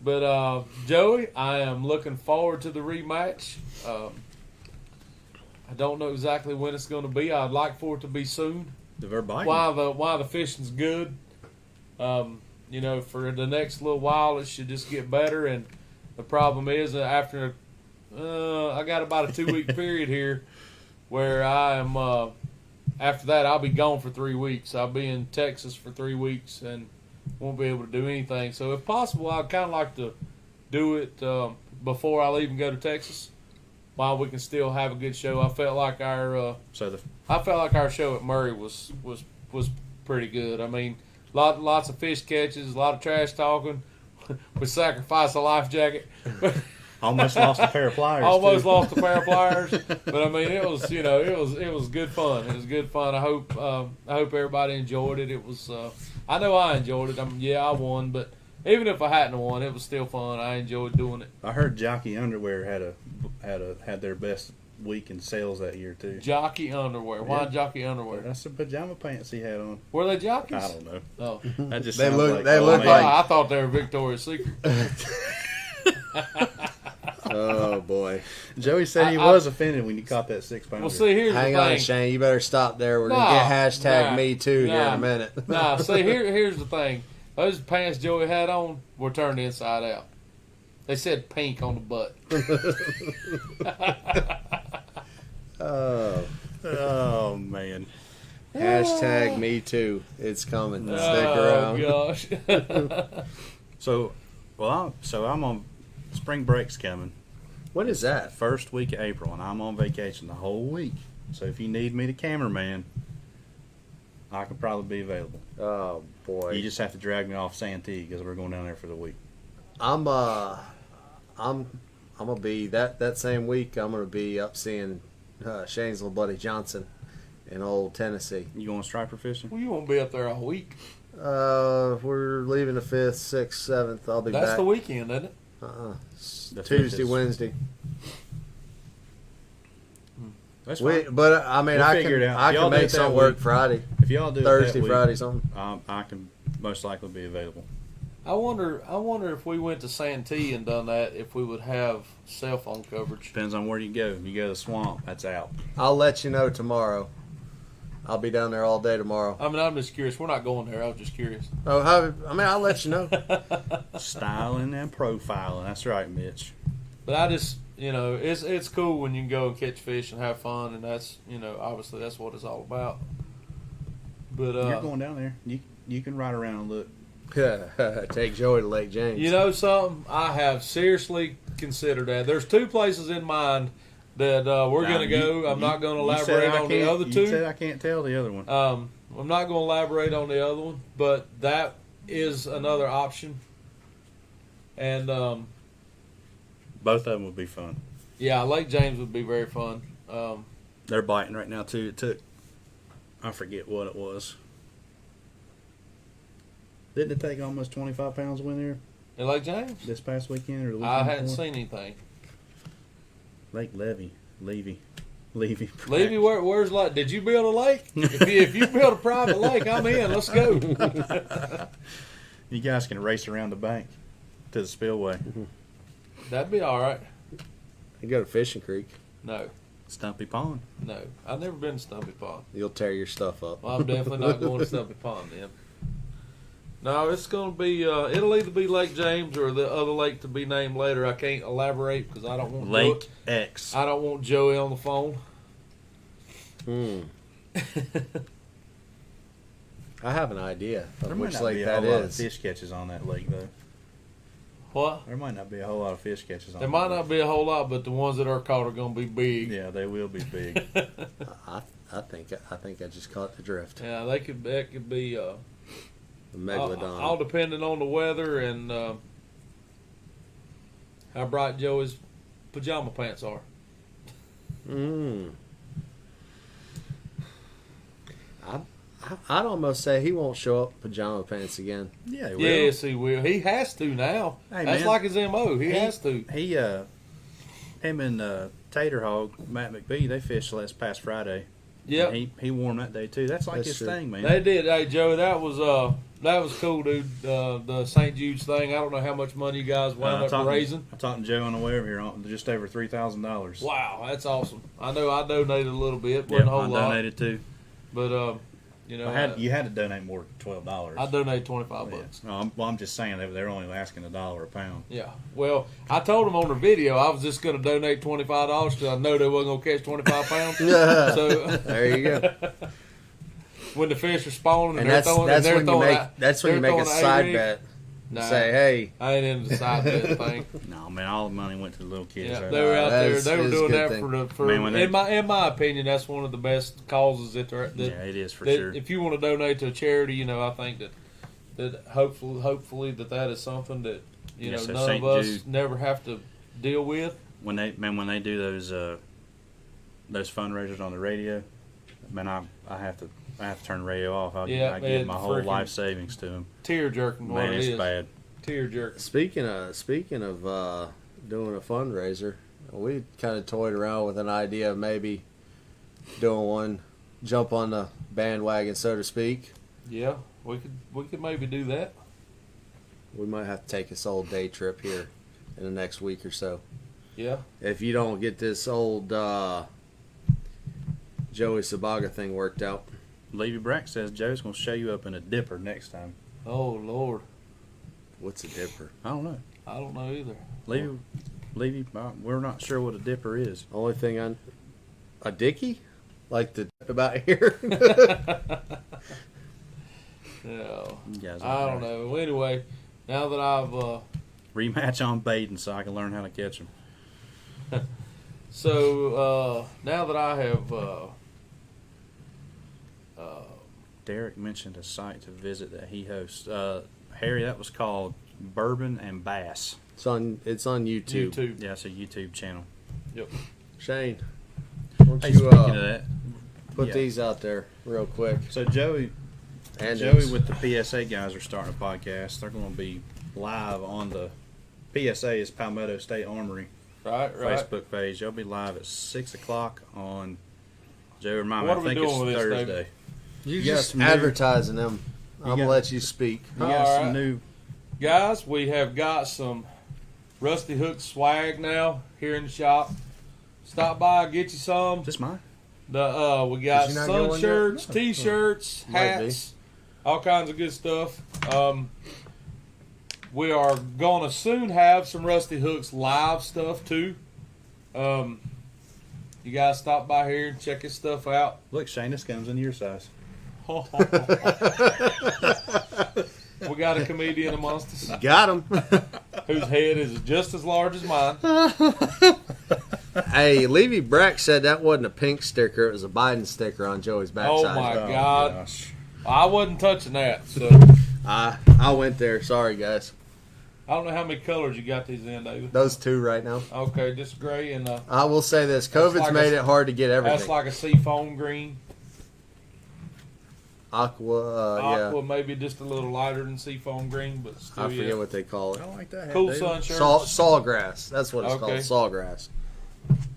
[SPEAKER 1] But Joey, I am looking forward to the rematch. I don't know exactly when it's going to be. I'd like for it to be soon.
[SPEAKER 3] The verbatim.
[SPEAKER 1] Why the fishing's good. You know, for the next little while, it should just get better. And the problem is that after I got about a 2-week period here where I am. After that, I'll be gone for 3 weeks. I'll be in Texas for 3 weeks and won't be able to do anything. So, if possible, I'd kind of like to do it before I leave and go to Texas, while we can still have a good show. I felt like our show at Murray was pretty good. I mean, lots of fish catches, a lot of trash talking. We sacrificed a life jacket.
[SPEAKER 3] Almost lost a pair of pliers.
[SPEAKER 1] Lost a pair of pliers, but I mean, it was good fun. It was good fun. I hope everybody enjoyed it. It was. I know I enjoyed it. I won, but even if I hadn't won, it was still fun. I enjoyed doing it.
[SPEAKER 3] I heard Jockey Underwear had their best week in sales that year too.
[SPEAKER 1] Jockey Underwear. Why
[SPEAKER 3] Yeah.
[SPEAKER 1] Jockey Underwear?
[SPEAKER 3] That's the pajama pants he had on.
[SPEAKER 1] Were they jockeys?
[SPEAKER 3] I don't know.
[SPEAKER 1] Oh,
[SPEAKER 3] That just
[SPEAKER 2] They
[SPEAKER 3] sounds
[SPEAKER 2] look-
[SPEAKER 3] like
[SPEAKER 2] they
[SPEAKER 3] old
[SPEAKER 2] look
[SPEAKER 3] man.
[SPEAKER 2] like-
[SPEAKER 1] I thought they were Victoria's Secret.
[SPEAKER 2] Oh boy!
[SPEAKER 3] Joey said he was offended when you caught that 6-pounder.
[SPEAKER 1] Well, see, here's
[SPEAKER 2] Hang
[SPEAKER 1] the
[SPEAKER 2] on,
[SPEAKER 1] thing.
[SPEAKER 2] Shane. You better stop there. We're
[SPEAKER 1] Nah,
[SPEAKER 2] gonna get hashtag
[SPEAKER 1] nah,
[SPEAKER 2] me too here in
[SPEAKER 1] nah.
[SPEAKER 2] a minute.
[SPEAKER 1] Nah, see, here's the thing. Those pants Joey had on were turned inside out. They said pink on the butt.
[SPEAKER 2] Oh,
[SPEAKER 3] man.
[SPEAKER 2] hashtag me too. It's coming. Stick around.
[SPEAKER 1] Oh gosh.
[SPEAKER 3] So I'm on spring break's coming.
[SPEAKER 2] What is that?
[SPEAKER 3] First week of April, and I'm on vacation the whole week. So if you need me to cameraman, I could probably be available.
[SPEAKER 2] Oh boy!
[SPEAKER 3] You just have to drag me off Santee because we're going down there for the week.
[SPEAKER 2] I'm gonna be that same week. I'm gonna be up seeing Shane's little buddy Johnson in old Tennessee.
[SPEAKER 3] You going striper fishing?
[SPEAKER 1] Well, you won't be up there all week.
[SPEAKER 2] We're leaving the 5th, 6th, 7th. I'll be back.
[SPEAKER 1] That's the weekend, isn't it?
[SPEAKER 3] The 5th
[SPEAKER 2] Tuesday,
[SPEAKER 3] is-
[SPEAKER 2] Wednesday.
[SPEAKER 3] That's fine.
[SPEAKER 2] But I mean,
[SPEAKER 3] We'll
[SPEAKER 2] I
[SPEAKER 3] figure
[SPEAKER 2] can
[SPEAKER 3] it out.
[SPEAKER 2] I
[SPEAKER 3] If y'all
[SPEAKER 2] can
[SPEAKER 3] do
[SPEAKER 2] make
[SPEAKER 3] it that
[SPEAKER 2] some work
[SPEAKER 3] week-
[SPEAKER 2] Friday,
[SPEAKER 3] If y'all do it
[SPEAKER 2] Thursday,
[SPEAKER 3] that week,
[SPEAKER 2] Friday, something.
[SPEAKER 3] I can most likely be available.
[SPEAKER 1] I wonder if we went to Santee and done that, if we would have cell phone coverage.
[SPEAKER 3] Depends on where you go. If you go to the swamp, that's out.
[SPEAKER 2] I'll let you know tomorrow. I'll be down there all day tomorrow.
[SPEAKER 1] I mean, I'm just curious. We're not going there. I was just curious.
[SPEAKER 2] Oh, I'll let you know.
[SPEAKER 3] Styling and profiling. That's right, Mitch.
[SPEAKER 1] But I just, it's cool when you can go and catch fish and have fun, and that's, obviously that's what it's all about. But
[SPEAKER 3] You're going down there. You can ride around and look.
[SPEAKER 2] Take Joey to Lake James.
[SPEAKER 1] you know something? I have seriously considered that. There's 2 places in mind that we're
[SPEAKER 3] Now,
[SPEAKER 1] going to go. I'm not going to
[SPEAKER 3] you said
[SPEAKER 1] elaborate
[SPEAKER 3] I
[SPEAKER 1] on the
[SPEAKER 3] can't-
[SPEAKER 1] other
[SPEAKER 3] You
[SPEAKER 1] 2.
[SPEAKER 3] said I can't tell the other one.
[SPEAKER 1] I'm not going to elaborate on the other one, but that is another option. And
[SPEAKER 3] Both of them would be fun.
[SPEAKER 1] yeah, Lake James would be very fun.
[SPEAKER 3] They're biting right now too. I forget what it was. Didn't it take almost 25 pounds to win there
[SPEAKER 1] In Lake James?
[SPEAKER 3] this past weekend or the weekend
[SPEAKER 1] I hadn't
[SPEAKER 3] before?
[SPEAKER 1] seen anything.
[SPEAKER 3] Lake Levy.
[SPEAKER 1] Levy, where's like? Did you build a lake? If you build a private lake, I'm in. Let's go.
[SPEAKER 3] You guys can race around the bank to the spillway.
[SPEAKER 1] That'd be all right.
[SPEAKER 2] You go to Fishing Creek.
[SPEAKER 1] No,
[SPEAKER 3] Stumpy Pond.
[SPEAKER 1] no. I've never been to Stumpy Pond.
[SPEAKER 2] You'll tear your stuff up.
[SPEAKER 1] Well, I'm definitely not going to Stumpy Pond then. No, it's going to be. It'll either be Lake James or the other lake to be named later. I can't elaborate because I don't want
[SPEAKER 3] Lake X.
[SPEAKER 1] I don't want Joey on the phone.
[SPEAKER 2] I have an idea
[SPEAKER 3] There
[SPEAKER 2] of
[SPEAKER 3] might
[SPEAKER 2] which
[SPEAKER 3] not
[SPEAKER 2] lake
[SPEAKER 3] be a
[SPEAKER 2] that
[SPEAKER 3] whole lot of
[SPEAKER 2] is.
[SPEAKER 3] fish catches on that lake, though.
[SPEAKER 1] What?
[SPEAKER 3] There might not be a whole lot of fish catches on
[SPEAKER 1] There
[SPEAKER 3] that
[SPEAKER 1] might
[SPEAKER 3] lake.
[SPEAKER 1] not be a whole lot, but the ones that are caught are going to be big.
[SPEAKER 3] Yeah, they will be big.
[SPEAKER 2] I think I just caught the drift.
[SPEAKER 1] Yeah, that could be
[SPEAKER 2] The megalodon.
[SPEAKER 1] all depending on the weather and how bright Joey's pajama pants are.
[SPEAKER 2] I'd almost say he won't show up in pajama pants again.
[SPEAKER 3] Yeah, he will.
[SPEAKER 1] Yes, he will. He has to now.
[SPEAKER 3] Hey,
[SPEAKER 1] That's
[SPEAKER 3] man.
[SPEAKER 1] like his MO. He has to.
[SPEAKER 3] Him and Tater Hog, Matt McBee, they fished last past Friday.
[SPEAKER 1] Yep.
[SPEAKER 3] And he won that day too. That's like
[SPEAKER 2] That's
[SPEAKER 3] his
[SPEAKER 2] true.
[SPEAKER 3] thing, man.
[SPEAKER 1] They did. Hey, Joey, that was cool, dude. The St. Jude's thing. I don't know how much money you guys wound up raising.
[SPEAKER 3] I talked to Joe on the way over here on just over $3,000.
[SPEAKER 1] Wow, that's awesome. I know I donated a little bit,
[SPEAKER 3] Yeah,
[SPEAKER 1] wasn't a whole
[SPEAKER 3] I
[SPEAKER 1] lot,
[SPEAKER 3] donated too.
[SPEAKER 1] but you know,
[SPEAKER 3] You had to donate more than $12.
[SPEAKER 1] I donated $25.
[SPEAKER 3] Yeah. No, I'm just saying they're only asking $1 a pound.
[SPEAKER 1] Yeah. Well, I told them on the video I was just going to donate $25 because I know they wasn't going to catch 25 pounds. So
[SPEAKER 2] There you go.
[SPEAKER 1] when the fish are spawning
[SPEAKER 2] And
[SPEAKER 1] they're
[SPEAKER 2] that's
[SPEAKER 1] throwing,
[SPEAKER 2] that's
[SPEAKER 1] they're
[SPEAKER 2] when you
[SPEAKER 1] throwing
[SPEAKER 2] make
[SPEAKER 1] out-
[SPEAKER 2] that's when you
[SPEAKER 1] they're
[SPEAKER 2] make a
[SPEAKER 1] throwing
[SPEAKER 2] side
[SPEAKER 1] A-rig.
[SPEAKER 2] bet.
[SPEAKER 1] Nah,
[SPEAKER 2] Say, hey,
[SPEAKER 1] I ain't into the side bet thing.
[SPEAKER 3] No, man, all the money went to the little kids.
[SPEAKER 1] Yeah,
[SPEAKER 3] right
[SPEAKER 1] they were
[SPEAKER 3] there.
[SPEAKER 1] out
[SPEAKER 2] that
[SPEAKER 1] there.
[SPEAKER 2] is-
[SPEAKER 1] They were
[SPEAKER 2] is a
[SPEAKER 1] doing
[SPEAKER 2] good
[SPEAKER 1] that
[SPEAKER 2] thing.
[SPEAKER 1] for
[SPEAKER 3] Man, when they-
[SPEAKER 1] in my opinion, that's one of the best causes that
[SPEAKER 3] Yeah, it is for
[SPEAKER 1] that
[SPEAKER 3] sure.
[SPEAKER 1] if you want to donate to a charity, you know, I think that hopefully that is something that you
[SPEAKER 3] Yes,
[SPEAKER 1] know
[SPEAKER 3] so
[SPEAKER 1] none
[SPEAKER 3] St.
[SPEAKER 1] of us
[SPEAKER 3] Jude.
[SPEAKER 1] never have to deal with.
[SPEAKER 3] When they do those fundraisers on the radio, man, I have to turn the radio off. I
[SPEAKER 1] Yeah,
[SPEAKER 3] give
[SPEAKER 1] it
[SPEAKER 3] my whole
[SPEAKER 1] freaking-
[SPEAKER 3] life savings to them.
[SPEAKER 1] Tear jerking, what
[SPEAKER 3] Man,
[SPEAKER 1] it
[SPEAKER 3] it's
[SPEAKER 1] is.
[SPEAKER 3] bad.
[SPEAKER 1] Tear jerking.
[SPEAKER 2] speaking of doing a fundraiser, we kind of toyed around with an idea of maybe doing one, jump on the bandwagon, so to speak.
[SPEAKER 1] Yeah, we could maybe do that.
[SPEAKER 2] We might have to take this old day trip here in the next week or so.
[SPEAKER 1] Yeah.
[SPEAKER 2] If you don't get this old Joey Sabaga thing worked out.
[SPEAKER 3] Levy Brack says Joe's going to show you up in a dipper next time.
[SPEAKER 1] Oh Lord,
[SPEAKER 2] What's a dipper?
[SPEAKER 3] I don't know.
[SPEAKER 1] I don't know either.
[SPEAKER 3] Levy, we're not sure what a dipper is.
[SPEAKER 2] Only thing a dickie? Like the about here?
[SPEAKER 1] Yeah.
[SPEAKER 3] You guys
[SPEAKER 1] I don't know. Well, anyway, now that I've
[SPEAKER 3] Rematch on baiting so I can learn how to catch them.
[SPEAKER 1] now that I have
[SPEAKER 3] Derek mentioned a site to visit that he hosts. Harry, that was called Bourbon and Bass.
[SPEAKER 2] It's on YouTube.
[SPEAKER 1] YouTube.
[SPEAKER 3] Yeah, it's a YouTube channel.
[SPEAKER 1] Yep.
[SPEAKER 2] Shane, why don't
[SPEAKER 3] Hey,
[SPEAKER 2] you
[SPEAKER 3] speaking of that,
[SPEAKER 2] put
[SPEAKER 3] yeah.
[SPEAKER 2] these out there real quick?
[SPEAKER 3] So Joey with the PSA guys are starting a podcast. They're going to be live on the PSA is Palmetto State Armory
[SPEAKER 1] Right.
[SPEAKER 3] Facebook page. They'll be live at 6:00 on. Joe, remind me.
[SPEAKER 1] What
[SPEAKER 3] I
[SPEAKER 1] are we
[SPEAKER 3] think
[SPEAKER 1] doing
[SPEAKER 3] it's
[SPEAKER 1] with this,
[SPEAKER 3] Thursday.
[SPEAKER 1] David?
[SPEAKER 2] You
[SPEAKER 3] got
[SPEAKER 2] just
[SPEAKER 3] some new-
[SPEAKER 2] advertising them. I'm gonna
[SPEAKER 3] got-
[SPEAKER 2] let you speak.
[SPEAKER 3] You got
[SPEAKER 1] All
[SPEAKER 3] some
[SPEAKER 1] right.
[SPEAKER 3] new.
[SPEAKER 1] Guys, we have got some Rusty Hook swag now here in the shop. Stop by, get you some.
[SPEAKER 3] Is this mine?
[SPEAKER 1] We got
[SPEAKER 2] Did you not get
[SPEAKER 1] sun
[SPEAKER 2] one
[SPEAKER 1] shirts,
[SPEAKER 2] yet?
[SPEAKER 1] t-shirts,
[SPEAKER 2] Might be.
[SPEAKER 1] hats, all kinds of good stuff. We are gonna soon have some Rusty Hooks live stuff too. You guys stop by here and check his stuff out.
[SPEAKER 3] Look, Shane, this comes in your size.
[SPEAKER 1] We got a comedian amongst us
[SPEAKER 2] Got him.
[SPEAKER 1] whose head is just as large as mine.
[SPEAKER 2] Hey, Levy Brack said that wasn't a pink sticker; it was a Biden sticker on Joey's
[SPEAKER 1] Oh
[SPEAKER 2] backside.
[SPEAKER 1] my
[SPEAKER 3] Oh,
[SPEAKER 1] God!
[SPEAKER 3] gosh.
[SPEAKER 1] I wasn't touching that. So
[SPEAKER 2] I went there. Sorry, guys.
[SPEAKER 1] I don't know how many colors you got these in, David.
[SPEAKER 2] Those two right now.
[SPEAKER 1] Okay, just gray and
[SPEAKER 2] I will say this: COVID's
[SPEAKER 1] like
[SPEAKER 2] made
[SPEAKER 1] a-
[SPEAKER 2] it hard to get everything.
[SPEAKER 1] that's like a seafoam green.
[SPEAKER 2] Aqua,
[SPEAKER 1] Aqua, maybe just a little lighter than seafoam green, but still,
[SPEAKER 2] I forget what they call it.
[SPEAKER 3] I like that.
[SPEAKER 1] Cool
[SPEAKER 3] David.
[SPEAKER 1] sun shirts.
[SPEAKER 2] Sawgrass. That's what it's
[SPEAKER 1] Okay.
[SPEAKER 2] called. Sawgrass.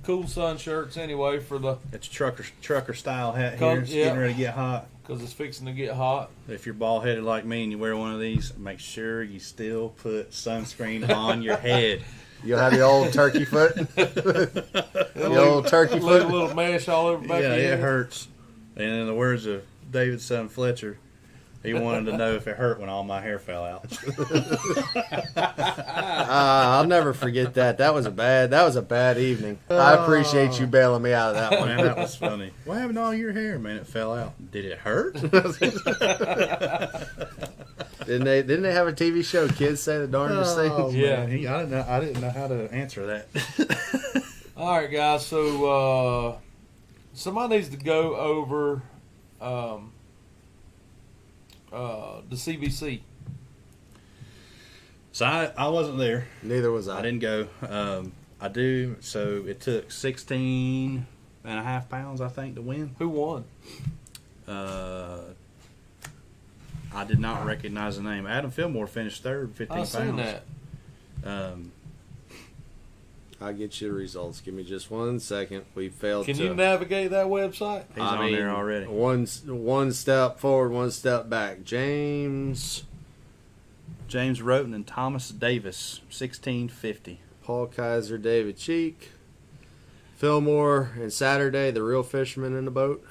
[SPEAKER 1] Cool sun shirts anyway for the
[SPEAKER 3] It's trucker style hat
[SPEAKER 1] Come-
[SPEAKER 3] here. It's
[SPEAKER 1] yeah.
[SPEAKER 3] getting ready to get hot.
[SPEAKER 1] because it's fixing to get hot.
[SPEAKER 3] If you're bald headed like me and you wear one of these, make sure you still put sunscreen on your head.
[SPEAKER 2] You'll have the old turkey foot. The old turkey
[SPEAKER 1] Leave a
[SPEAKER 2] foot.
[SPEAKER 1] little mesh all over the back
[SPEAKER 3] Yeah,
[SPEAKER 1] of your
[SPEAKER 3] it
[SPEAKER 1] head.
[SPEAKER 3] hurts. And in the words of David's son Fletcher, he wanted to know if it hurt when all my hair fell out.
[SPEAKER 2] I'll never forget that. That was a bad evening. I appreciate you bailing me out of that one.
[SPEAKER 3] Man, that was funny. What happened to all your hair, man? It fell out. Did it hurt?
[SPEAKER 2] Didn't they have a TV show? Kids say the darndest things.
[SPEAKER 1] Yeah.
[SPEAKER 3] Man, I didn't know how to answer that.
[SPEAKER 1] All right, guys. So somebody needs to go over the CBC.
[SPEAKER 3] So I wasn't there.
[SPEAKER 2] Neither was I.
[SPEAKER 3] I didn't go. I do. So it took 16 and a half pounds, I think, to win.
[SPEAKER 1] Who won?
[SPEAKER 3] I did not recognize the name. Adam Fillmore finished third, 15
[SPEAKER 1] I
[SPEAKER 3] pounds.
[SPEAKER 1] seen that.
[SPEAKER 2] I'll get you the results. Give me just 1 second. We failed
[SPEAKER 1] Can
[SPEAKER 2] to.
[SPEAKER 1] you navigate that website?
[SPEAKER 3] He's on there already.
[SPEAKER 2] One step forward, one step back. James
[SPEAKER 3] Roten and Thomas Davis, 1650.
[SPEAKER 2] Paul Kaiser, David Cheek, Fillmore, and Saturday, the real fisherman in the boat.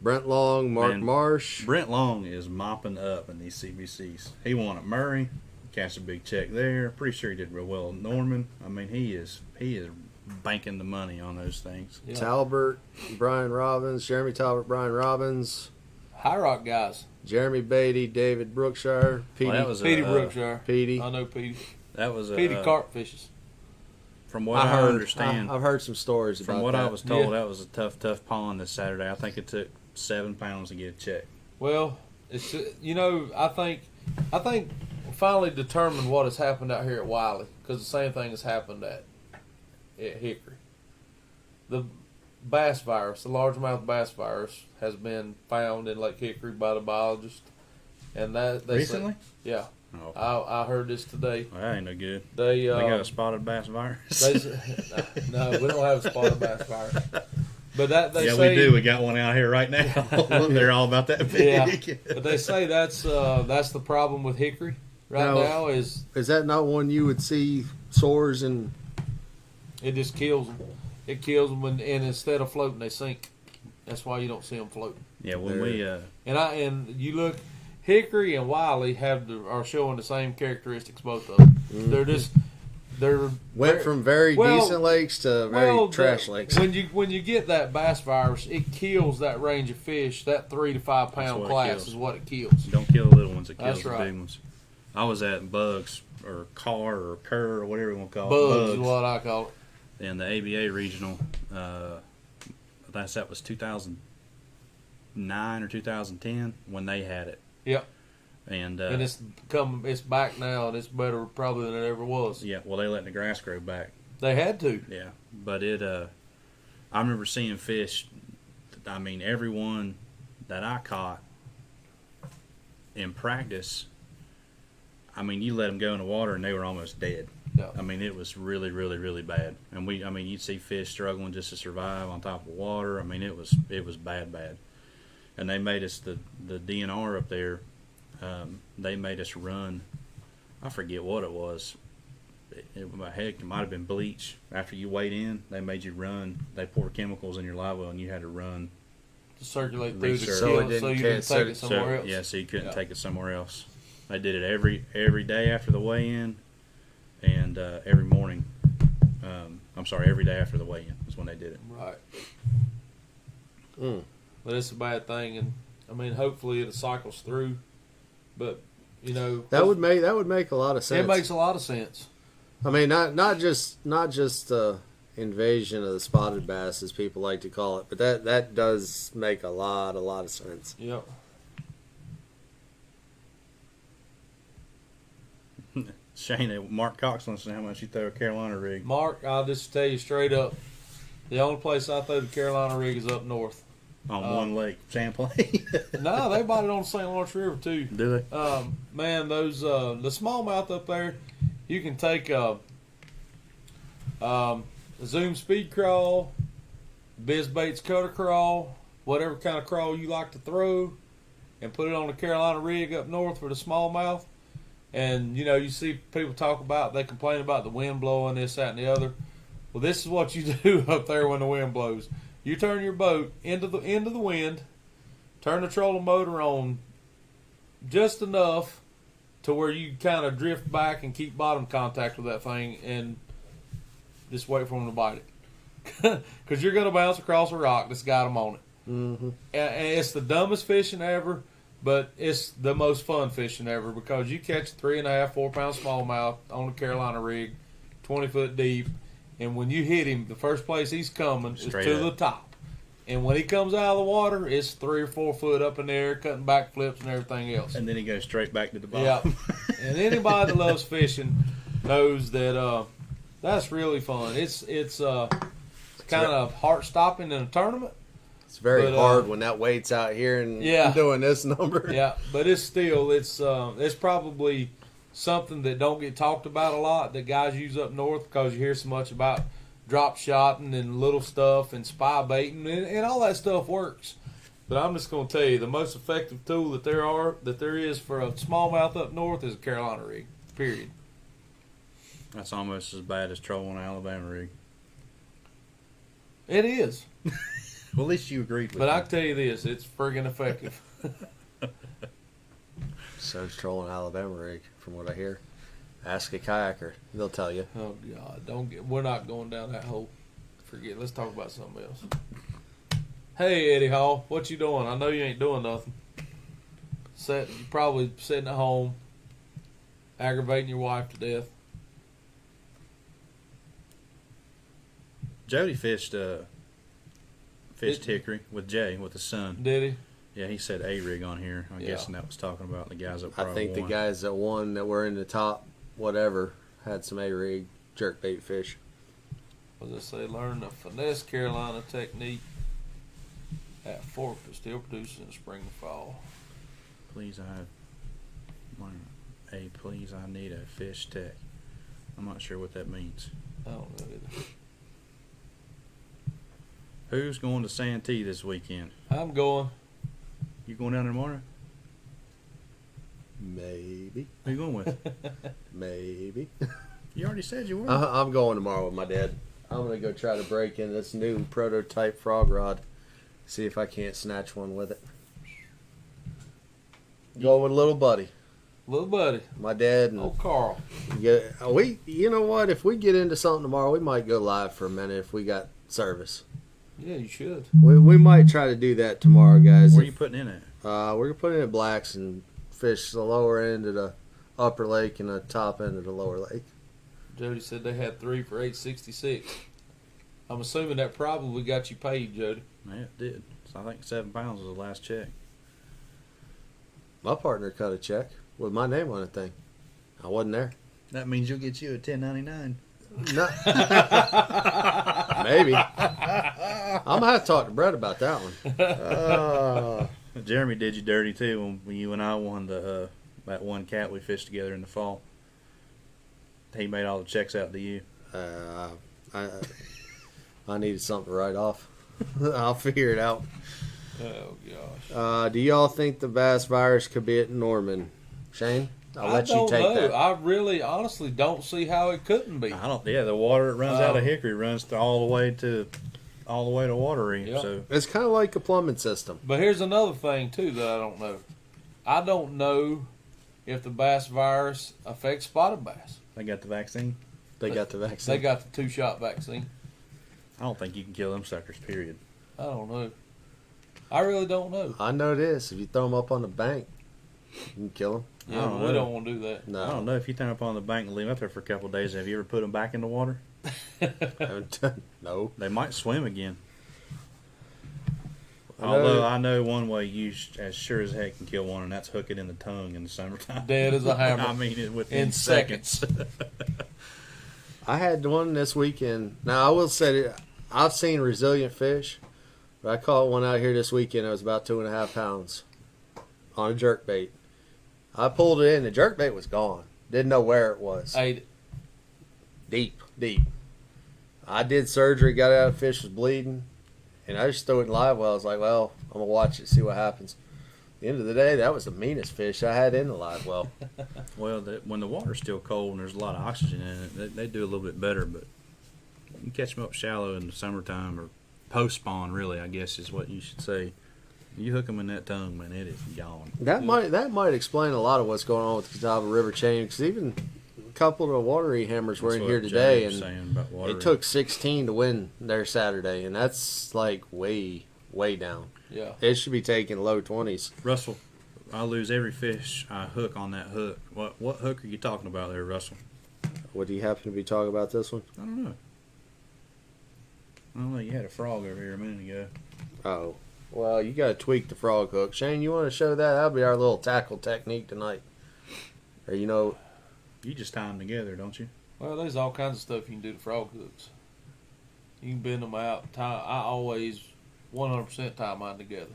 [SPEAKER 2] Brent Long, Mark
[SPEAKER 3] Man,
[SPEAKER 2] Marsh.
[SPEAKER 3] Brent Long is mopping up in these CBCs. He won at Murray, cashed a big check there. Pretty sure he did real well at Norman. I mean, he is banking the money on those things.
[SPEAKER 1] Yeah.
[SPEAKER 2] Talbert, Brian Robbins, Jeremy Talbert, Brian Robbins,
[SPEAKER 1] High Rock guys.
[SPEAKER 2] Jeremy Beatty, David Brookshire, Petey,
[SPEAKER 3] Well, that was
[SPEAKER 1] Petey Brookshire.
[SPEAKER 2] Petey.
[SPEAKER 1] I know Petey.
[SPEAKER 3] That was a
[SPEAKER 1] Petey carp fishes.
[SPEAKER 3] From what I understand,
[SPEAKER 2] I've heard some stories about
[SPEAKER 3] from what
[SPEAKER 2] that.
[SPEAKER 3] I was told,
[SPEAKER 1] Yeah.
[SPEAKER 3] that was a tough pond this Saturday. I think it took 7 pounds to get a check.
[SPEAKER 1] Well, it's I think we finally determined what has happened out here at Wiley because the same thing has happened at Hickory. The bass virus, the largemouth bass virus, has been found in Lake Hickory by the biologist, and that they
[SPEAKER 3] Recently?
[SPEAKER 1] Say, yeah,
[SPEAKER 3] Oh,
[SPEAKER 1] I heard this today.
[SPEAKER 3] well, that ain't no good.
[SPEAKER 1] They
[SPEAKER 3] They got a spotted bass virus.
[SPEAKER 1] no, we don't have a spotted bass virus, but they
[SPEAKER 3] yeah,
[SPEAKER 1] say
[SPEAKER 3] we do. We got one out here right now. They're all about that big.
[SPEAKER 1] Yeah, but they say that's the problem with Hickory now is
[SPEAKER 2] that not one you would see sores and
[SPEAKER 1] it just kills them. It kills them, and instead of floating, they sink. That's why you don't see them floating.
[SPEAKER 3] Yeah, when we
[SPEAKER 1] And you look, Hickory and Wiley are showing the same characteristics, both of them.
[SPEAKER 2] Mm-hmm.
[SPEAKER 1] They're
[SPEAKER 2] went from very
[SPEAKER 1] well-
[SPEAKER 2] decent lakes to very trash lakes.
[SPEAKER 1] When you get that bass virus, it kills that range of fish. That 3 to 5
[SPEAKER 3] That's
[SPEAKER 1] pound
[SPEAKER 3] what it
[SPEAKER 1] class
[SPEAKER 3] kills.
[SPEAKER 1] is what it kills.
[SPEAKER 3] don't kill the little ones, it kills
[SPEAKER 1] That's
[SPEAKER 3] the
[SPEAKER 1] right.
[SPEAKER 3] big ones. I was at Bugs or Car or Cur or whatever you want to call
[SPEAKER 1] Bugs
[SPEAKER 3] it.
[SPEAKER 1] is what I call it.
[SPEAKER 3] In the ABA regional. That was 2009 or 2010 when they had it.
[SPEAKER 1] Yep.
[SPEAKER 3] And
[SPEAKER 1] And it's back now, and it's better probably than it ever was.
[SPEAKER 3] yeah, well, they let the grass grow back.
[SPEAKER 1] They had to.
[SPEAKER 3] Yeah, but I remember seeing fish. I mean, everyone that I caught in practice. I mean, you let them go in the water and they were almost dead.
[SPEAKER 1] Yeah.
[SPEAKER 3] I mean, it was really, really, really bad. And you'd see fish struggling just to survive on top of water. I mean, it was bad. And they made us the DNR up there. They made us run. I forget what it was. It might have been bleach. After you weighed in, they made you run. They poured chemicals in your live well, and you had to run
[SPEAKER 1] To circulate through the
[SPEAKER 3] Research.
[SPEAKER 1] kill,
[SPEAKER 2] So it
[SPEAKER 1] so you
[SPEAKER 2] didn't
[SPEAKER 1] didn't take it somewhere else.
[SPEAKER 3] Yeah, so you couldn't
[SPEAKER 1] Yeah.
[SPEAKER 3] take it somewhere else. They did it every day after the weigh-in, and every morning. Every day after the weigh-in is when they did it.
[SPEAKER 1] Right.
[SPEAKER 2] Mm.
[SPEAKER 1] But it's a bad thing, and I mean, hopefully it cycles through. But
[SPEAKER 2] That would make a lot of sense.
[SPEAKER 1] it makes a lot of sense.
[SPEAKER 2] I mean, not just invasion of the spotted bass, as people like to call it, but that does make a lot of sense.
[SPEAKER 1] Yep.
[SPEAKER 3] Shane, Mark Cox wants to know how much you throw a Carolina rig.
[SPEAKER 1] Mark, I'll just tell you straight up, the only place I throw the Carolina rig is up north.
[SPEAKER 3] On one lake, Champlain.
[SPEAKER 1] No, they bought it on the St. Lawrence River too.
[SPEAKER 3] Do they?
[SPEAKER 1] Man, those the smallmouth up there, you can take a Zoom speed crawl, Bizbait's cutter crawl, whatever kind of crawl you like to throw, and put it on the Carolina rig up north for the smallmouth. And you know, you see people talk about, they complain about the wind blowing, this, that, and the other. Well, this is what you do up there when the wind blows. You turn your boat into the wind, turn the trolling motor on just enough to where you kind of drift back and keep bottom contact with that thing, and just wait for them to bite it. Because you're going to bounce across a rock that's got them on it.
[SPEAKER 2] Mm-hmm.
[SPEAKER 1] And it's the dumbest fishing ever, but it's the most fun fishing ever, because you catch a 3.5, 4 pound smallmouth on the Carolina rig, 20 foot deep. And when you hit him, the first place he's coming is to the top. And when he comes out of the water, it's 3 or 4 foot up in the air, cutting back flips and everything else.
[SPEAKER 3] And then he goes straight back to the bottom.
[SPEAKER 1] Yeah. And anybody that loves fishing knows that that's really fun. It's kind of heart stopping in a tournament.
[SPEAKER 2] It's very hard when that weight's out here and doing this number.
[SPEAKER 1] Yeah, but it's still it's probably something that don't get talked about a lot that guys use up north, because you hear so much about drop shotting and little stuff and spy baiting, and all that stuff works. But I'm just going to tell you, the most effective tool that there is for a smallmouth up north is a Carolina rig. Period.
[SPEAKER 3] That's almost as bad as trolling an Alabama rig.
[SPEAKER 1] It is.
[SPEAKER 3] Well, at least you agreed with
[SPEAKER 1] But
[SPEAKER 3] me.
[SPEAKER 1] I can tell you this, it's friggin' effective.
[SPEAKER 2] So it's trolling Alabama rig, from what I hear. Ask a kayaker; they'll tell you.
[SPEAKER 1] Oh God, we're not going down that hole. Forget. Let's talk about something else. Hey Eddie Hall, what you doing? I know you ain't doing nothing. You probably sitting at home, aggravating your wife to death.
[SPEAKER 3] Jody fished hickory with Jay, with his son.
[SPEAKER 1] Did he?
[SPEAKER 3] Yeah, he said A-rig on here. I'm guessing that was talking about the guys that
[SPEAKER 2] I think the guys that won, that were in the top whatever, had some A-rig jerkbait fish.
[SPEAKER 1] As I say, learn the Finesse Carolina technique at Fork to still produce in the spring and fall.
[SPEAKER 3] Please, I need a fish tech. I'm not sure what that means.
[SPEAKER 1] I don't know either.
[SPEAKER 3] Who's going to Santee this weekend?
[SPEAKER 1] I'm going.
[SPEAKER 3] You going down there tomorrow?
[SPEAKER 2] Maybe.
[SPEAKER 3] Who you going with?
[SPEAKER 2] Maybe.
[SPEAKER 3] You already said you were.
[SPEAKER 2] I'm going tomorrow with my dad. I'm going to go try to break in this new prototype frog rod. See if I can't snatch one with it. Go with little buddy.
[SPEAKER 1] Little buddy.
[SPEAKER 2] My dad and
[SPEAKER 1] Carl.
[SPEAKER 2] you know what? If we get into something tomorrow, we might go live for a minute if we got service.
[SPEAKER 1] Yeah, you should.
[SPEAKER 2] We might try to do that tomorrow, guys.
[SPEAKER 3] Where are you putting in it?
[SPEAKER 2] We're going to put it in Blacks and fish the lower end of the upper lake and the top end of the lower lake.
[SPEAKER 1] Jody said they had 3 for $8.66. I'm assuming that probably got you paid, Jody.
[SPEAKER 3] Yeah, it did. So I think 7 pounds was the last check.
[SPEAKER 2] My partner cut a check with my name on the thing. I wasn't there.
[SPEAKER 3] That means you'll get you a $10.99.
[SPEAKER 2] No. Maybe. I'm going to have to talk to Brett about that one.
[SPEAKER 3] Jeremy did you dirty too when you and I won that one cat we fished together in the fall. He made all the checks out to you.
[SPEAKER 2] I needed something to write off. I'll figure it out.
[SPEAKER 1] Oh, gosh.
[SPEAKER 2] Do y'all think the bass virus could be at Norman? Shane? I'll let you take that.
[SPEAKER 1] I really, honestly don't see how it couldn't be.
[SPEAKER 3] I don't. Yeah, the water that runs out of Hickory runs all the way to Watery.
[SPEAKER 1] Yep.
[SPEAKER 3] So
[SPEAKER 2] it's kind of like a plumbing system.
[SPEAKER 1] But here's another thing too that I don't know. I don't know if the bass virus affects spotted bass.
[SPEAKER 3] they got the vaccine.
[SPEAKER 2] They got the vaccine.
[SPEAKER 1] They got the 2-shot vaccine.
[SPEAKER 3] I don't think you can kill them suckers. Period.
[SPEAKER 1] I don't know. I really don't know.
[SPEAKER 2] I know this. If you throw them up on the bank, you can kill them.
[SPEAKER 1] Yeah, we don't want to do that.
[SPEAKER 2] No.
[SPEAKER 3] I don't know if you throw them up on the bank and leave them up there for a couple of days. Have you ever put them back in the water?
[SPEAKER 2] No.
[SPEAKER 3] They might swim again.
[SPEAKER 2] I know.
[SPEAKER 3] Although I know one way you as sure as heck can kill one, and that's hook it in the tongue in the summertime.
[SPEAKER 1] Dead as a hammer.
[SPEAKER 3] I mean, it within
[SPEAKER 1] In seconds.
[SPEAKER 2] I had one this weekend. Now, I will say that I've seen resilient fish, I caught one out here this weekend. It was about 2.5 pounds on a jerk bait. I pulled it in. The jerk bait was gone. Didn't know where it was.
[SPEAKER 1] Ate it.
[SPEAKER 2] Deep. I did surgery, got out, the fish was bleeding, and I just threw it in live well. I was like, well, I'm going to watch it, see what happens. At the end of the day, that was the meanest fish I had in the live well.
[SPEAKER 3] Well, when the water's still cold and there's a lot of oxygen in it, they do a little bit better, but you can catch them up shallow in the summertime or post-spawn, really, I guess is what you should say. You hook them in that tongue, man, it is gone.
[SPEAKER 2] That might explain a lot of what's going on with the Catawba River chain, because even a couple of the watery hammers were
[SPEAKER 3] That's
[SPEAKER 2] in
[SPEAKER 3] what
[SPEAKER 2] here
[SPEAKER 3] Jay
[SPEAKER 2] today,
[SPEAKER 3] was
[SPEAKER 2] and
[SPEAKER 3] saying about water.
[SPEAKER 2] it took 16 to win there Saturday, and that's like way down.
[SPEAKER 1] Yeah.
[SPEAKER 2] It should be taking low 20s.
[SPEAKER 3] Russell, I lose every fish I hook on that hook. What hook are you talking about there, Russell?
[SPEAKER 2] Would you happen to be talking about this one?
[SPEAKER 3] I don't know. You had a frog over here a minute ago.
[SPEAKER 2] Oh. Well, you got to tweak the frog hook. Shane, you want to show that? That'll be our little tackle technique tonight. Or,
[SPEAKER 3] You just tie them together, don't you?
[SPEAKER 1] Well, there's all kinds of stuff you can do to frog hooks. You can bend them out. I always 100% tie mine together.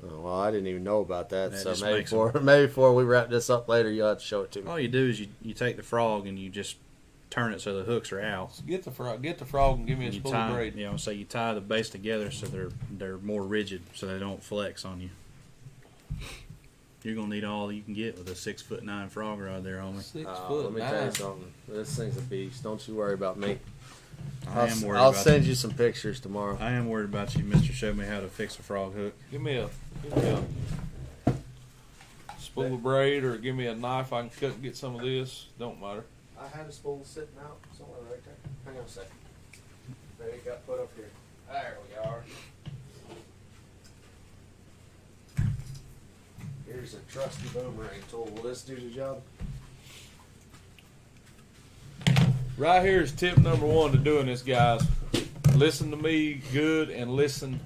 [SPEAKER 2] oh, well, I didn't even know about that.
[SPEAKER 3] That
[SPEAKER 2] So
[SPEAKER 3] just
[SPEAKER 2] maybe
[SPEAKER 3] makes
[SPEAKER 2] maybe before we wrap this up later, you'll have to show it to me.
[SPEAKER 3] All you do is you take the frog and you just turn it so the hooks are out.
[SPEAKER 1] So get the frog, and give me a
[SPEAKER 3] You
[SPEAKER 1] spool
[SPEAKER 3] tie,
[SPEAKER 1] of braid.
[SPEAKER 3] so you tie the base together so they're more rigid, so they don't flex on you. You're gonna need all you can get with a 6'9" frog rod there, homie.
[SPEAKER 1] 6
[SPEAKER 2] Let
[SPEAKER 1] foot
[SPEAKER 2] me tell you
[SPEAKER 1] 9.
[SPEAKER 2] something. This thing's a beast. Don't you worry about me.
[SPEAKER 3] I am worried
[SPEAKER 2] I'll
[SPEAKER 3] about
[SPEAKER 2] send you some pictures tomorrow.
[SPEAKER 3] I am worried about you, Mister. Show me how to fix a frog hook.
[SPEAKER 1] Give me a spool of braid, or give me a knife I can cut and get some of this. Don't matter.
[SPEAKER 2] I had a spool sitting out somewhere right there. Hang on a second. Maybe it got put up here. There we are. Here's a trusty boomerang tool. Will this do the job?
[SPEAKER 1] Right here is tip number 1 to doing this, guys. Listen to me good and listen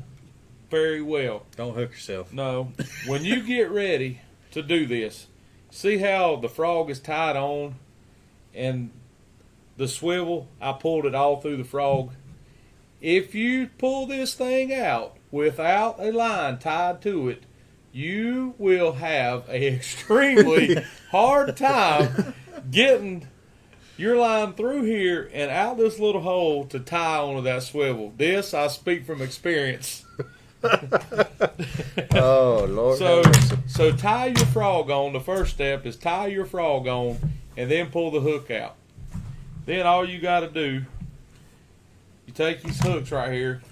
[SPEAKER 1] very well.
[SPEAKER 3] Don't hook yourself.
[SPEAKER 1] No, when you get ready to do this, see how the frog is tied on and the swivel, I pulled it all through the frog. If you pull this thing out without a line tied to it, you will have an extremely hard time getting your line through here and out this little hole to tie onto that swivel. This, I speak from experience.
[SPEAKER 2] Oh, Lord. have mercy.
[SPEAKER 1] So tie your frog on. The first step is tie your frog on and then pull the hook out. Then all you got to do, you take these hooks right here,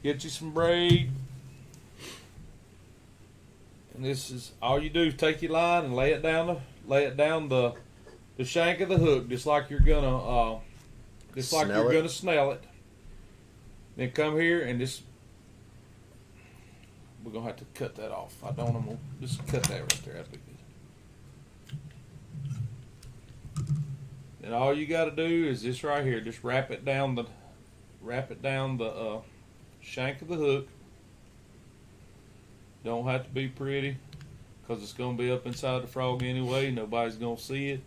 [SPEAKER 1] get you some braid, and this is all you do is take your line and lay it down the shank of the hook, just like you're gonna snell it. Then come here and we're gonna have to cut that off. I'm gonna just cut that right there. That'd be good. And all you got to do is this right here. Just wrap it down the shank of the hook. Don't have to be pretty, because it's gonna be up inside the frog anyway. Nobody's gonna see it.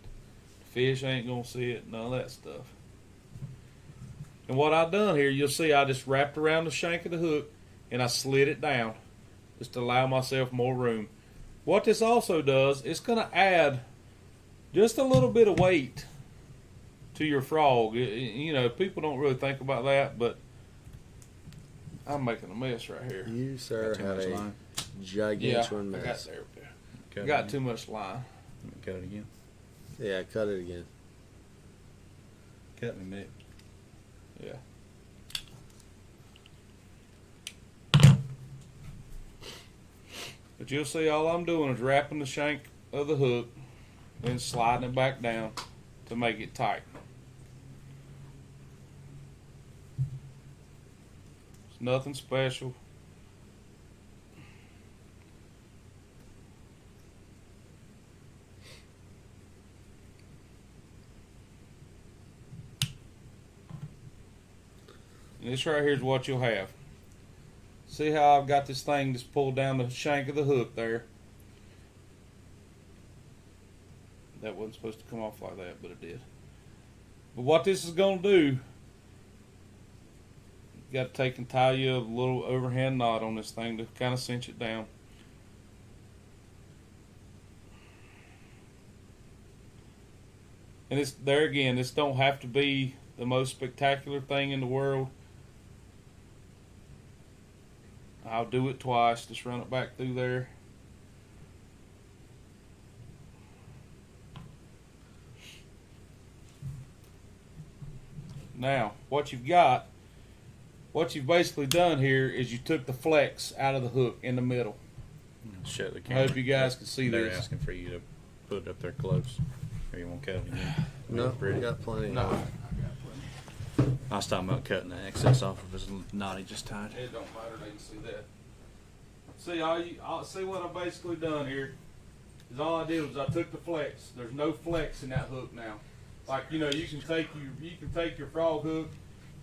[SPEAKER 1] The fish ain't gonna see it. None of that stuff. And what I done here, you'll see I just wrapped around the shank of the hook and I slid it down just to allow myself more room. What this also does, it's going to add just a little bit of weight to your frog. People don't really think about that, but I'm making a mess right here.
[SPEAKER 2] You, sir,
[SPEAKER 3] Got too
[SPEAKER 2] have
[SPEAKER 3] much
[SPEAKER 2] a
[SPEAKER 3] line.
[SPEAKER 2] gigantuan
[SPEAKER 1] I got
[SPEAKER 2] mess.
[SPEAKER 1] there.
[SPEAKER 3] Cut
[SPEAKER 1] I
[SPEAKER 3] it
[SPEAKER 1] got
[SPEAKER 3] again.
[SPEAKER 1] too much line.
[SPEAKER 3] Let me cut it again.
[SPEAKER 2] Yeah, cut it again.
[SPEAKER 3] Cut me, Nick.
[SPEAKER 1] Yeah. But you'll see all I'm doing is wrapping the shank of the hook and sliding it back down to make it tight. It's nothing special. And this right here is what you'll have. See how I've got this thing just pulled down the shank of the hook there? That wasn't supposed to come off like that, but it did. But what this is going to do, got to take and tie you a little overhand knot on this thing to kind of cinch it down. And it's there again. This don't have to be the most spectacular thing in the world. I'll do it twice. Just run it back through there. Now, what you've basically done here is you took the flex out of the hook in the middle.
[SPEAKER 3] Shut the
[SPEAKER 1] I
[SPEAKER 3] camera.
[SPEAKER 1] hope you guys can see
[SPEAKER 3] They're
[SPEAKER 1] this.
[SPEAKER 3] asking for you to put it up there close. Or you won't cut it again.
[SPEAKER 2] No, we got plenty.
[SPEAKER 1] No,
[SPEAKER 3] I was talking about cutting the excess off of his knot he just tied.
[SPEAKER 1] it don't matter. They can see that. See what I basically done here is all I did was I took the flex. There's no flex in that hook now. Like, you know, you can take your frog hook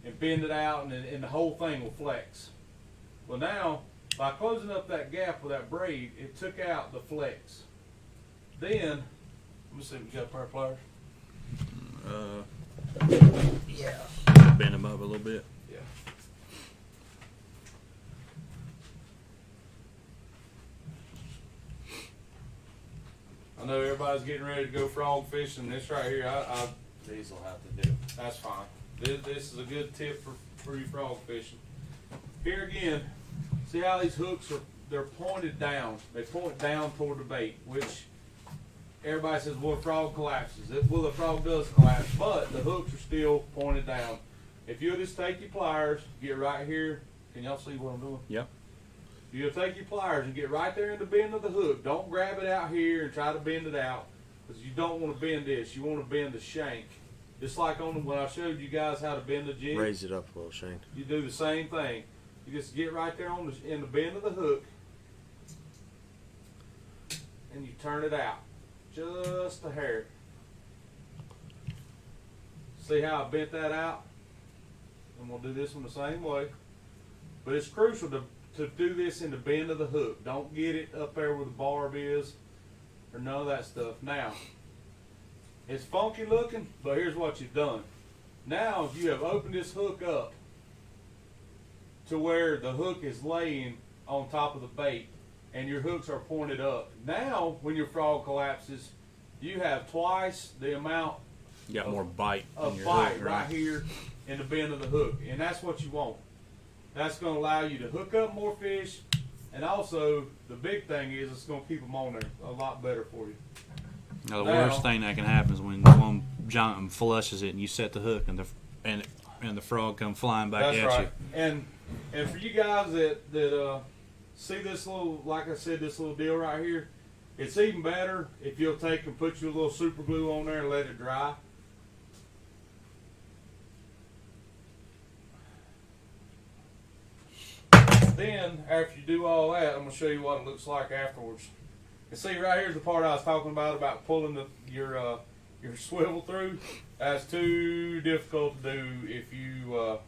[SPEAKER 1] and bend it out, and the whole thing will flex. Well, now by closing up that gap with that braid, it took out the flex. Then let me see if we got a pair of pliers.
[SPEAKER 3] Bend them up a little bit.
[SPEAKER 1] Yeah. I know everybody's getting ready to go frog fishing. This right here,
[SPEAKER 3] These will have to do.
[SPEAKER 1] that's fine. This is a good tip for you frog fishing. Here again, see how these hooks they're pointed down. They point down toward the bait, which everybody says, well, the frog collapses. Well, the frog does collapse, but the hooks are still pointed down. If you'll just take your pliers, get right here. Can y'all see what I'm doing?
[SPEAKER 3] Yep.
[SPEAKER 1] You'll take your pliers and get right there in the bend of the hook. Don't grab it out here and try to bend it out, because you don't want to bend this. You want to bend the shank. Just like when I showed you guys how to bend the jig.
[SPEAKER 2] Raise it up a little, Shane.
[SPEAKER 1] You do the same thing. You just get right there in the bend of the hook, and you turn it out just a hair. See how I bent that out? And we'll do this one the same way. But it's crucial to do this in the bend of the hook. Don't get it up there where the barb is, or none of that stuff. Now, it's funky looking, but here's what you've done. Now you have opened this hook up to where the hook is laying on top of the bait, and your hooks are pointed up. Now, when your frog collapses, you have twice the amount
[SPEAKER 3] You got more bite in
[SPEAKER 1] of
[SPEAKER 3] your
[SPEAKER 1] bite
[SPEAKER 3] hook,
[SPEAKER 1] right here in the bend of the hook, and that's what you want. That's going to allow you to hook up more fish, and also the big thing is it's going to keep them on there a lot better for you.
[SPEAKER 3] Now, the
[SPEAKER 1] Now-
[SPEAKER 3] worst thing that can happen is when one giant flushes it and you set the hook and the frog come flying back
[SPEAKER 1] That's
[SPEAKER 3] at
[SPEAKER 1] right.
[SPEAKER 3] you.
[SPEAKER 1] And for you guys that see this little, like I said, this little deal right here, it's even better if you'll take and put your little super glue on there and let it dry. Then, after you do all that, I'm going to show you what it looks like afterwards. And see, right here's the part I was talking about pulling your swivel through. That's too difficult to do if you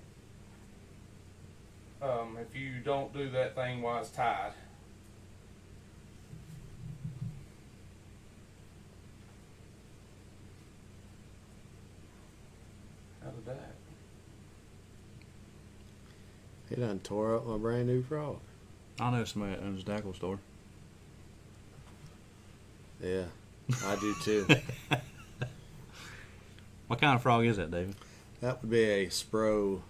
[SPEAKER 1] don't do that thing while it's tied. How did that?
[SPEAKER 2] He done tore up my brand new frog.
[SPEAKER 3] I know somebody that owns a tackle store.
[SPEAKER 2] Yeah, I do too.
[SPEAKER 3] What kind of frog is that, David?
[SPEAKER 2] That would be a Spro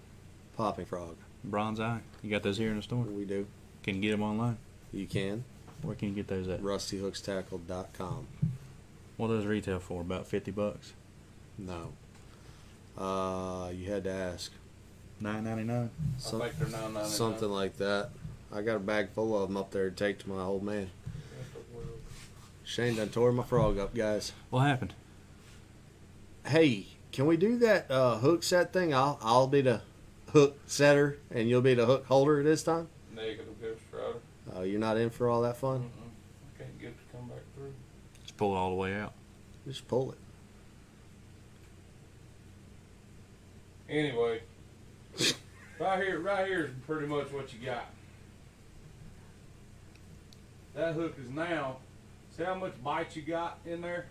[SPEAKER 2] popping frog.
[SPEAKER 3] Bronze eye. You got those here in the store?
[SPEAKER 2] We do.
[SPEAKER 3] Can you get them online?
[SPEAKER 2] You can.
[SPEAKER 3] Where can you get those at?
[SPEAKER 2] RustyHooksTackle.com.
[SPEAKER 3] What does retail for? About $50?
[SPEAKER 2] No. You had to ask.
[SPEAKER 3] $9.99.
[SPEAKER 2] Some-
[SPEAKER 1] I think they're $9.99.
[SPEAKER 2] Something like that. I got a bag full of them up there to take to my old man. Shane done tore my frog up, guys.
[SPEAKER 3] What happened?
[SPEAKER 2] Hey, can we do that hook set thing? I'll be the hook setter and you'll be the hook holder this time.
[SPEAKER 1] Negative Ghost Rider.
[SPEAKER 2] Oh, you're not in for all that fun?
[SPEAKER 1] I can't get it to come back through.
[SPEAKER 3] Just pull it all the way out.
[SPEAKER 2] Just pull it.
[SPEAKER 1] Anyway, right here is pretty much what you got. That hook is now, see how much bite you got in there?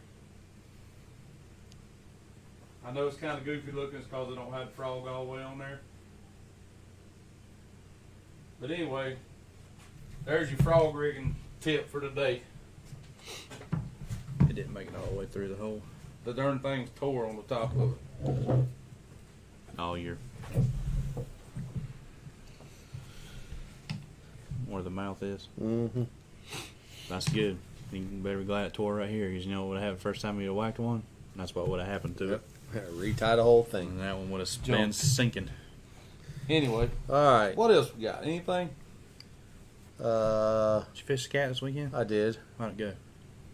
[SPEAKER 1] I know it's kind of goofy looking, it's because I don't have the frog all the way on there. But anyway, there's your frog rigging tip for today.
[SPEAKER 3] It didn't make it all the way through the hole.
[SPEAKER 1] The darn thing's tore on the top of it.
[SPEAKER 3] All year. Where the mouth is.
[SPEAKER 2] Mm-hmm.
[SPEAKER 3] That's good. You better be glad it tore right here, because you know what would have happened the first time you whacked one? That's what would have happened to it.
[SPEAKER 2] Retie the whole thing.
[SPEAKER 3] And that one would have been sinking.
[SPEAKER 1] Anyway,
[SPEAKER 2] All right.
[SPEAKER 1] what else we got? Anything?
[SPEAKER 3] Did you fish the cat this weekend?
[SPEAKER 2] I did.
[SPEAKER 3] How'd it go?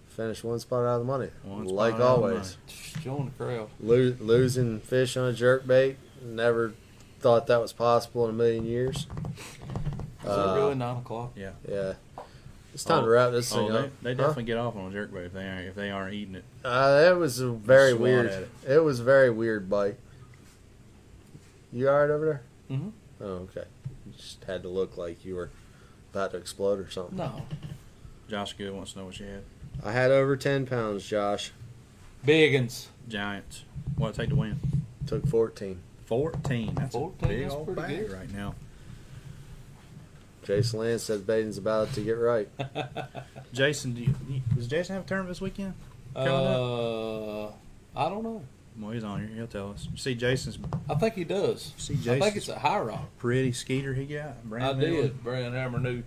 [SPEAKER 2] Finished one spot out of the money.
[SPEAKER 3] One spot
[SPEAKER 2] Like
[SPEAKER 3] out of the
[SPEAKER 2] always.
[SPEAKER 1] Join the crowd.
[SPEAKER 2] Losing fish on a jerkbait. Never thought that was possible in a million years.
[SPEAKER 1] Is it really 9 o'clock?
[SPEAKER 3] Yeah.
[SPEAKER 2] Yeah. It's time to wrap this thing up.
[SPEAKER 3] They definitely get off on a jerkbait if they aren't eating it.
[SPEAKER 2] That was a very
[SPEAKER 3] Swat
[SPEAKER 2] weird.
[SPEAKER 3] at it.
[SPEAKER 2] It was a very weird bite. You all right over there?
[SPEAKER 1] Mm-hmm.
[SPEAKER 2] Oh, okay. You just had to look like you were about to explode or something.
[SPEAKER 1] No.
[SPEAKER 3] Josh Good wants to know what you had.
[SPEAKER 2] I had over 10 pounds, Josh.
[SPEAKER 1] Biggins.
[SPEAKER 3] Giants. What'd it take to win?
[SPEAKER 2] Took 14.
[SPEAKER 3] 14. That's
[SPEAKER 1] 14,
[SPEAKER 3] a big
[SPEAKER 1] that's
[SPEAKER 3] old
[SPEAKER 1] pretty
[SPEAKER 3] bag
[SPEAKER 1] good.
[SPEAKER 3] right now.
[SPEAKER 2] Jason Lance said baiting's about to get right.
[SPEAKER 3] Jason, does Jason have a tournament this weekend? Coming up?
[SPEAKER 1] I don't know.
[SPEAKER 3] Well, he's on here. He'll tell us. You see Jason's
[SPEAKER 1] I think he does.
[SPEAKER 3] See
[SPEAKER 1] I think
[SPEAKER 3] Jason's
[SPEAKER 1] it's a high rock.
[SPEAKER 3] pretty skeeter he got?
[SPEAKER 1] I
[SPEAKER 3] Brand new one?
[SPEAKER 1] did. Brand Hammer new.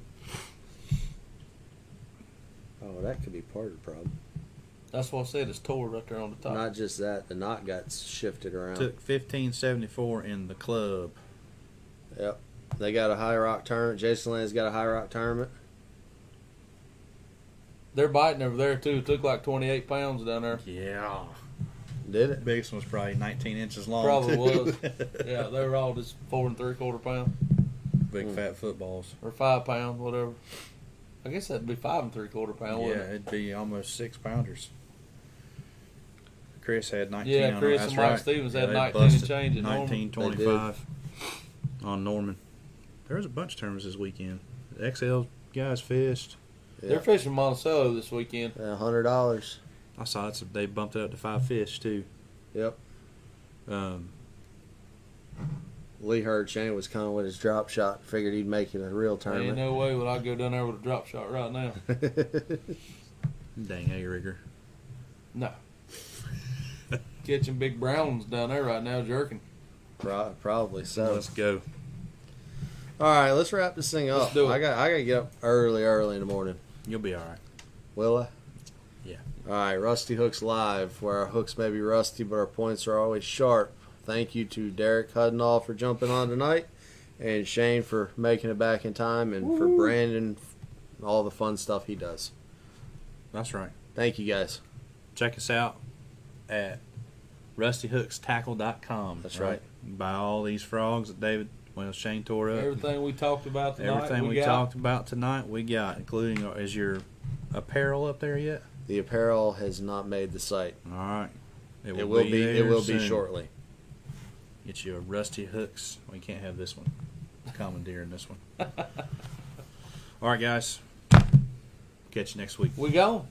[SPEAKER 2] Oh, that could be part of the problem.
[SPEAKER 1] That's what I said. It's tore right there on the top.
[SPEAKER 2] Not just that, the knot got shifted around.
[SPEAKER 3] Took 1574 in the club.
[SPEAKER 2] Yep. They got a high rock tournament. Jason Land's got a high rock tournament.
[SPEAKER 1] They're biting over there too. It took like 28 pounds down there.
[SPEAKER 3] Yeah.
[SPEAKER 2] Did it?
[SPEAKER 3] Biggest one was probably 19 inches long.
[SPEAKER 1] Probably
[SPEAKER 3] too.
[SPEAKER 1] was. Yeah, they were all just 4 3/4 pounds
[SPEAKER 3] Big fat footballs.
[SPEAKER 1] or 5 pounds, whatever. I guess that'd be 5 3/4 pounds.
[SPEAKER 3] Yeah,
[SPEAKER 1] Wouldn't it?
[SPEAKER 3] it'd be almost 6 pounders. Chris had 19
[SPEAKER 1] Yeah,
[SPEAKER 3] on
[SPEAKER 1] Chris
[SPEAKER 3] it. That's
[SPEAKER 1] and Mike
[SPEAKER 3] right.
[SPEAKER 1] Stevens had
[SPEAKER 3] they
[SPEAKER 1] 19 and
[SPEAKER 3] busted
[SPEAKER 1] change at Norman.
[SPEAKER 3] 1925 on Norman. There was a bunch of tournaments this weekend. The XL guys fished.
[SPEAKER 2] Yeah.
[SPEAKER 1] They're fishing Monticello this weekend.
[SPEAKER 2] $100.
[SPEAKER 3] I saw it. They bumped it up to 5 fish too.
[SPEAKER 2] Yep.
[SPEAKER 3] Um,
[SPEAKER 2] Lee heard Shane was coming with his drop shot. Figured he'd make it a real
[SPEAKER 1] Ain't
[SPEAKER 2] tournament.
[SPEAKER 1] no way would I go down there with a drop shot right now.
[SPEAKER 3] dang A-rigger.
[SPEAKER 1] No. Catching big browns down there right now, jerking.
[SPEAKER 2] Probably so.
[SPEAKER 3] Let's go.
[SPEAKER 2] All right, let's wrap this thing up.
[SPEAKER 1] Let's do it.
[SPEAKER 2] I got to get up early in the morning.
[SPEAKER 3] You'll be all right.
[SPEAKER 2] Will I?
[SPEAKER 3] Yeah.
[SPEAKER 2] All right, Rusty Hooks Live, where our hooks may be rusty, but our points are always sharp. Thank you to Derek Hudnall for jumping on tonight, and Shane for making it back in time, and for Brandon, all the fun stuff he does.
[SPEAKER 3] That's right.
[SPEAKER 2] Thank you, guys.
[SPEAKER 3] Check us out at rustyhookstackle.com.
[SPEAKER 2] That's right.
[SPEAKER 3] You can buy all these frogs that Shane tore up.
[SPEAKER 1] Everything we talked about tonight.
[SPEAKER 3] Everything we
[SPEAKER 1] got.
[SPEAKER 3] talked about tonight, we got, including, is your apparel up there yet?
[SPEAKER 2] The apparel has not made the site.
[SPEAKER 3] All right.
[SPEAKER 2] It will be. It
[SPEAKER 3] there
[SPEAKER 2] will
[SPEAKER 3] soon.
[SPEAKER 2] be shortly.
[SPEAKER 3] Get you a Rusty Hooks. We can't have this one. Commandeering this one. All right, guys. Catch you next week.
[SPEAKER 1] We gone.